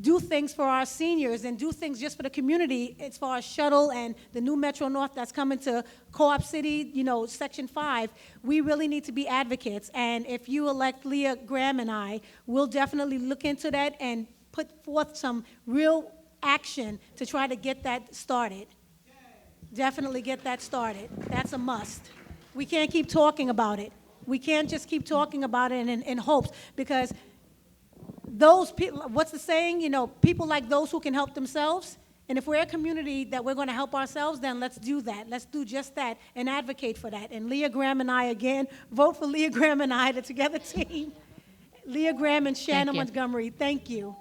do things for our seniors and do things just for the community as far as shuttle and the new Metro North that's coming to Co-op City, Section 5. We really need to be advocates, and if you elect Leah Graham and I, we'll definitely look into that and put forth some real action to try to get that started. Definitely get that started. That's a must. We can't keep talking about it. We can't just keep talking about it in hopes, because those people, what's the saying? You know, people like those who can help themselves. And if we're a community that we're going to help ourselves, then let's do that. Let's do just that and advocate for that. And Leah Graham and I, again, vote for Leah Graham and I, the Together team. Leah Graham and Shannon you. Montgomery, thank you.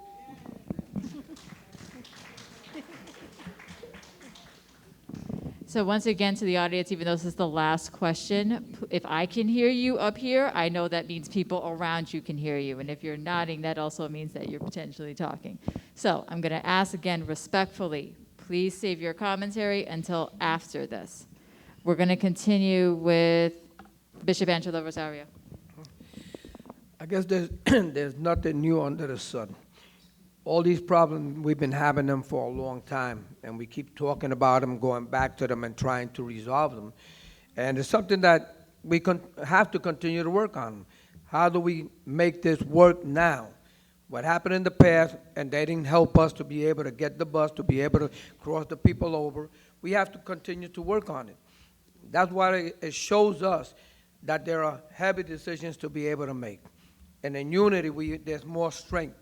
So once again, to the audience, even though this is the last question, if I can hear you up here, I know that means people around you can hear you. And if you're nodding, that also means that you're potentially talking. So I'm going to ask again respectfully, please save your commentary until after this. We're going to continue with Bishop Angelo Rosario. I guess there's, there's nothing new under the sun. All these problems, we've been having them for a long time, and we keep talking about them, going back to them, and trying to resolve them. And it's something that we have to continue to work on. How do we make this work now? What happened in the past, and they didn't help us to be able to get the bus, to be able to cross the people over, we have to continue to work on it. That's why it shows us that there are heavy decisions to be able to make. And in unity, there's more strength.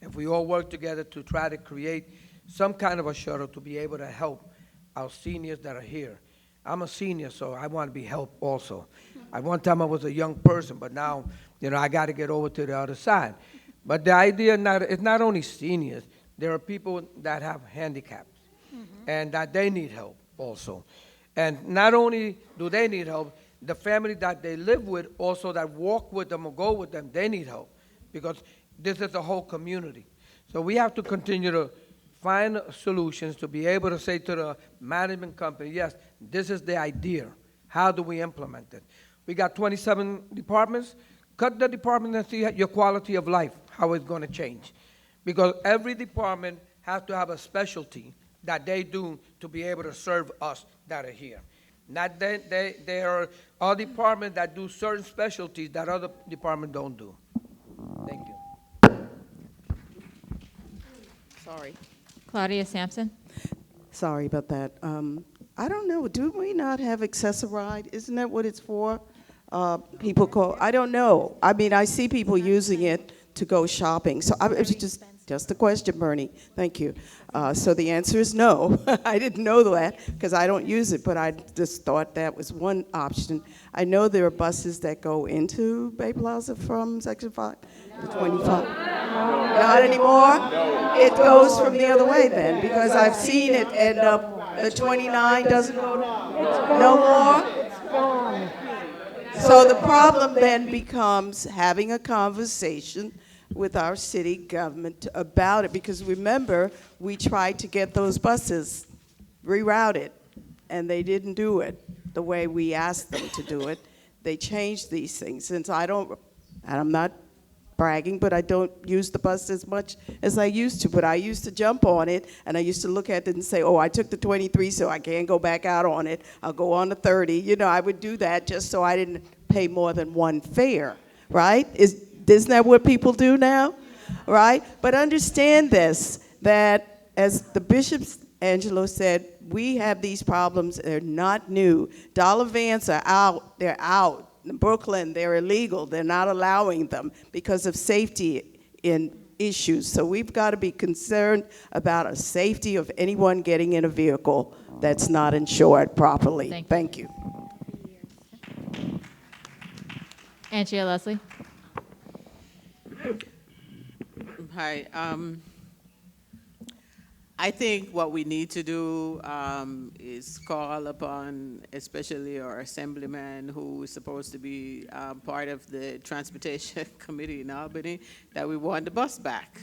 If we all work together to try to create some kind of a shuttle to be able to help our seniors that are here. I'm a senior, so I want to be helped also. At one time I was a young person, but now, I got to get over to the other side. But the idea is not only seniors. There are people that have handicaps, and that they need help also. And not only do they need help, the family that they live with, also that walk with them or go with them, they need help, because this is a whole community. So we have to continue to find solutions to be able to say to the management company, yes, this is the idea. How do we implement it? We got 27 departments. Cut the department and see your quality of life, how it's going to change. Because every department has to have a specialty that they do to be able to serve us that are here. Not that there are all departments that do certain specialties that other departments don't do. Thank you. Sorry. Claudia Sampson. Sorry about that. I don't know. Do we not have Access-a-Ride? Isn't that what it's for? People call. I don't know. I mean, I see people using it to go shopping. So it's just a question, Bernie. Thank you. So the answer is no. I didn't know that because I don't use it, but I just thought that was one option. I know there are buses that go into Bay Plaza from Section 5, 25. Not anymore? It goes from the other way then, because I've seen it end up, the 29 doesn't go no more? So the problem then becomes having a conversation with our city government about it, because remember, we tried to get those buses rerouted, and they didn't do it the way we asked them to do it. They changed these things, since and I'm not bragging, but I don't use the bus as much as I used to. But I used to jump on it, and I used to look at it and say, oh, I took the 23, so I can't go back out on it. I'll go on the 30. I would do that just so I didn't pay more than one fare, right? Isn't that what people do now, right? But understand this, that as the Bishop Angelo said, we have these problems. They're not new. Dollar vans are out. They're out. In Brooklyn, they're illegal. They're not allowing them because of safety issues. So we've got to be concerned about the safety of anyone getting in a vehicle that's not insured properly. Thank you. Andrea Leslie. Hi. I think what we need to do is call upon, especially our assemblyman, who is supposed to be part of the transportation committee in Albany, that we want the bus back.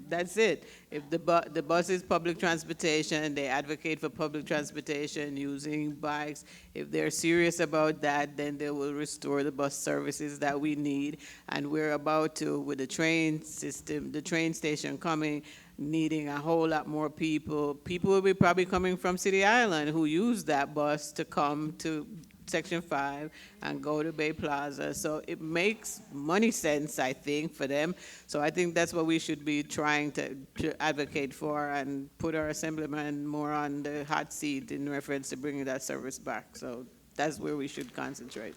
That's it. If the bus is public transportation, they advocate for public transportation using bikes. If they're serious about that, then they will restore the bus services that we need. And we're about to, with the train system, the train station coming, needing a whole lot more people. People will be probably coming from City Island who use that bus to come to Section 5 and go to Bay Plaza. So it makes money sense, I think, for them. So I think that's what we should be trying to advocate for and put our assemblyman more on the hot seat in reference to bringing that service back. So that's where we should concentrate.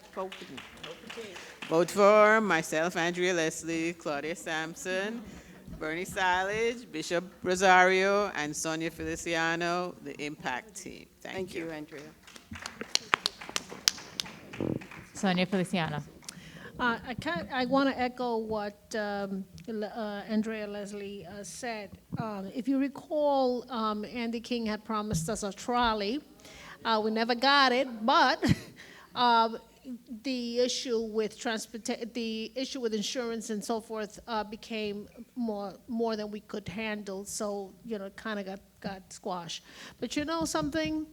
Vote for myself, Andrea Leslie, Claudia Sampson, Bernie Silage, Bishop Rosario, and Sonia Feliciano, the Impact Team. Thank you, Andrea. Sonia Feliciano. I want to echo what Andrea Leslie said. If you recall, Andy King had promised us a trolley. We never got it, but the issue with the issue with insurance and so forth became more than we could handle. So it kind of got squashed. But you know something?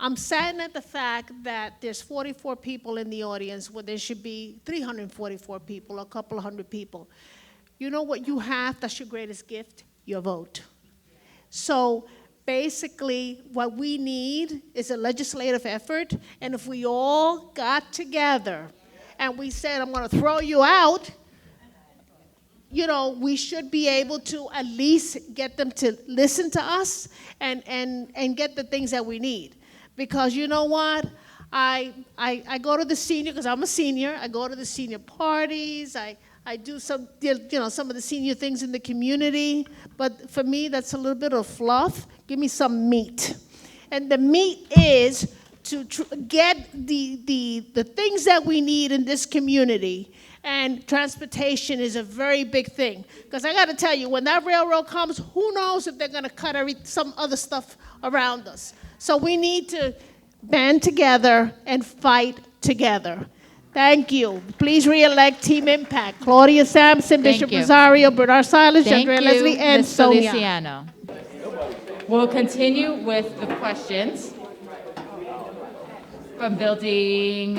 I'm saddened at the fact that there's 44 people in the audience when there should be 344 people, a couple of hundred people. You know what you have? That's your greatest gift? Your vote. So basically, what we need is a legislative effort, and if we all got together and we said, I'm going to throw you out, we should be able to at least get them to listen to us and get the things that we need. Because you know what? I go to the senior, because I'm a senior, I go to the senior parties, I do some of the senior things in the community, but for me, that's a little bit of fluff. Give me some meat. And the meat is to get the things that we need in this community, and transportation is a very big thing. Because I got to tell you, when that railroad comes, who knows if they're going to cut some other stuff around us. So we need to band together and fight together. Thank you. Please re-elect Team Impact. Claudia Sampson, Thank Bishop you. Rosario, Bernard Silas, Thank Andrea you, Leslie, and Ms. Sonia. Feliciano. We'll continue with the questions from building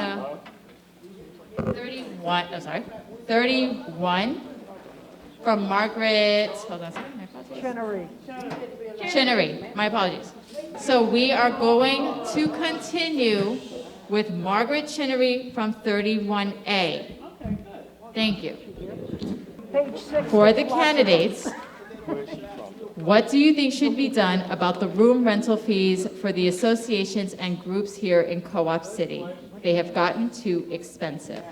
31, from Margaret, hold on a second, my apologies. Chinnery, my apologies. So we are going to continue with Margaret Chinnery from 31A. Thank you. For the candidates, what do you think should be done about the room rental fees for the associations and groups here in Co-op City? They have gotten too expensive.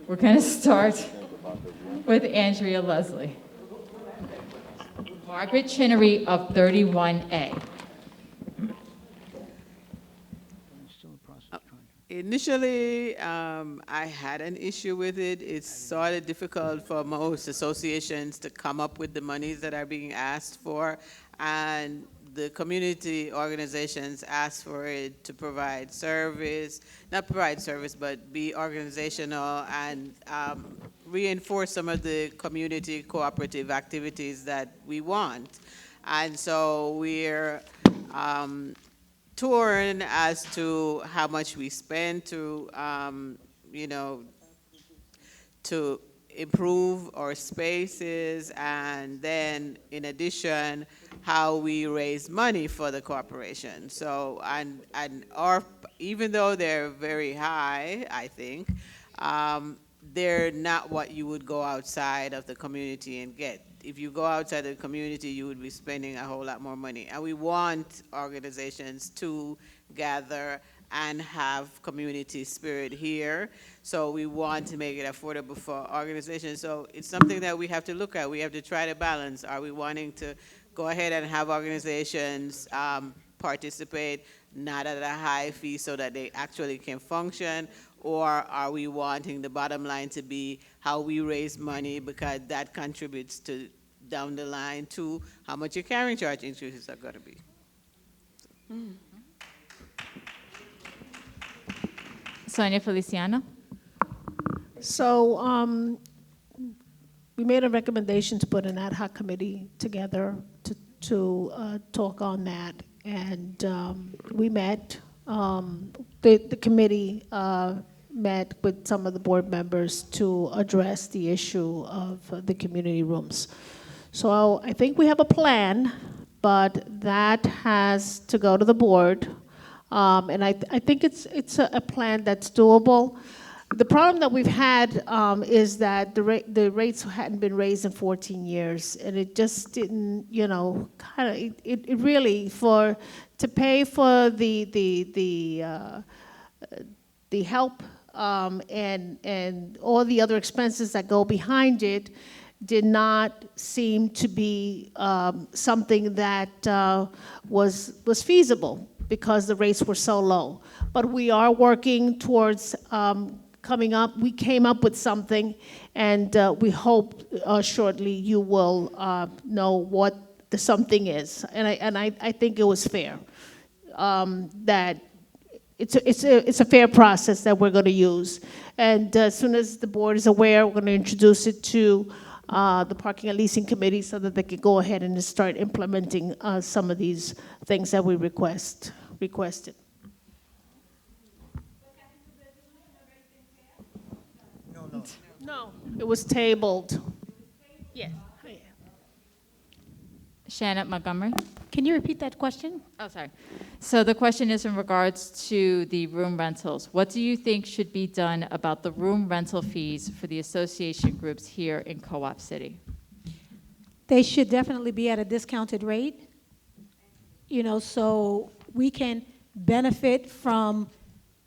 We're going to start with Andrea Leslie. Margaret Chinnery of 31A. Initially, I had an issue with it. It's sort of difficult for most associations to come up with the monies that are being asked for, and the community organizations ask for it to provide service, not provide service, but be organizational and reinforce some of the community cooperative activities that we want. And so we're torn as to how much we spend to, to improve our spaces, and then in addition, how we raise money for the corporation. So, even though they're very high, I think, they're not what you would go outside of the community and get. If you go outside the community, you would be spending a whole lot more money. And we want organizations to gather and have community spirit here. So we want to make it affordable for organizations. So it's something that we have to look at. We have to try to balance. Are we wanting to go ahead and have organizations participate, not at a high fee so that they actually can function? Or are we wanting the bottom line to be how we raise money, because that contributes to down the line to how much your carrying charge increases are going to be? Sonia Feliciano. So we made a recommendation to put an ad hoc committee together to talk on that. And we met, the committee met with some of the board members to address the issue of the community rooms. So I think we have a plan, but that has to go to the board. And I think it's a plan that's doable. The problem that we've had is that the rates hadn't been raised in 14 years, and it just didn't, you know, kind of, it really, to pay for the help and all the other expenses that go behind it did not seem to be something that was feasible because the rates were so low. But we are working towards we came up with something, and we hope shortly you will know what the something is. And I think it was fair, that it's a fair process that we're going to use. And as soon as the board is aware, we're going to introduce it to the Parking and Leasing Committee so that they can go ahead and start implementing some of these things that we requested. No, it was tabled. Yes. Shannon Montgomery. Can you repeat that question? Oh, sorry. So the question is in regards to the room rentals. What do you think should be done about the room rental fees for the association groups here in Co-op City? They should definitely be at a discounted rate, you know, so we can benefit from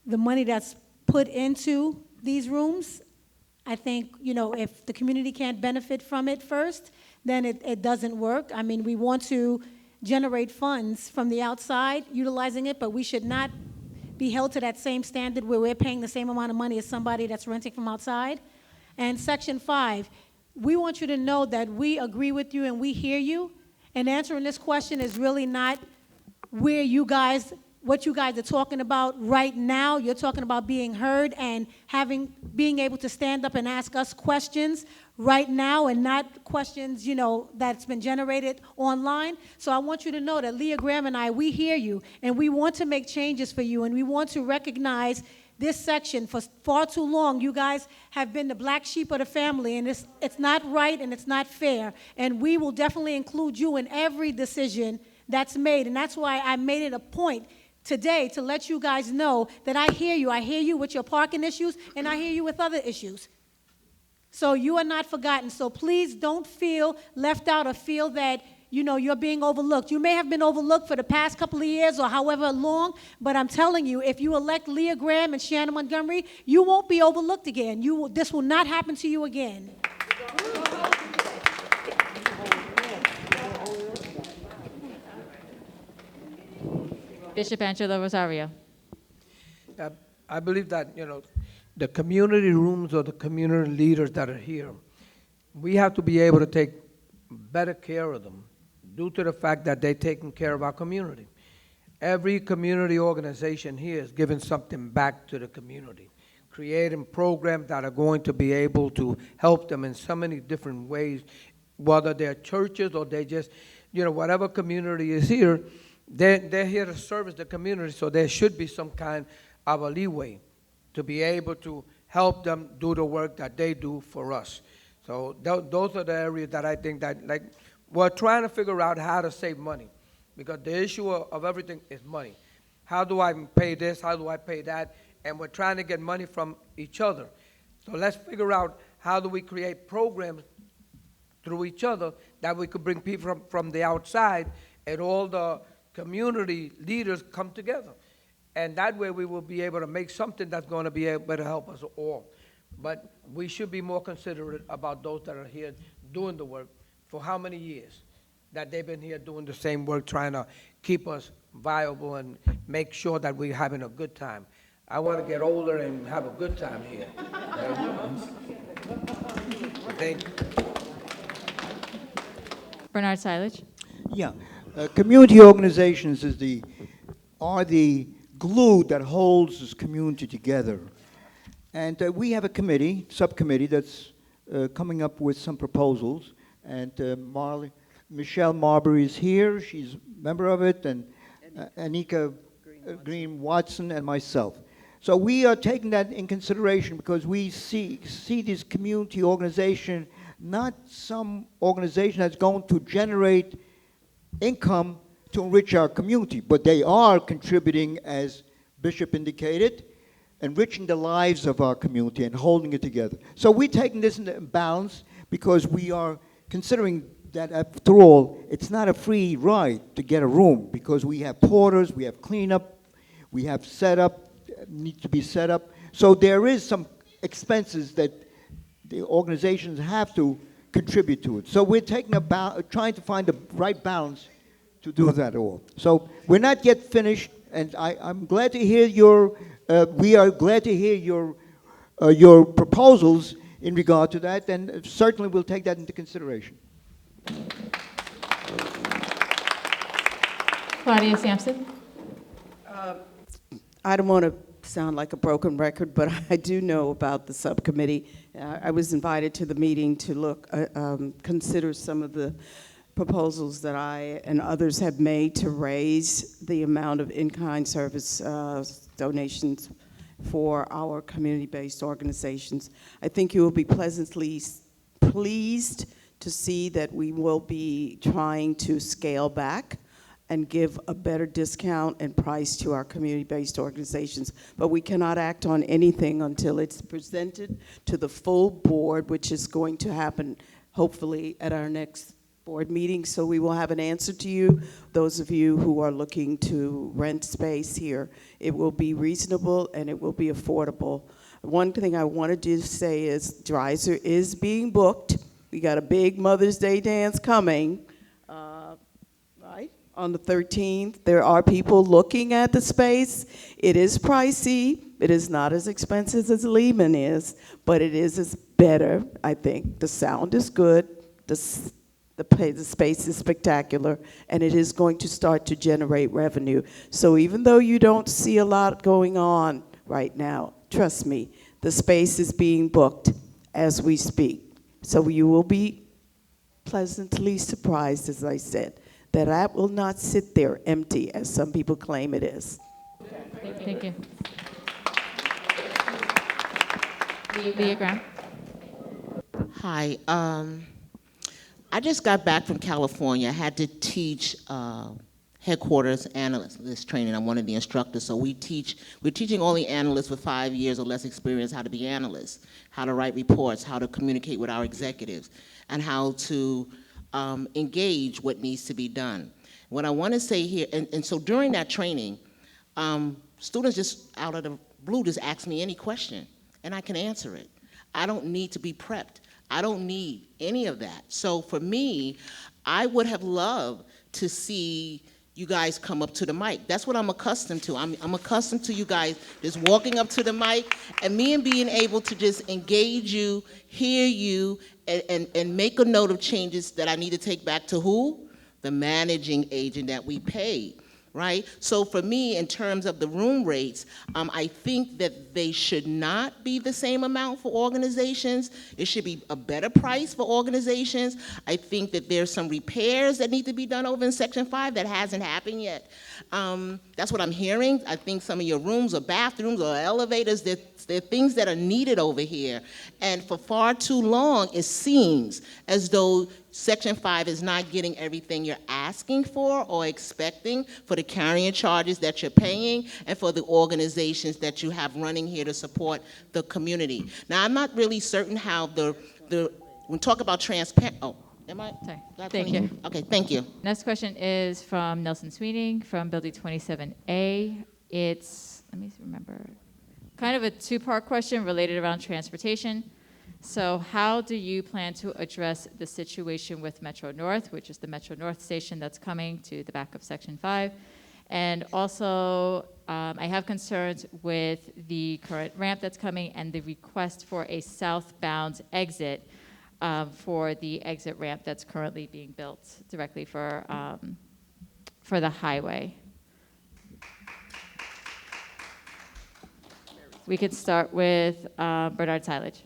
the money that's put into these rooms. I think, you know, if the community can't benefit from it first, then it doesn't work. I mean, we want to generate funds from the outside utilizing it, but we should not be held to that same standard where we're paying the same amount of money as somebody that's renting from outside. And Section 5, we want you to know that we agree with you and we hear you, and answering this question is really not where you guys, what you guys are talking about right now. You're talking about being heard and being able to stand up and ask us questions right now, and not questions, you know, that's been generated online. So I want you to know that Leah Graham and I, we hear you, and we want to make changes for you, and we want to recognize this section. For far too long, you guys have been the black sheep of the family, and it's not right and it's not fair. And we will definitely include you in every decision that's made. And that's why I made it a point today to let you guys know that I hear you. I hear you with your parking issues, and I hear you with other issues. So you are not forgotten. So please don't feel left out or feel that, you know, you're being overlooked. You may have been overlooked for the past couple of years or however long, but I'm telling you, if you elect Leah Graham and Shannon Montgomery, you won't be overlooked again. This will not happen to you again. Bishop Angela Rosario. I believe that, you know, the community rooms or the community leaders that are here, we have to be able to take better care of them due to the fact that they're taking care of our community. Every community organization here is giving something back to the community, creating programs that are going to be able to help them in so many different ways, whether they're churches or they just, you know, whatever community is here, they're here to service the community, so there should be some kind of a leeway to be able to help them do the work that they do for us. So those are the areas that I think that, like, we're trying to figure out how to save money, because the issue of everything is money. How do I pay this? How do I pay that? And we're trying to get money from each other. So let's figure out how do we create programs through each other that we could bring people from the outside, and all the community leaders come together. And that way we will be able to make something that's going to be able to help us all. But we should be more considerate about those that are here doing the work for how many years that they've been here doing the same work, trying to keep us viable and make sure that we're having a good time. I want to get older and have a good time here. Thank you. Bernard Silage. Yeah, community organizations are the glue that holds this community together. And we have a subcommittee that's coming up with some proposals. And Michelle Marbury is here. She's a member of it, and Anika Green Watson and myself. So we are taking that in consideration because we see this community organization not some organization that's going to generate income to enrich our community, but they are contributing, as Bishop indicated, enriching the lives of our community and holding it together. So we're taking this into balance because we are considering that, after all, it's not a free ride to get a room because we have porters, we have cleanup, we have setup, need to be set up. So there is some expenses that the organizations have to contribute to it. So we're taking trying to find the right balance to do that all. So we're not yet finished, and I'm glad to hear we are glad to hear your proposals in regard to that, and certainly we'll take that into consideration. Claudia Sampson. I don't want to sound like a broken record, but I do know about the subcommittee. I was invited to the meeting to consider some of the proposals that I and others have made to raise the amount of in-kind service donations for our community-based organizations. I think you will be pleasantly pleased to see that we will be trying to scale back and give a better discount and price to our community-based organizations. But we cannot act on anything until it's presented to the full board, which is going to happen hopefully at our next board meeting. So we will have an answer to you, those of you who are looking to rent space here. It will be reasonable and it will be affordable. One thing I wanted to say is Dreiser is being booked. We got a big Mother's Day dance coming, right? On the 13th, there are people looking at the space. It is pricey. It is not as expensive as Lehman is, but it is better, I think. The sound is good. The space is spectacular, and it is going to start to generate revenue. So even though you don't see a lot going on right now, trust me, the space is being booked as we speak. So you will be pleasantly surprised, as I said, that will not sit there empty as some people claim it is. Thank you. Leah Graham. Hi. I just got back from California. I had to teach headquarters analyst training. I'm one of the instructors, so we're teaching all the analysts with 5 years or less experience how to be analysts, how to write reports, how to communicate with our executives, and how to engage what needs to be done. What I want to say here, and so during that training, students just out of the blue just ask me any question, and I can answer it. I don't need to be prepped. I don't need any of that. So for me, I would have loved to see you guys come up to the mic. That's what I'm accustomed to. I'm accustomed to you guys just walking up to the mic and me and being able to just engage you, hear you, and make a note of changes that I need to take back to who? The managing agent that we pay, right? So for me, in terms of the room rates, I think that they should not be the same amount for organizations. It should be a better price for organizations. I think that there's some repairs that need to be done over in Section 5 that hasn't happened yet. That's what I'm hearing. I think some of your rooms or bathrooms or elevators, there are things that are needed over here. And for far too long, it seems as though Section 5 is not getting everything you're asking for or expecting for the carrying charges that you're paying and for the organizations that you have running here to support the community. Now, I'm not really certain how when we talk about transparent, am I? Sorry. That's Thank me? you. Okay, thank you. Next question is from Nelson Sweeney from Building 27A. It's, let me remember, kind of a two-part question related around transportation. So how do you plan to address the situation with Metro North, which is the Metro North station that's coming to the back of Section 5? And also, I have concerns with the current ramp that's coming and the request for a southbound exit for the exit ramp that's currently being built directly for the highway. We could start with Bernard Silage.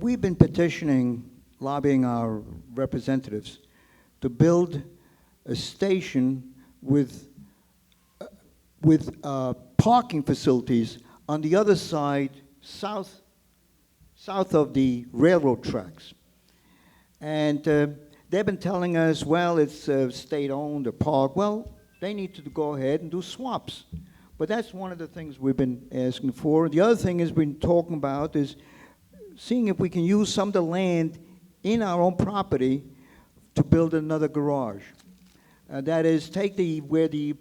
We've been petitioning, lobbying our representatives to build a station with parking facilities on the other side, south of the railroad tracks. And they've been telling us, well, it's state-owned, or park. Well, they need to go ahead and do swaps. But that's one of the things we've been asking for. The other thing is we've been talking about is seeing if we can use some of the land in our own property to build another garage. That is, take where the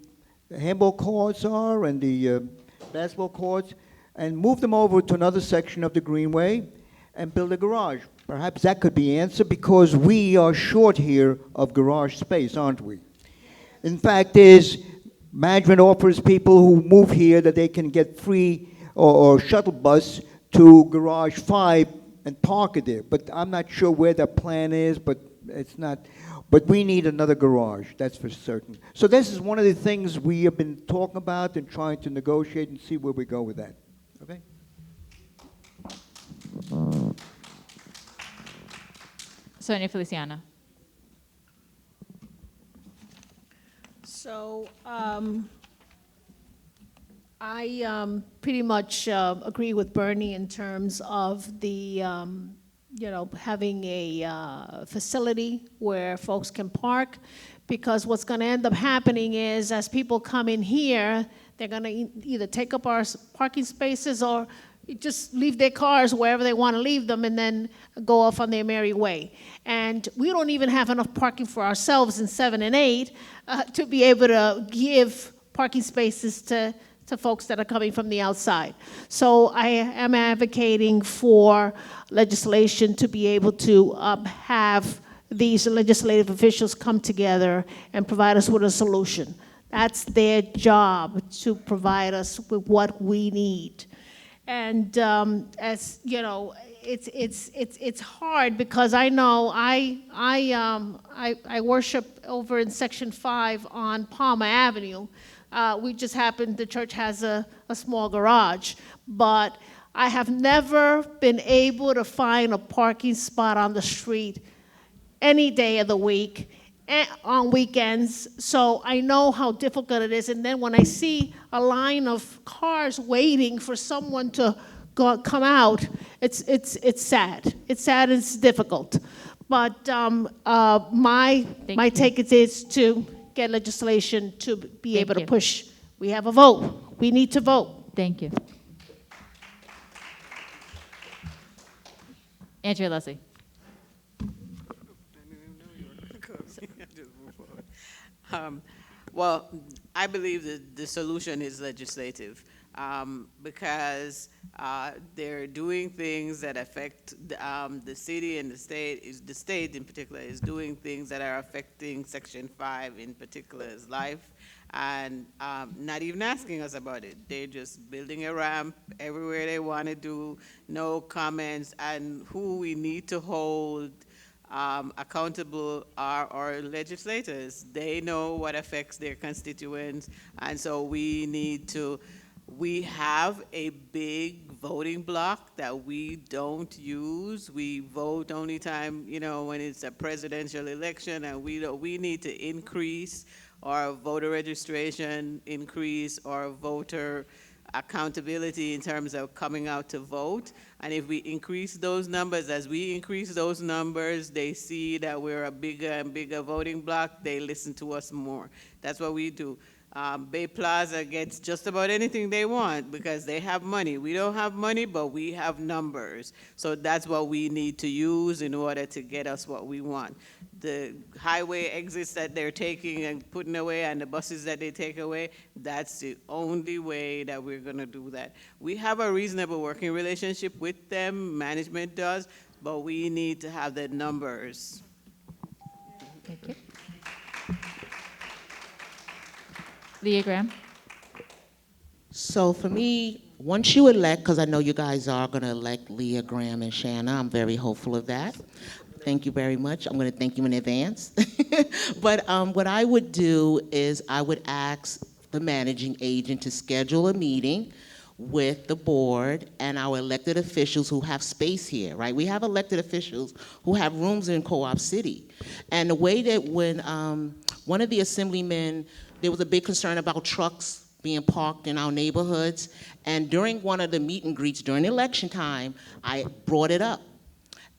handball courts are and the basketball courts and move them over to another section of the greenway and build a garage. Perhaps that could be answered because we are short here of garage space, aren't we? In fact, management offers people who move here that they can get free or shuttle bus to Garage 5 and park it there. But I'm not sure where the plan is, but it's not. But we need another garage, that's for certain. So this is one of the things we have been talking about and trying to negotiate and see where we go with that. Okay? Sonia Feliciano. So I pretty much agree with Bernie in terms of the, having a facility where folks can park, because what's going to end up happening is as people come in here, they're going to either take up our parking spaces or just leave their cars wherever they want to leave them and then go off on their merry way. And we don't even have enough parking for ourselves in 7 and 8 to be able to give parking spaces to folks that are coming from the outside. So I am advocating for legislation to be able to have these legislative officials come together and provide us with a solution. That's their job, to provide us with what we need. And as you know, it's hard because I know I worship over in Section 5 on Palmer Avenue. We just happen, the church has a small garage, but I have never been able to find a parking spot on the street any day of the week, on weekends, so I know how difficult it is. And then when I see a line of cars waiting for someone to come out, it's sad. It's sad and it's difficult. But my take is to get legislation to be able to push. We have a vote. We need to vote. Thank you. Andrea Leslie. Well, I believe that the solution is legislative because they're doing things that affect the city and the state. The state in particular is doing things that are affecting Section 5 in particular's life, and not even asking us about it. They're just building a ramp everywhere they want to do, no comments, and who we need to hold accountable are our legislators. They know what affects their constituents, and so we have a big voting block that we don't use. We vote only time, when it's a presidential election, and we need to increase our voter registration, increase our voter accountability in terms of coming out to vote. And if we increase those numbers, as we increase those numbers, they see that we're a bigger and bigger voting bloc, they listen to us more. That's what we do. Bay Plaza gets just about anything they want because they have money. We don't have money, but we have numbers. So that's what we need to use in order to get us what we want. The highway exits that they're taking and putting away and the buses that they take away, that's the only way that we're going to do that. We have a reasonable working relationship with them, management does, but we need to have the numbers. Thank you. Leah Graham. So for me, once you elect, because I know you guys are going to elect Leah Graham and Shanna, I'm very hopeful of that. Thank you very much. I'm going to thank you in advance. But what I would do is I would ask the managing agent to schedule a meeting with the board and our elected officials who have space here, right? We have elected officials who have rooms in Co-op City. And the way that when one of the assemblymen, there was a big concern about trucks being parked in our neighborhoods. And during one of the meet and greets during election time, I brought it up.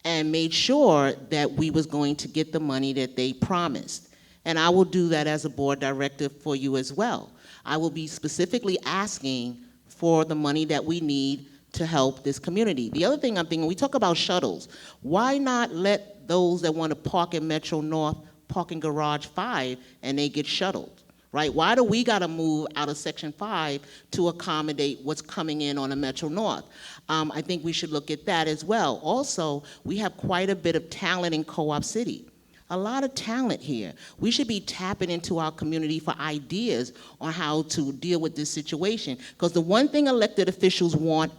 and made sure that we was going to get the money that they promised. And I will do that as a board director for you as well. I will be specifically asking for the money that we need to help this community. The other thing I'm thinking, we talk about shuttles. Why not let those that want to park in Metro North park in Garage 5 and they get shuttled, right? Why do we got to move out of Section 5 to accommodate what's coming in on a Metro North? I think we should look at that as well. Also, we have quite a bit of talent in Co-op City. A lot of talent here. We should be tapping into our community for ideas on how to deal with this situation. Because the one thing elected officials want,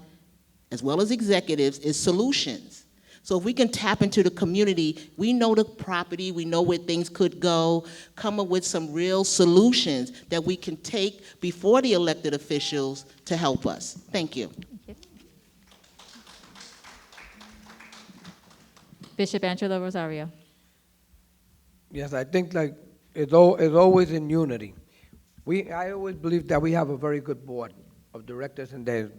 as well as executives, is solutions. So if we can tap into the community, we know the property, we know where things could go, come up with some real solutions that we can take before the elected officials to help us. Thank you. Bishop Angela Rosario. Yes, I think like it's always in unity. I always believe that we have a very good board of directors and they're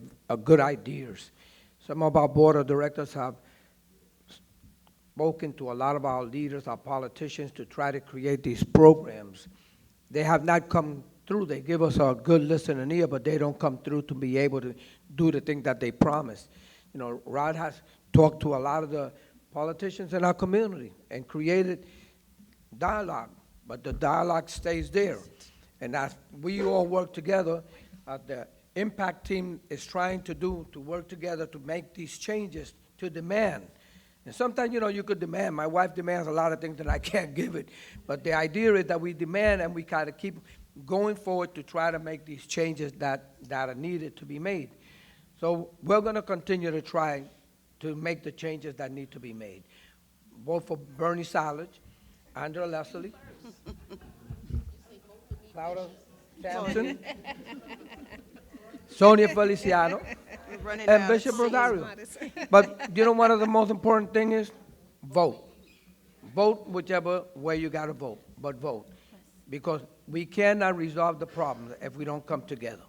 good ideas. Some of our board of directors have spoken to a lot of our leaders, our politicians, to try to create these programs. They have not come through. They give us a good listening ear, but they don't come through to be able to do the thing that they promised. You know, Rod has talked to a lot of the politicians in our community and created dialogue, but the dialogue stays there. And as we all work together, the impact team is trying to work together to make these changes, to demand. And sometimes, you know, you could demand. My wife demands a lot of things that I can't give it. But the idea is that we demand and we kind of keep going forward to try to make these changes that are needed to be made. So we're going to continue to try to make the changes that need to be made. Vote for Bernie Salic, Andrea Leslie, Laura Sampson, Sonia Feliciano, and Bishop Rosario. But you know, one of the most important things is vote. Vote whichever way you got to vote, but vote. Because we cannot resolve the problem if we don't come together.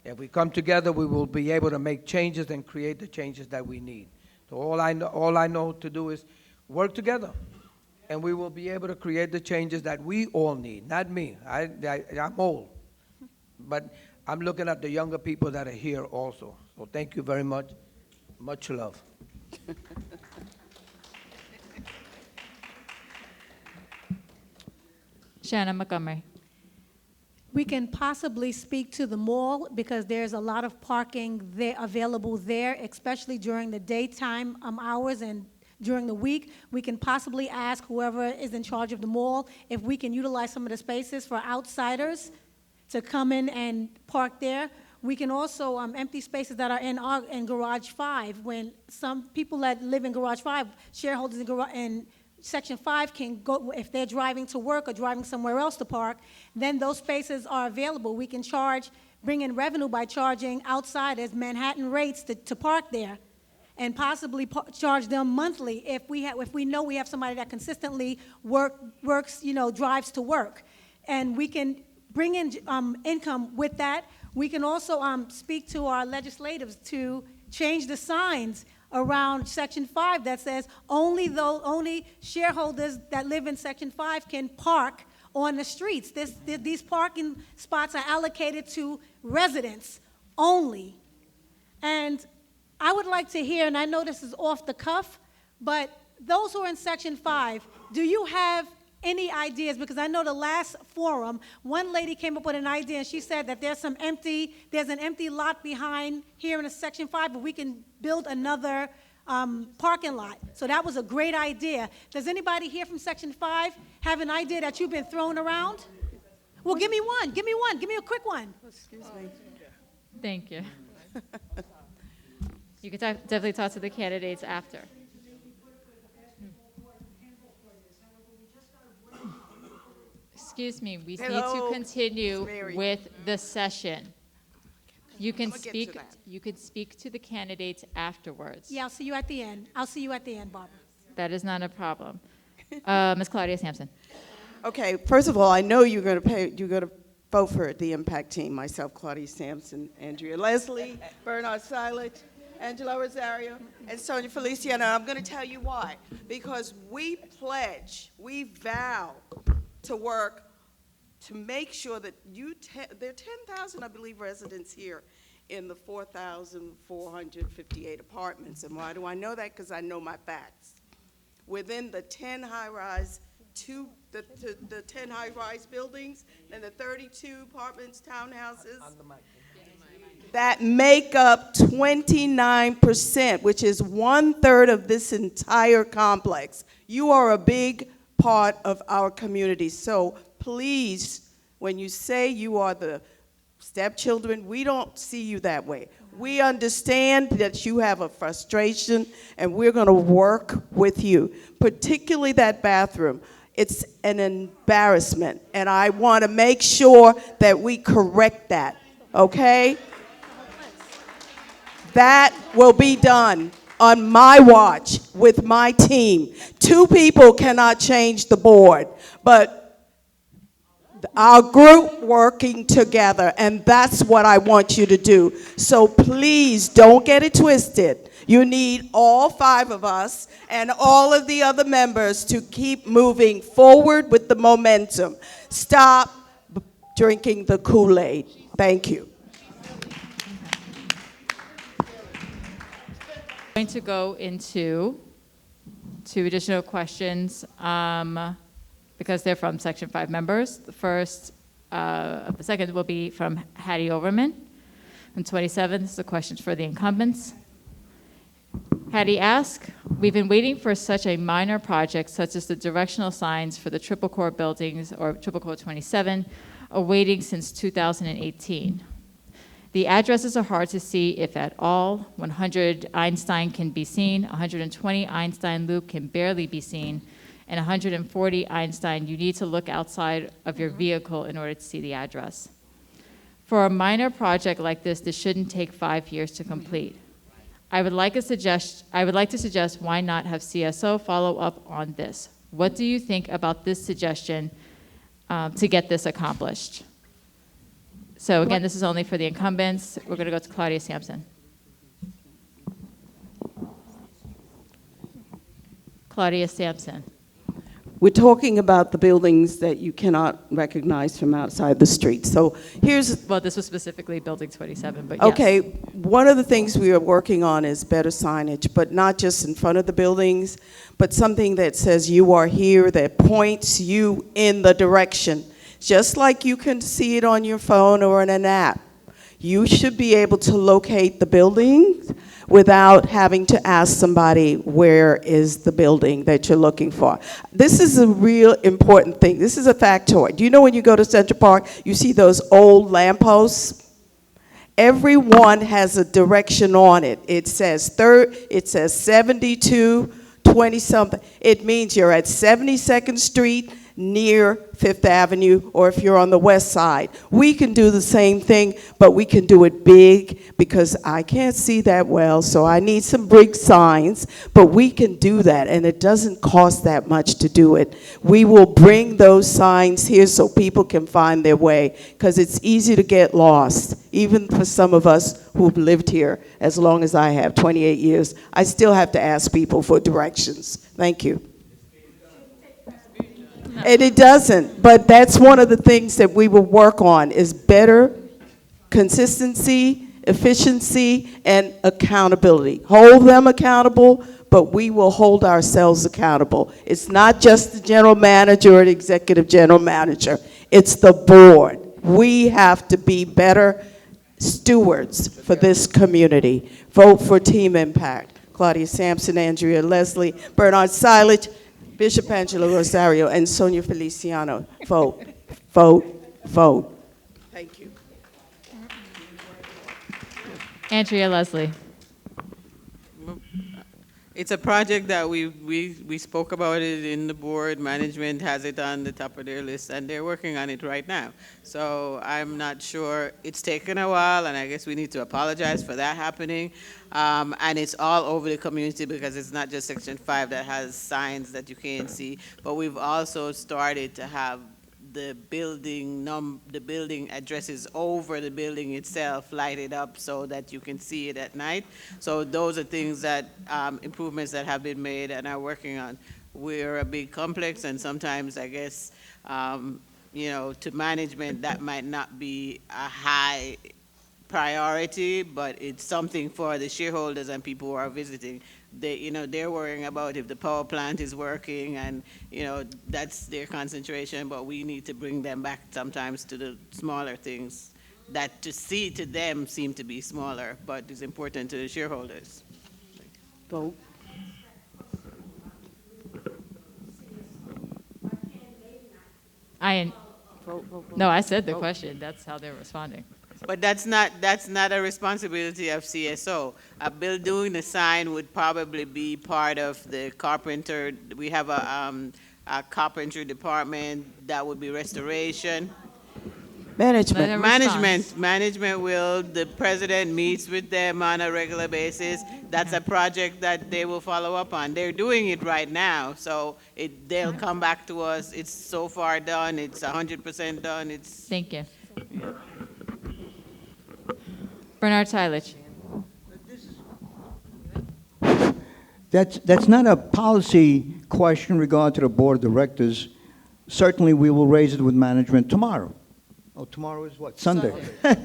If we come together, we will be able to make changes and create the changes that we need. So all I know to do is work together. And we will be able to create the changes that we all need, not me. I'm old. But I'm looking at the younger people that are here also. So thank you very much. Much love. Shannon Montgomery. We can possibly speak to the mall because there's a lot of parking there available there, especially during the daytime hours and during the week. We can possibly ask whoever is in charge of the mall if we can utilize some of the spaces for outsiders to come in and park there. We can also empty spaces that are in Garage 5. When some people that live in Garage 5, shareholders in Section 5 can go, if they're driving to work or driving somewhere else to park, then those spaces are available. We can bring in revenue by charging outsiders Manhattan rates to park there, and possibly charge them monthly if we know we have somebody that consistently works, drives to work. And we can bring in income with that. We can also speak to our legislators to change the signs around Section 5 that says only shareholders that live in Section 5 can park on the streets. These parking spots are allocated to residents only. And I would like to hear, and I know this is off the cuff, but those who are in Section 5, do you have any ideas? Because I know the last forum, one lady came up with an idea, and she said that there's an empty lot behind here in a Section 5, but we can build another parking lot. So that was a great idea. Does anybody here from Section 5 have an idea that you've been throwing around? Well, give me one. Give me a quick one. Excuse me. Thank you. You can definitely talk to the candidates after. Excuse me, we need to continue with the session. You can speak to the candidates afterwards. Yeah, I'll see you at the end. Barbara. That is not a problem. Ms. Claudia Sampson. Okay, first of all, I know you're going to vote for the impact team, myself, Claudia Sampson, Andrea Leslie, Bernard Silent, Angela Rosario, and Sonia Feliciano. I'm going to tell you why. Because we pledge, we vow to work to make sure that there are 10,000, I believe, residents here in the 4,458 apartments. And why do I know that? Because I know my facts. Within the 10 high-rise, the 10 high-rise buildings and the 32 apartments, townhouses, that make up 29%, which is 1/3 of this entire complex. You are a big part of our community. So please, when you say you are the stepchildren, we don't see you that way. We understand that you have a frustration, and we're going to work with you, particularly that bathroom. It's an embarrassment, and I want to make sure that we correct that, okay? That will be done on my watch with my team. 2 people cannot change the board, but our group working together, and that's what I want you to do. So please don't get it twisted. You need all 5 of us and all of the other members to keep moving forward with the momentum. Stop drinking the Kool-Aid. Thank you. Going to go into 2 additional questions because they're from Section 5 members. The second will be from Hattie Overman. And 27, this is a question for the incumbents. Hattie asks, we've been waiting for such a minor project such as the directional signs for the triple core buildings or triple core 27, awaiting since 2018. The addresses are hard to see, if at all. 100 Einstein can be seen, 120 Einstein Loop can barely be seen, and 140 Einstein, you need to look outside of your vehicle in order to see the address. For a minor project like this shouldn't take 5 years to complete. I would like to suggest why not have CSO follow up on this. What do you think about this suggestion to get this accomplished? So again, this is only for the incumbents. We're going to go to Claudia Sampson. Claudia Sampson. We're talking about the buildings that you cannot recognize from outside the street. So here's... Well, this was specifically Building 27, but yes. Okay, one of the things we are working on is better signage, but not just in front of the buildings, but something that says you are here, that points you in the direction. Just like you can see it on your phone or in an app. You should be able to locate the buildings without having to ask somebody, where is the building that you're looking for? This is a real important thing. This is a factoid. Do you know when you go to Central Park, you see those old lampposts? Every one has a direction on it. It says 72, 20-something. It means you're at 72nd Street, near Fifth Avenue, or if you're on the west side. We can do the same thing, but we can do it big because I can't see that well, so I need some big signs, but we can do that, and it doesn't cost that much to do it. We will bring those signs here so people can find their way, because it's easy to get lost. Even for some of us who've lived here as long as I have, 28 years, I still have to ask people for directions. Thank you. And it doesn't, but that's one of the things that we will work on is better consistency, efficiency, and accountability. Hold them accountable, but we will hold ourselves accountable. It's not just the general manager or the executive general manager. It's the board. We have to be better stewards for this community. Vote for Team Impact. Claudia Sampson, Andrea Leslie, Bernard Silage, Bishop Angela Rosario, and Sonia Feliciano. Vote, vote, vote. Thank you. Andrea Leslie. It's a project that we spoke about it in the board. Management has it on the top of their list, and they're working on it right now. So I'm not sure. It's taken a while, and I guess we need to apologize for that happening. And it's all over the community because it's not just Section 5 that has signs that you can't see, but we've also started to have the building addresses over the building itself lighted up so that you can see it at night. So those are things that, improvements that have been made and are working on. We're a big complex, and sometimes, I guess, to management, that might not be a high priority, but it's something for the shareholders and people who are visiting. They're worrying about if the power plant is working, and, that's their concentration, but we need to bring them back sometimes to the smaller things that to them seem to be smaller, but is important to the shareholders. Vote. No, I said the question. That's how they're responding. But that's not a responsibility of CSO. Doing the sign would probably be part of the carpenter. We have a carpentry department that would be restoration. Management. Management will, the president meets with them on a regular basis. That's a project that they will follow up on. They're doing it right now, so they'll come back to us. It's so far done, it's 100% done, Thank you. Bernard Tylich. That's not a policy question in regard to the board of directors. Certainly, we will raise it with management tomorrow. Oh, tomorrow is what? Sunday.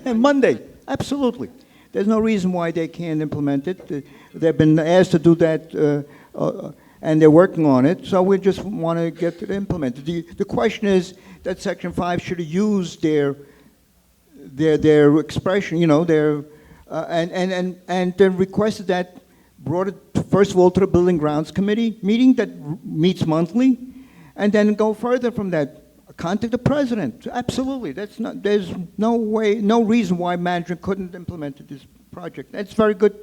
Monday, absolutely. There's no reason why they can't implement it. They've been asked to do that, and they're working on it, so we just want to get it implemented. The question is that Section 5 should have used their expression, and then requested that, brought it, first of all, to the Building Grounds Committee meeting that meets monthly, and then go further from that. Contact the president. Absolutely. There's no reason why management couldn't implement this project. That's a very good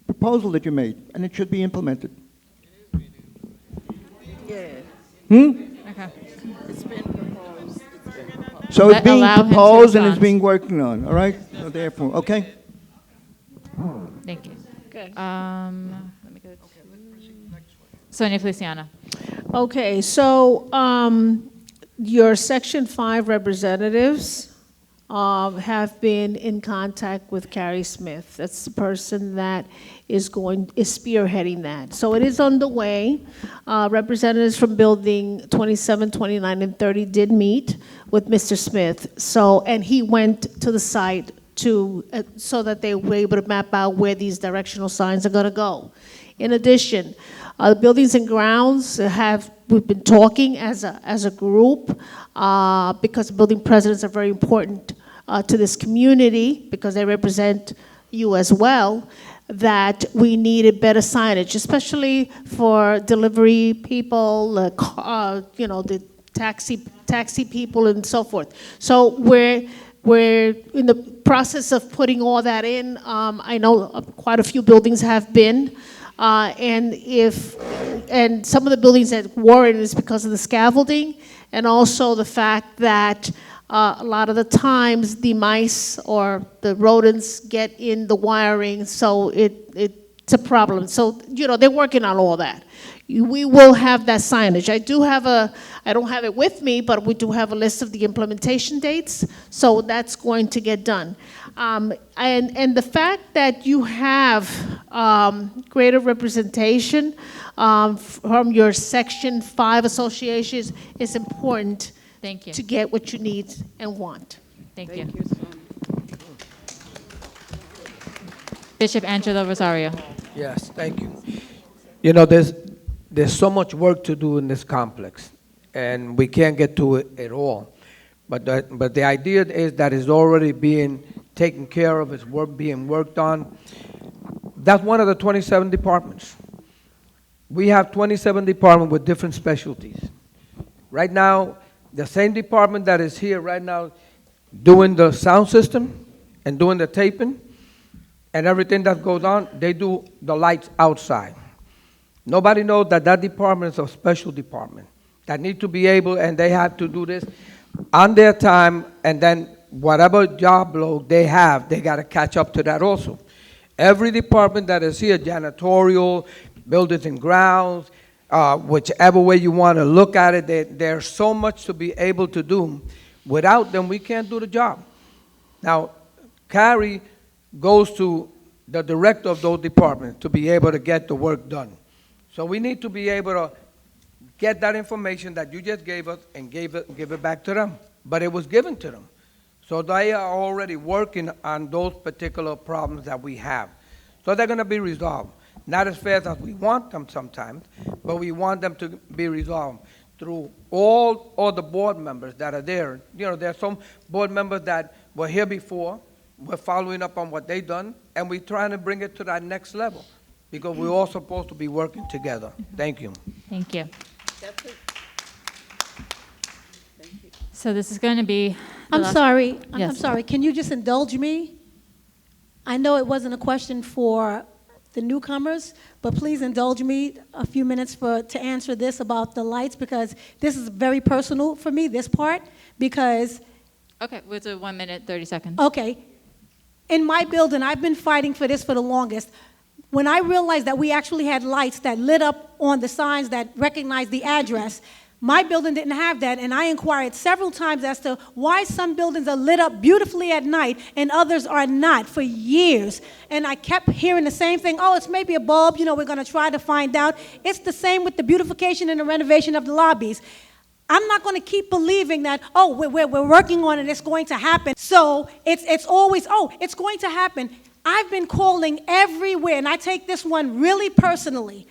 proposal that you made, and it should be implemented. Yeah. Okay. It's been proposed. So it's being Allow him to proposed and it's respond. being worked on, all right? So therefore, okay? Thank you. Okay. Let me go to Sonia Feliciano. Okay, so your Section 5 representatives have been in contact with Carrie Smith. That's the person that is spearheading that. So it is underway. Representatives from Building 27, 29, and 30 did meet with Mr. Smith. And he went to the site so that they were able to map out where these directional signs are going to go. In addition, the Buildings and Grounds we've been talking as a group because building presidents are very important to this community because they represent you as well, that we needed better signage, especially for delivery people, the taxi people and so forth. So we're in the process of putting all that in. I know quite a few buildings have been. And some of the buildings that weren't is because of the scaffolding, and also the fact that a lot of the times the mice or the rodents get in the wiring, so it's a problem. So they're working on all that. We will have that signage. I don't have it with me, but we do have a list of the implementation dates, so that's going to get done. And the fact that you have greater representation from your Section 5 associations is important. Thank you. To get what you need and want. Thank you. Bishop Angelo Rosario. Yes, thank you. There's so much work to do in this complex, and we can't get to it all. But the idea is that it's already being taken care of, it's being worked on. That's one of the 27 departments. We have 27 departments with different specialties. Right now, the same department that is here right now doing the sound system and doing the taping and everything that goes on, they do the lights outside. Nobody knows that department is a special department that need to be able, and they have to do this on their time, and then whatever job load they have, they got to catch up to that also. Every department that is here, janitorial, buildings and grounds, whichever way you want to look at it, there's so much to be able to do. Without them, we can't do the job. Now, Carrie goes to the director of those departments to be able to get the work done. So we need to be able to get that information that you just gave us and give it back to them. But it was given to them. So they are already working on those particular problems that we have. So they're going to be resolved. Not as fast as we want them sometimes, but we want them to be resolved through all the board members that are there. You know, there are some board members that were here before. We're following up on what they've done, and we're trying to bring it to that next level because we're all supposed to be working together. Thank you. Thank you. So this is going to be. I'm sorry, I'm Yes. sorry, can you just indulge me? I know it wasn't a question for the newcomers, but please indulge me a few minutes to answer this about the lights, because this is very personal for me, this part, because, Okay, we'll do 1 minute, 30 seconds. okay, in my building, I've been fighting for this for the longest. When I realized that we actually had lights that lit up on the signs that recognized the address, my building didn't have that, and I inquired several times as to why some buildings are lit up beautifully at night and others are not for years. And I kept hearing the same thing, oh, it's maybe a bulb, you know, we're going to try to find out. It's the same with the beautification and the renovation of the lobbies. I'm not going to keep believing that, oh, we're working on it, it's going to happen. So it's always, oh, it's going to happen. I've been calling everywhere, and I take this one really personally.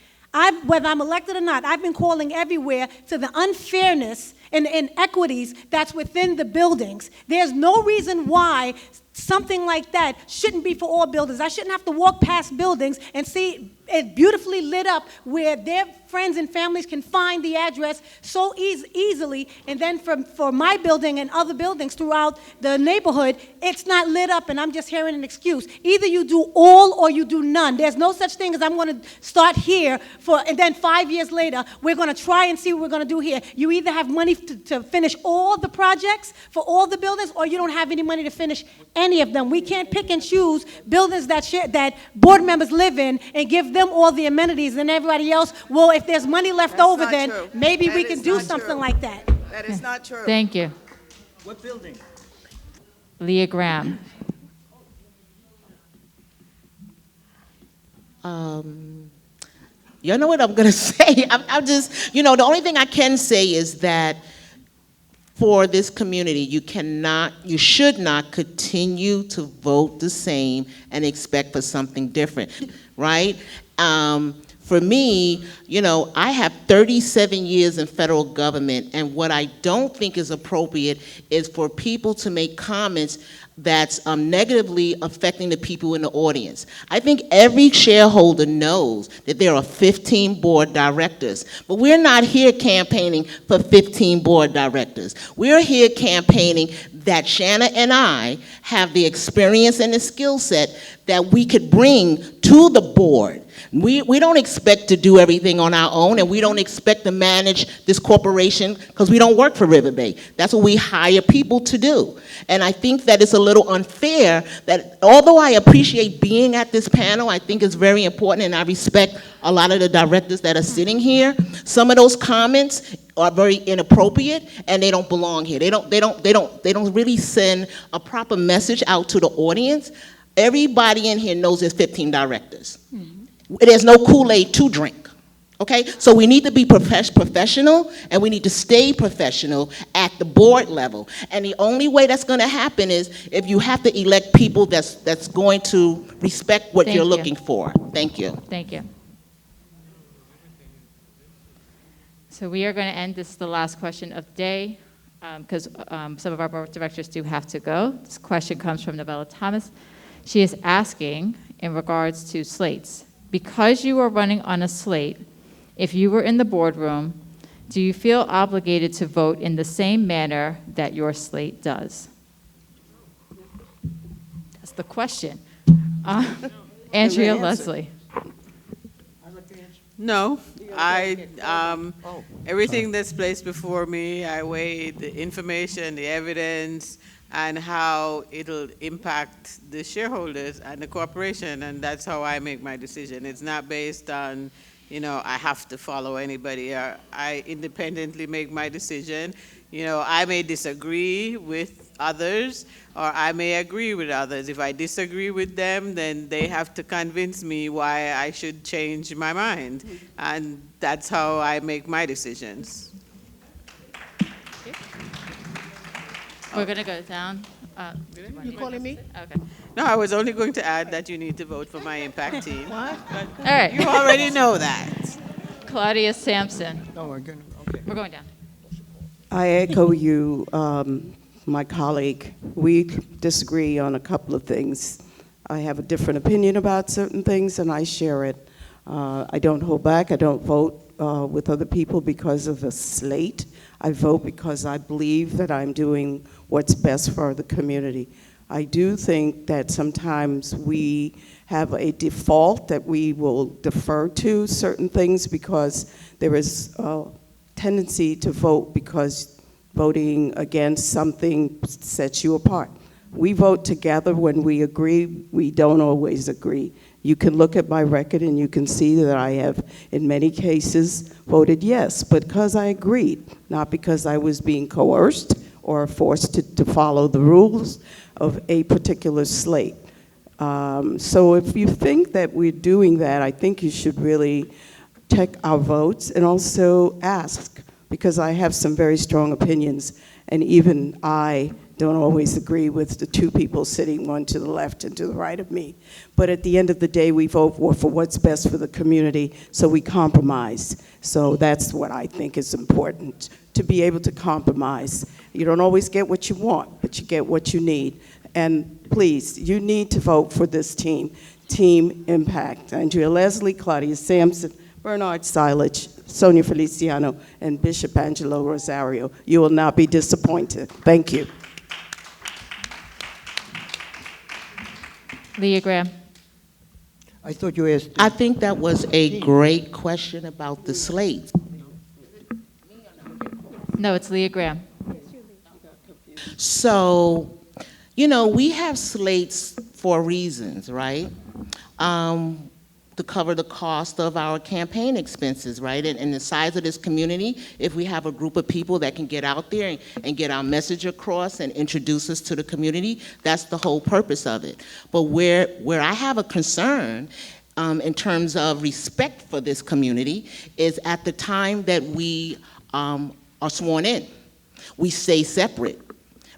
Whether I'm elected or not, I've been calling everywhere to the unfairness and inequities that's within the buildings. There's no reason why something like that shouldn't be for all buildings. I shouldn't have to walk past buildings and see it beautifully lit up where their friends and families can find the address so easily. And then for my building and other buildings throughout the neighborhood, it's not lit up, and I'm just hearing an excuse. Either you do all or you do none. There's no such thing as I'm going to start here and then 5 years later, we're going to try and see what we're going to do here. You either have money to finish all the projects for all the buildings, or you don't have any money to finish any of them. We can't pick and choose buildings that board members live in and give them all the amenities, and everybody else, well, if there's money left That's over, not then true. maybe That we is can do not something true. like that. That is not true. Thank you. What building? Leah Graham. You know what I'm going to say? I'm just, the only thing I can say is that for this community, you should not continue to vote the same and expect for something different, right? For me, I have 37 years in federal government, and what I don't think is appropriate is for people to make comments that's negatively affecting the people in the audience. I think every shareholder knows that there are 15 board directors, but we're not here campaigning for 15 board directors. We're here campaigning that Shanna and I have the experience and the skill set that we could bring to the board. We don't expect to do everything on our own, and we don't expect to manage this corporation because we don't work for Riverbay. That's what we hire people to do. And I think that it's a little unfair that although I appreciate being at this panel, I think it's very important, and I respect a lot of the directors that are sitting here. Some of those comments are very inappropriate, and they don't belong here. They don't really send a proper message out to the audience. Everybody in here knows there's 15 directors. There's no Kool-Aid to drink, okay? So we need to be professional, and we need to stay professional at the board level. And the only way that's going to happen is if you have to elect people that's going to respect what Thank you're you. looking for. Thank you. Thank you. So we are going to end. This is the last question of the day because some of our board directors do have to go. This question comes from Novella Thomas. She is asking in regards to slates. Because you are running on a slate, if you were in the boardroom, do you feel obligated to vote in the same manner that your slate does? That's the question. Andrea Leslie. No, everything that's placed before me, I weigh the information, the evidence, and how it'll impact the shareholders and the corporation, and that's how I make my decision. It's not based on I have to follow anybody, or I independently make my decision. I may disagree with others, or I may agree with others. If I disagree with them, then they have to convince me why I should change my mind. And that's how I make my decisions. We're going to go down. You calling me? Okay. No, I was only going to add that you need to vote for my impact team. What? All right. You already know that. Claudia Sampson. Oh, again, okay. We're going down. I echo you, my colleague. We disagree on a couple of things. I have a different opinion about certain things, and I share it. I don't hold back. I don't vote with other people because of a slate. I vote because I believe that I'm doing what's best for the community. I do think that sometimes we have a default that we will defer to certain things because there is a tendency to vote because voting against something sets you apart. We vote together when we agree. We don't always agree. You can look at my record and you can see that I have, in many cases, voted yes, because I agreed, not because I was being coerced or forced to follow the rules of a particular slate. So if you think that we're doing that, I think you should really check our votes and also ask, because I have some very strong opinions, and even I don't always agree with the two people sitting one to the left and to the right of me. But at the end of the day, we vote for what's best for the community, so we compromise. So that's what I think is important, to be able to compromise. You don't always get what you want, but you get what you need. And please, you need to vote for this team, Team Impact. Andrea Leslie, Claudia Sampson, Bernard Silage, Sonia Feliciano, and Bishop Angelo Rosario. You will not be disappointed. Thank you. Leah Graham. I thought you asked. I think that was a great question about the slate. No, it's Leah Graham. So, we have slates for reasons, right? To cover the cost of our campaign expenses, right? And the size of this community, if we have a group of people that can get out there and get our message across and introduce us to the community, that's the whole purpose of it. But where I have a concern in terms of respect for this community is at the time that we are sworn in. We stay separate,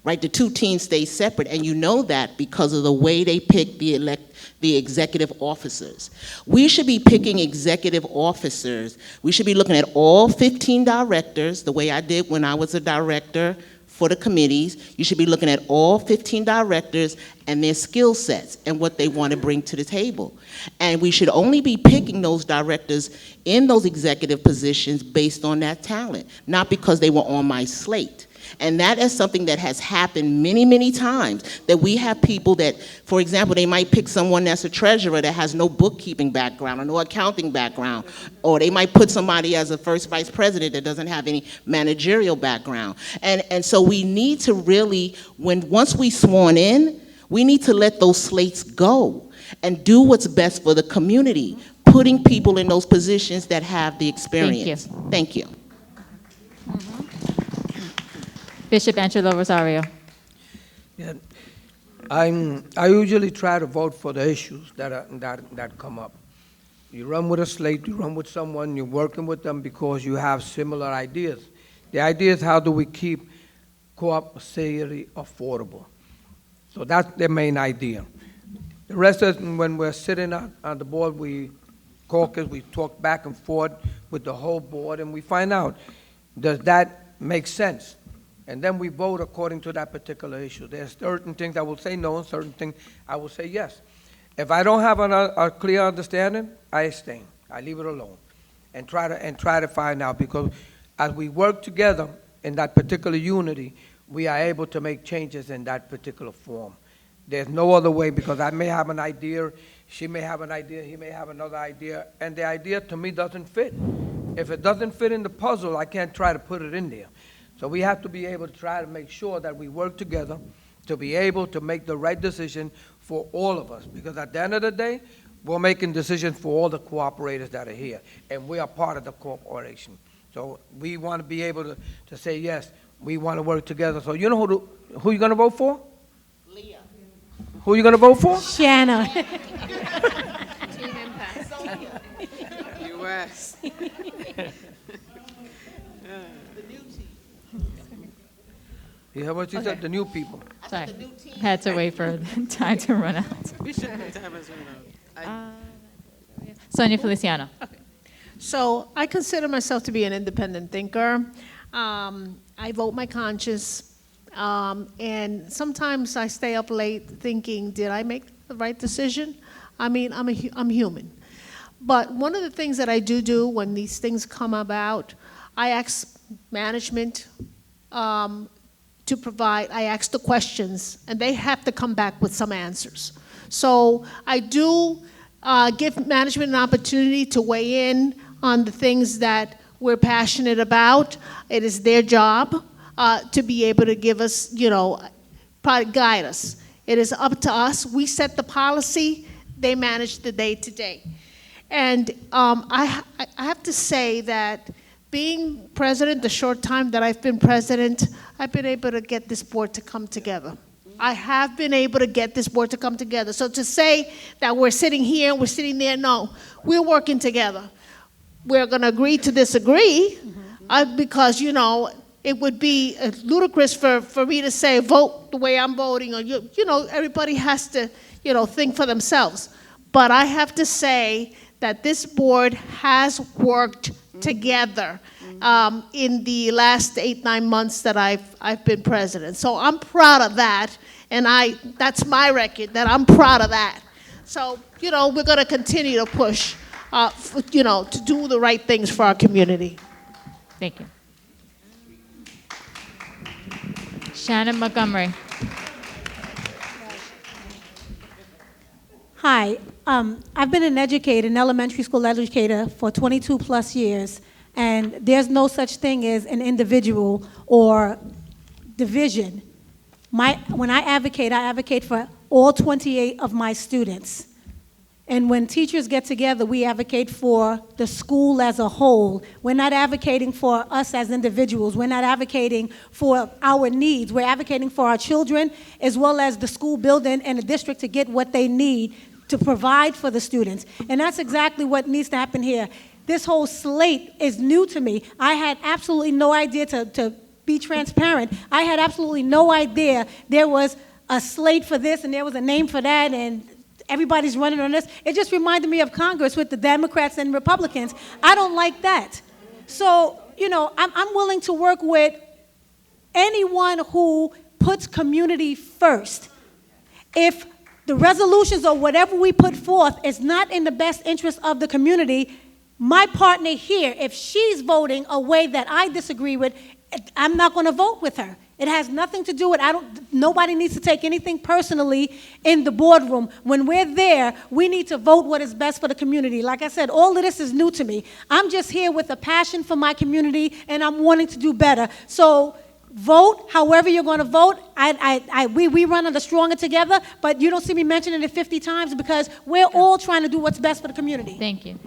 right? The two teams stay separate, and you know that because of the way they pick the executive officers. We should be picking executive officers. We should be looking at all 15 directors, the way I did when I was a director for the committees. You should be looking at all 15 directors and their skill sets and what they want to bring to the table. And we should only be picking those directors in those executive positions based on that talent, not because they were on my slate. And that is something that has happened many, many times, that we have people that, for example, they might pick someone that's a treasurer that has no bookkeeping background or no accounting background, or they might put somebody as a first vice president that doesn't have any managerial background. And so we need to really, once we sworn in, we need to let those slates go and do what's best for the community, putting people in those positions that have the experience. Thank you. Bishop Angelo Rosario. Yeah, I usually try to vote for the issues that come up. You run with a slate, you run with someone, you're working with them because you have similar ideas. The idea is, how do we keep co-op city affordable? So that's the main idea. The rest is, when we're sitting on the board, we caucus, we talk back and forth with the whole board, and we find out, does that make sense? And then we vote according to that particular issue. There's certain things I will say no, and certain things I will say yes. If I don't have a clear understanding, I abstain. I leave it alone, and try to find out, because as we work together in that particular unity, we are able to make changes in that particular form. There's no other way, because I may have an idea, she may have an idea, he may have another idea, and the idea to me doesn't fit. If it doesn't fit in the puzzle, I can't try to put it in there. So we have to be able to try to make sure that we work together to be able to make the right decision for all of us. Because at the end of the day, we're making decisions for all the cooperators that are here, and we are part of the corporation. So we want to be able to say, yes, we want to work together. So you know who you're going to vote for? Leah. Who you going to vote for? Shanna. US. You heard what you said? The new people. Sorry, had to wait for the time to run out. We should have time as well. Sonia Feliciano. So I consider myself to be an independent thinker. I vote my conscience, and sometimes I stay up late thinking, did I make the right decision? I mean, I'm human. But one of the things that I do when these things come about, I ask management to provide, I ask the questions, and they have to come back with some answers. So I do give management an opportunity to weigh in on the things that we're passionate about. It is their job to be able to give us, probably guide us. It is up to us. We set the policy, they manage the day-to-day. And I have to say that being president, the short time that I've been president, I've been able to get this board to come together. I have been able to get this board to come together. So to say that we're sitting here, we're sitting there, no, we're working together. We're going to agree to disagree because, it would be ludicrous for me to say, vote the way I'm voting, or, everybody has to, think for themselves. But I have to say that this board has worked together in the last 8-9 months that I've been president. So I'm proud of that, and that's my record, that I'm proud of that. So, we're going to continue to push, to do the right things for our community. Thank you. Shannon Montgomery. Hi, I've been an elementary school educator for 22 plus years, and there's no such thing as an individual or division. When I advocate for all 28 of my students. And when teachers get together, we advocate for the school as a whole. We're not advocating for us as individuals. We're not advocating for our needs. We're advocating for our children, as well as the school building and the district to get what they need to provide for the students. And that's exactly what needs to happen here. This whole slate is new to me. I had absolutely no idea, to be transparent, I had absolutely no idea there was a slate for this and there was a name for that, and everybody's running on this. It just reminded me of Congress with the Democrats and Republicans. I don't like that. So, I'm willing to work with anyone who puts community first. If the resolutions or whatever we put forth is not in the best interest of the community, my partner here, if she's voting a way that I disagree with, I'm not going to vote with her. It has nothing to do with, nobody needs to take anything personally in the boardroom. When we're there, we need to vote what is best for the community. Like I said, all of this is new to me. I'm just here with a passion for my community, and I'm wanting to do better. So vote however you're going to vote. We run under Stronger Together, but you don't see me mentioning it 50 times because we're all trying to do what's best for the community. Thank you.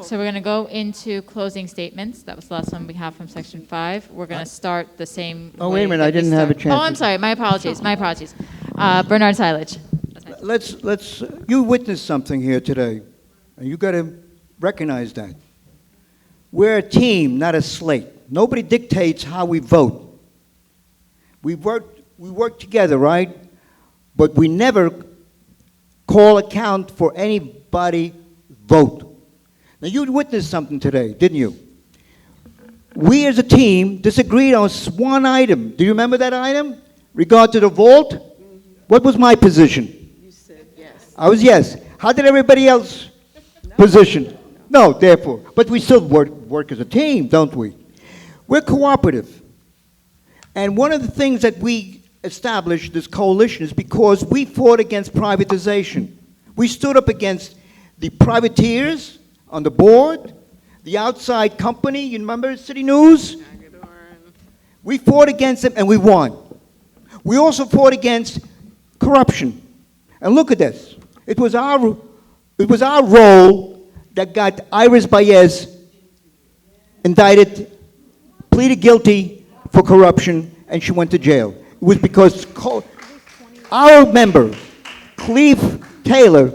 So we're going to go into closing statements. That was the last one we have from Section 5. We're going to start the same Oh, way wait a minute, that I we didn't have a start- chance. Oh, I'm sorry. My apologies. Bernard Silage. You witnessed something here today, and you got to recognize that. We're a team, not a slate. Nobody dictates how we vote. We work together, right? But we never call account for anybody vote. Now, you witnessed something today, didn't you? We as a team disagreed on one item. Do you remember that item? Regard to the vault? What was my position? You said yes. I was yes. How did everybody else position? No, therefore. But we still work as a team, don't we? We're cooperative. And one of the things that we established this coalition is because we fought against privatization. We stood up against the privateers on the board, the outside company, you remember City News? We fought against them and we won. We also fought against corruption. And look at this. It was our role that got Iris Baez indicted, pleaded guilty for corruption, and she went to jail. It was because our member, Cleve Taylor,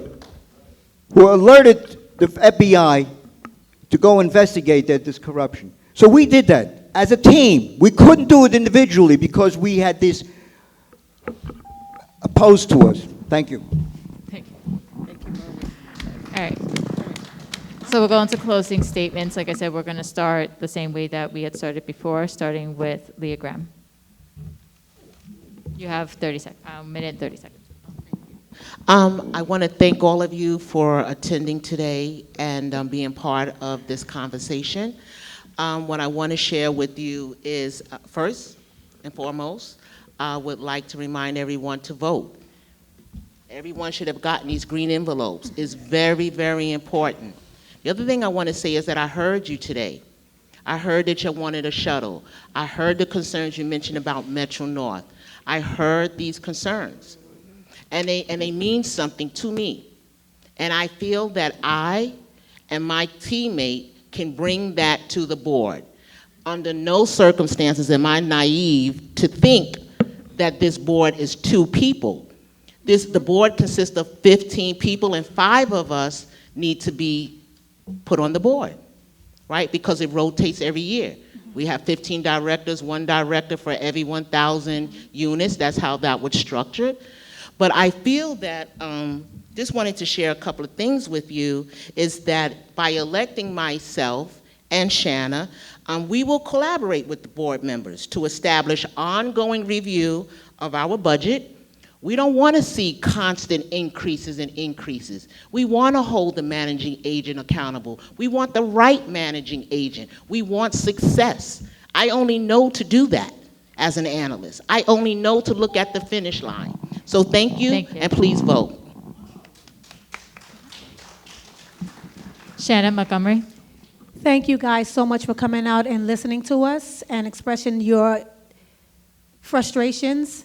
who alerted the FBI to go investigate this corruption. So we did that as a team. We couldn't do it individually because we had this opposed to us. Thank you. Thank you. Thank you, All right. So we'll go into closing statements. Like I said, we're going to start the same way that we had started before, starting with Leah Graham. You have 30 seconds, minute and 30 seconds. I want to thank all of you for attending today and being part of this conversation. What I want to share with you is, first and foremost, I would like to remind everyone to vote. Everyone should have gotten these green envelopes. It's very, very important. The other thing I want to say is that I heard you today. I heard that you wanted a shuttle. I heard the concerns you mentioned about Metro North. I heard these concerns. And they mean something to me. And I feel that I and my teammate can bring that to the board. Under no circumstances am I naive to think that this board is 2 people. The board consists of 15 people, and 5 of us need to be put on the board, right? Because it rotates every year. We have 15 directors, 1 director for every 1,000 units. That's how that was structured. But I feel that, just wanted to share a couple of things with you, is that by electing myself and Shanna, we will collaborate with the board members to establish ongoing review of our budget. We don't want to see constant increases and increases. We want to hold the managing agent accountable. We want the right managing agent. We want success. I only know to do that as an analyst. I only know to look at the finish line. So thank you. And please vote. Shannon Montgomery. Thank you guys so much for coming out and listening to us and expressing your frustrations.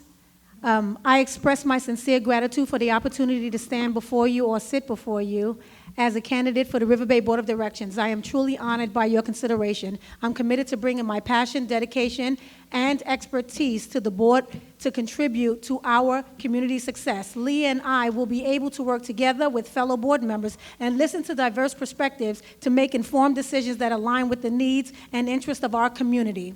I express my sincere gratitude for the opportunity to stand before you or sit before you as a candidate for the Riverbay Board of Directors. I am truly honored by your consideration. I'm committed to bringing my passion, dedication, and expertise to the board to contribute to our community success. Leah and I will be able to work together with fellow board members and listen to diverse perspectives to make informed decisions that align with the needs and interests of our community.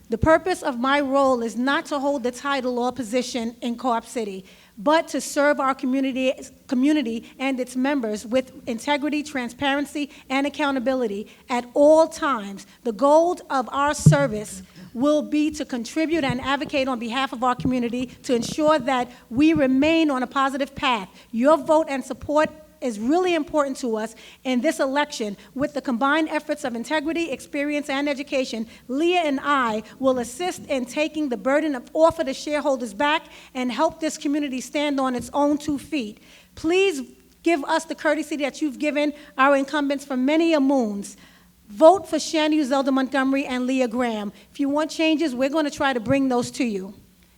The purpose of my role is not to hold the title or position in Co-op City, but to serve our community and its members with integrity, transparency, and accountability at all times. The goal of our service will be to contribute and advocate on behalf of our community to ensure that we remain on a positive path. Your vote and support is really important to us in this election. With the combined efforts of integrity, experience, and education, Leah and I will assist in taking the burden off of the shareholders' back and help this community stand on its own 2 feet. Please give us the courtesy that you've given our incumbents for many a moons. Vote for Shanna Zelda Montgomery and Leah Graham. If you want changes, we're going to try to bring those to you.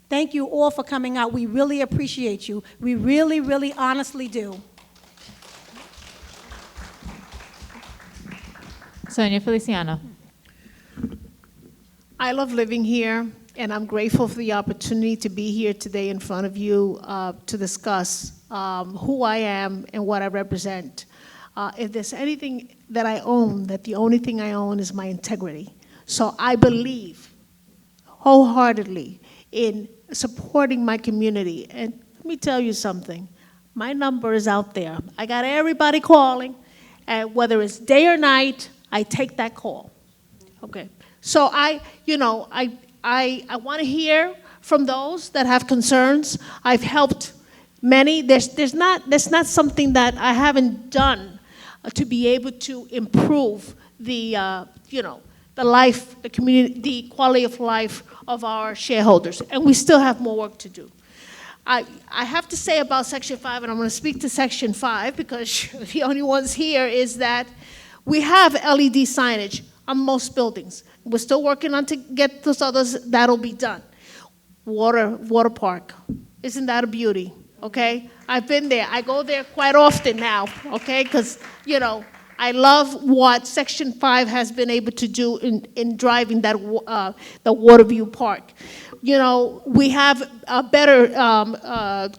Thank you all for coming out. We really appreciate you. We really, really honestly do. Sonia Feliciano. I love living here, and I'm grateful for the opportunity to be here today in front of you to discuss who I am and what I represent. If there's anything that I own, that the only thing I own is my integrity. So I believe wholeheartedly in supporting my community. And let me tell you something. My number is out there. I got everybody calling, and whether it's day or night, I take that call. Okay. So I want to hear from those that have concerns. I've helped many. There's not something that I haven't done to be able to improve the life, the community, the quality of life of our shareholders, and we still have more work to do. I have to say about Section 5, and I'm going to speak to Section 5 because the only ones here, is that we have LED signage on most buildings. We're still working on to get those others. That'll be done. water park. Isn't that a beauty? Okay? I've been there. I go there quite often now, okay? Because, you know, I love what Section 5 has been able to do in driving that the Waterview Park. You know, we have a better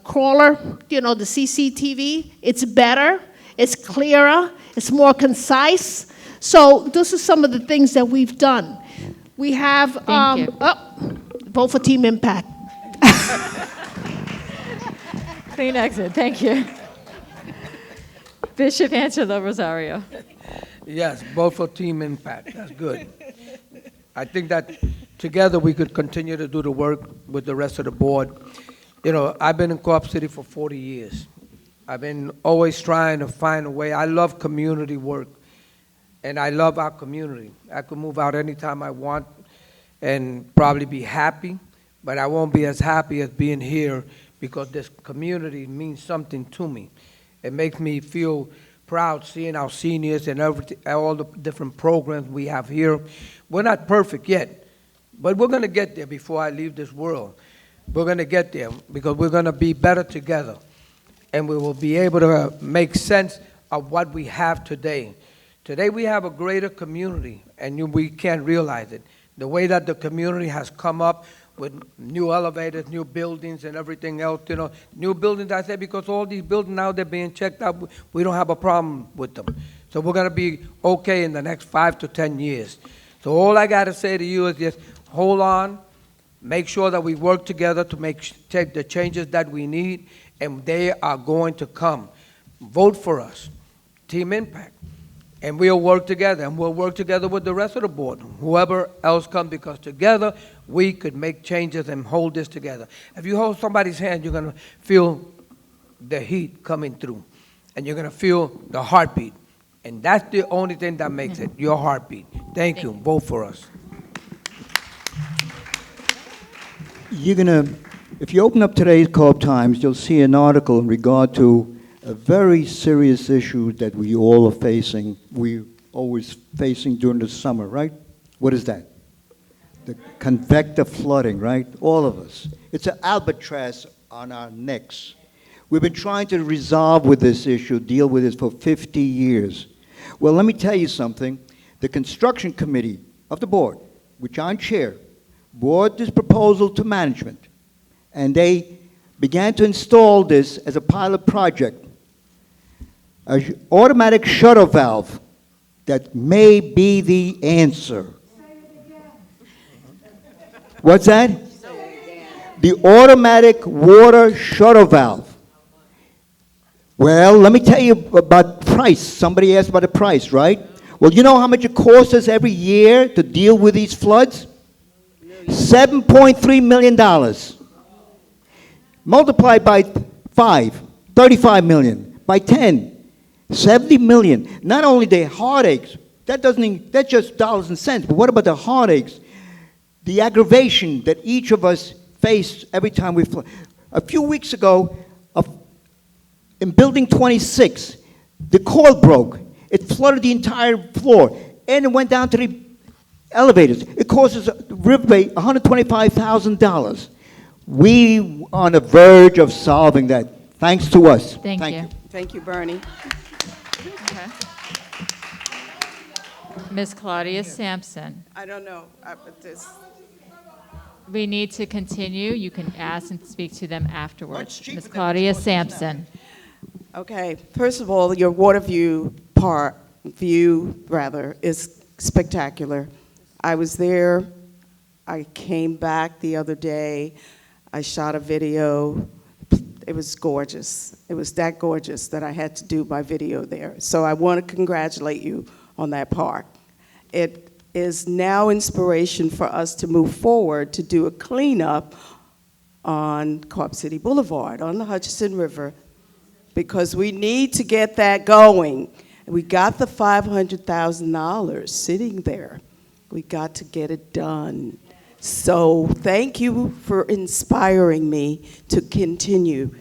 crawler, you know, the CCTV. It's better, it's clearer, it's more concise. So this is some of the things that we've done. We have, Thank you. vote for Team Impact. Clean exit, thank you. Bishop Angelo Rosario. Yes, both for Team Impact. That's good. I think that together we could continue to do the work with the rest of the board. You know, I've been in Co-op City for 40 years. I've been always trying to find a way. I love community work, and I love our community. I could move out anytime I want and probably be happy, but I won't be as happy as being here because this community means something to me. It makes me feel proud seeing our seniors and all the different programs we have here. We're not perfect yet, but we're going to get there before I leave this world. We're going to get there because we're going to be better together, and we will be able to make sense of what we have today. Today we have a greater community, and we can't realize it. The way that the community has come up with new elevators, new buildings, and everything else, you know. New buildings, I say, because all these buildings now, they're being checked out. We don't have a problem with them. So we're going to be okay in the next 5 to 10 years. So all I got to say to you is just hold on, make sure that we work together to take the changes that we need, and they are going to come. Vote for us, Team Impact. And we'll work together, and we'll work together with the rest of the board, whoever else comes, because together we could make changes and hold this together. If you hold somebody's hand, you're going to feel the heat coming through, and you're going to feel the heartbeat. And that's the only thing that makes it, your heartbeat. Thank you. Vote for us. If you open up today's Co-op Times, you'll see an article in regard to a very serious issue that we all are facing, we always facing during the summer, right? What is that? The convective flooding, right? All of us. It's an albatross on our necks. We've been trying to resolve with this issue, deal with this for 50 years. Well, let me tell you something. The construction committee of the board, which I chair, brought this proposal to management, and they began to install this as a pilot project. An automatic shutter valve that may be the answer. What's that? The automatic water shutter valve. Well, let me tell you about price. Somebody asked about the price, right? Well, you know how much it costs us every year to deal with these floods? $7.3 million. Multiplied by 5, 35 million. By 10, 70 million. Not only the heartaches, that's just dollars and cents, but what about the heartaches? The aggravation that each of us face every time we flood. A few weeks ago, in Building 26, the coil broke. It flooded the entire floor, and it went down to the elevators. It cost us, Riverbay, $125,000. We are on the verge of solving that, thanks to us. Thank you. Thank you, Bernie. Okay. Ms. Claudia Sampson. I don't know, but this, We need to continue. You can ask and speak to them afterwards. Much cheaper Ms. than Claudia it was now. Sampson. okay, first of all, your water view is spectacular. I was there, I came back the other day, I shot a video. It was gorgeous. It was that gorgeous that I had to do my video there. So I want to congratulate you on that park. It is now inspiration for us to move forward to do a cleanup on Co-op City Boulevard, on the Hutchinson River, because we need to get that going. We got the $500,000 sitting there. We got to get it done. So thank you for inspiring me to continue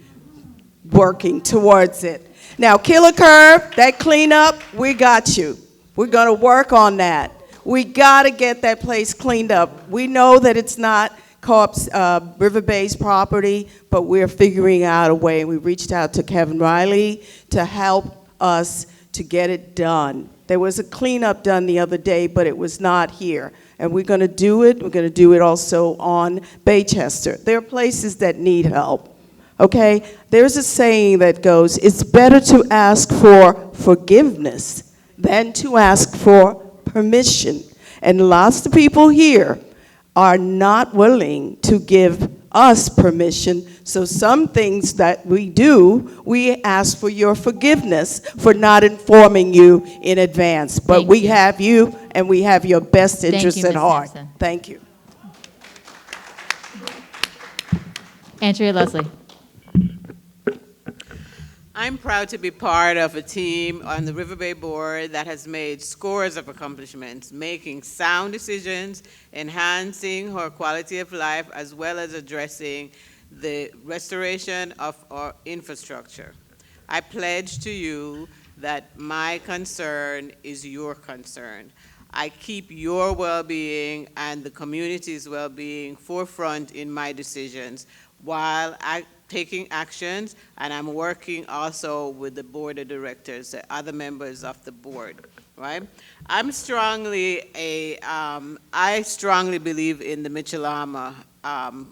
working towards it. Now, Killer Curb, that cleanup, we got you. We're gonna work on that. We gotta get that place cleaned up. We know that it's not co-op's Riverbay's property, but we're figuring out a way. We reached out to Kevin Riley to help us to get it done. There was a cleanup done the other day, but it was not here. And we're going to do it. We're going to do it also on Baychester. There are places that need help. Okay? There's a saying that goes, it's better to ask for forgiveness than to ask for permission. And lots of people here are not willing to give us permission. So some things that we do, we ask for your forgiveness for not informing you in advance. But Thank we you. have you, and we have your best Thank interests you, at Ms. heart. Sampson. Thank you. Andrea Leslie. I'm proud to be part of a team on the Riverbay board that has made scores of accomplishments, making sound decisions, enhancing our quality of life, as well as addressing the restoration of our infrastructure. I pledge to you that my concern is your concern. I keep your well-being and the community's well-being forefront in my decisions while taking actions, and I'm working also with the board of directors, the other members of the board, right? I strongly believe in the Mitchell-Lama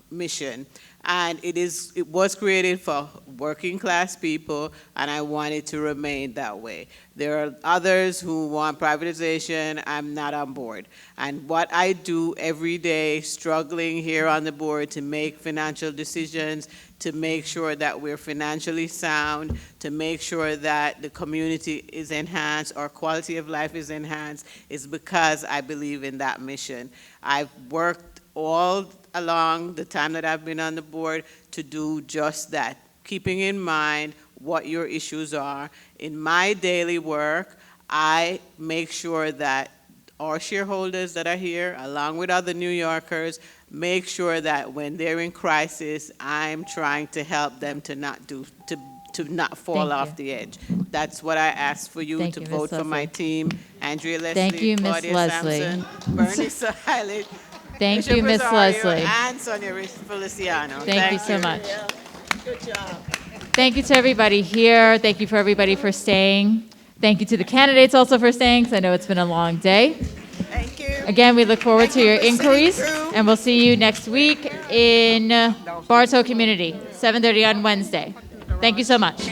mission, and it was created for working class people, and I want it to remain that way. There are others who want privatization. I'm not on board. And what I do every day, struggling here on the board to make financial decisions, to make sure that we're financially sound, to make sure that the community is enhanced, our quality of life is enhanced, is because I believe in that mission. I've worked all along the time that I've been on the board to do just that, keeping in mind what your issues are. In my daily work, I make sure that our shareholders that are here, along with other New Yorkers, make sure that when they're in crisis, I'm trying to help them to not fall Thank off you. the edge. That's what I ask for you Thank to you, Ms. vote for my Leslie. team. Andrea Leslie, Thank you, Ms. Claudia Leslie. Sampson, Bernie Siley, Thank Bishop you, Ms. Rosario, Leslie. and Sonia Feliciano. Thank you so much. Good job. Thank you to everybody here. Thank you for everybody for staying. Thank you to the candidates also for staying, because I know it's been a long day. Thank you. Again, we look forward Thank to you your for sitting inquiries, through. and we'll see you next week in Bartow Community, 7:30 on Wednesday. Thank you so much.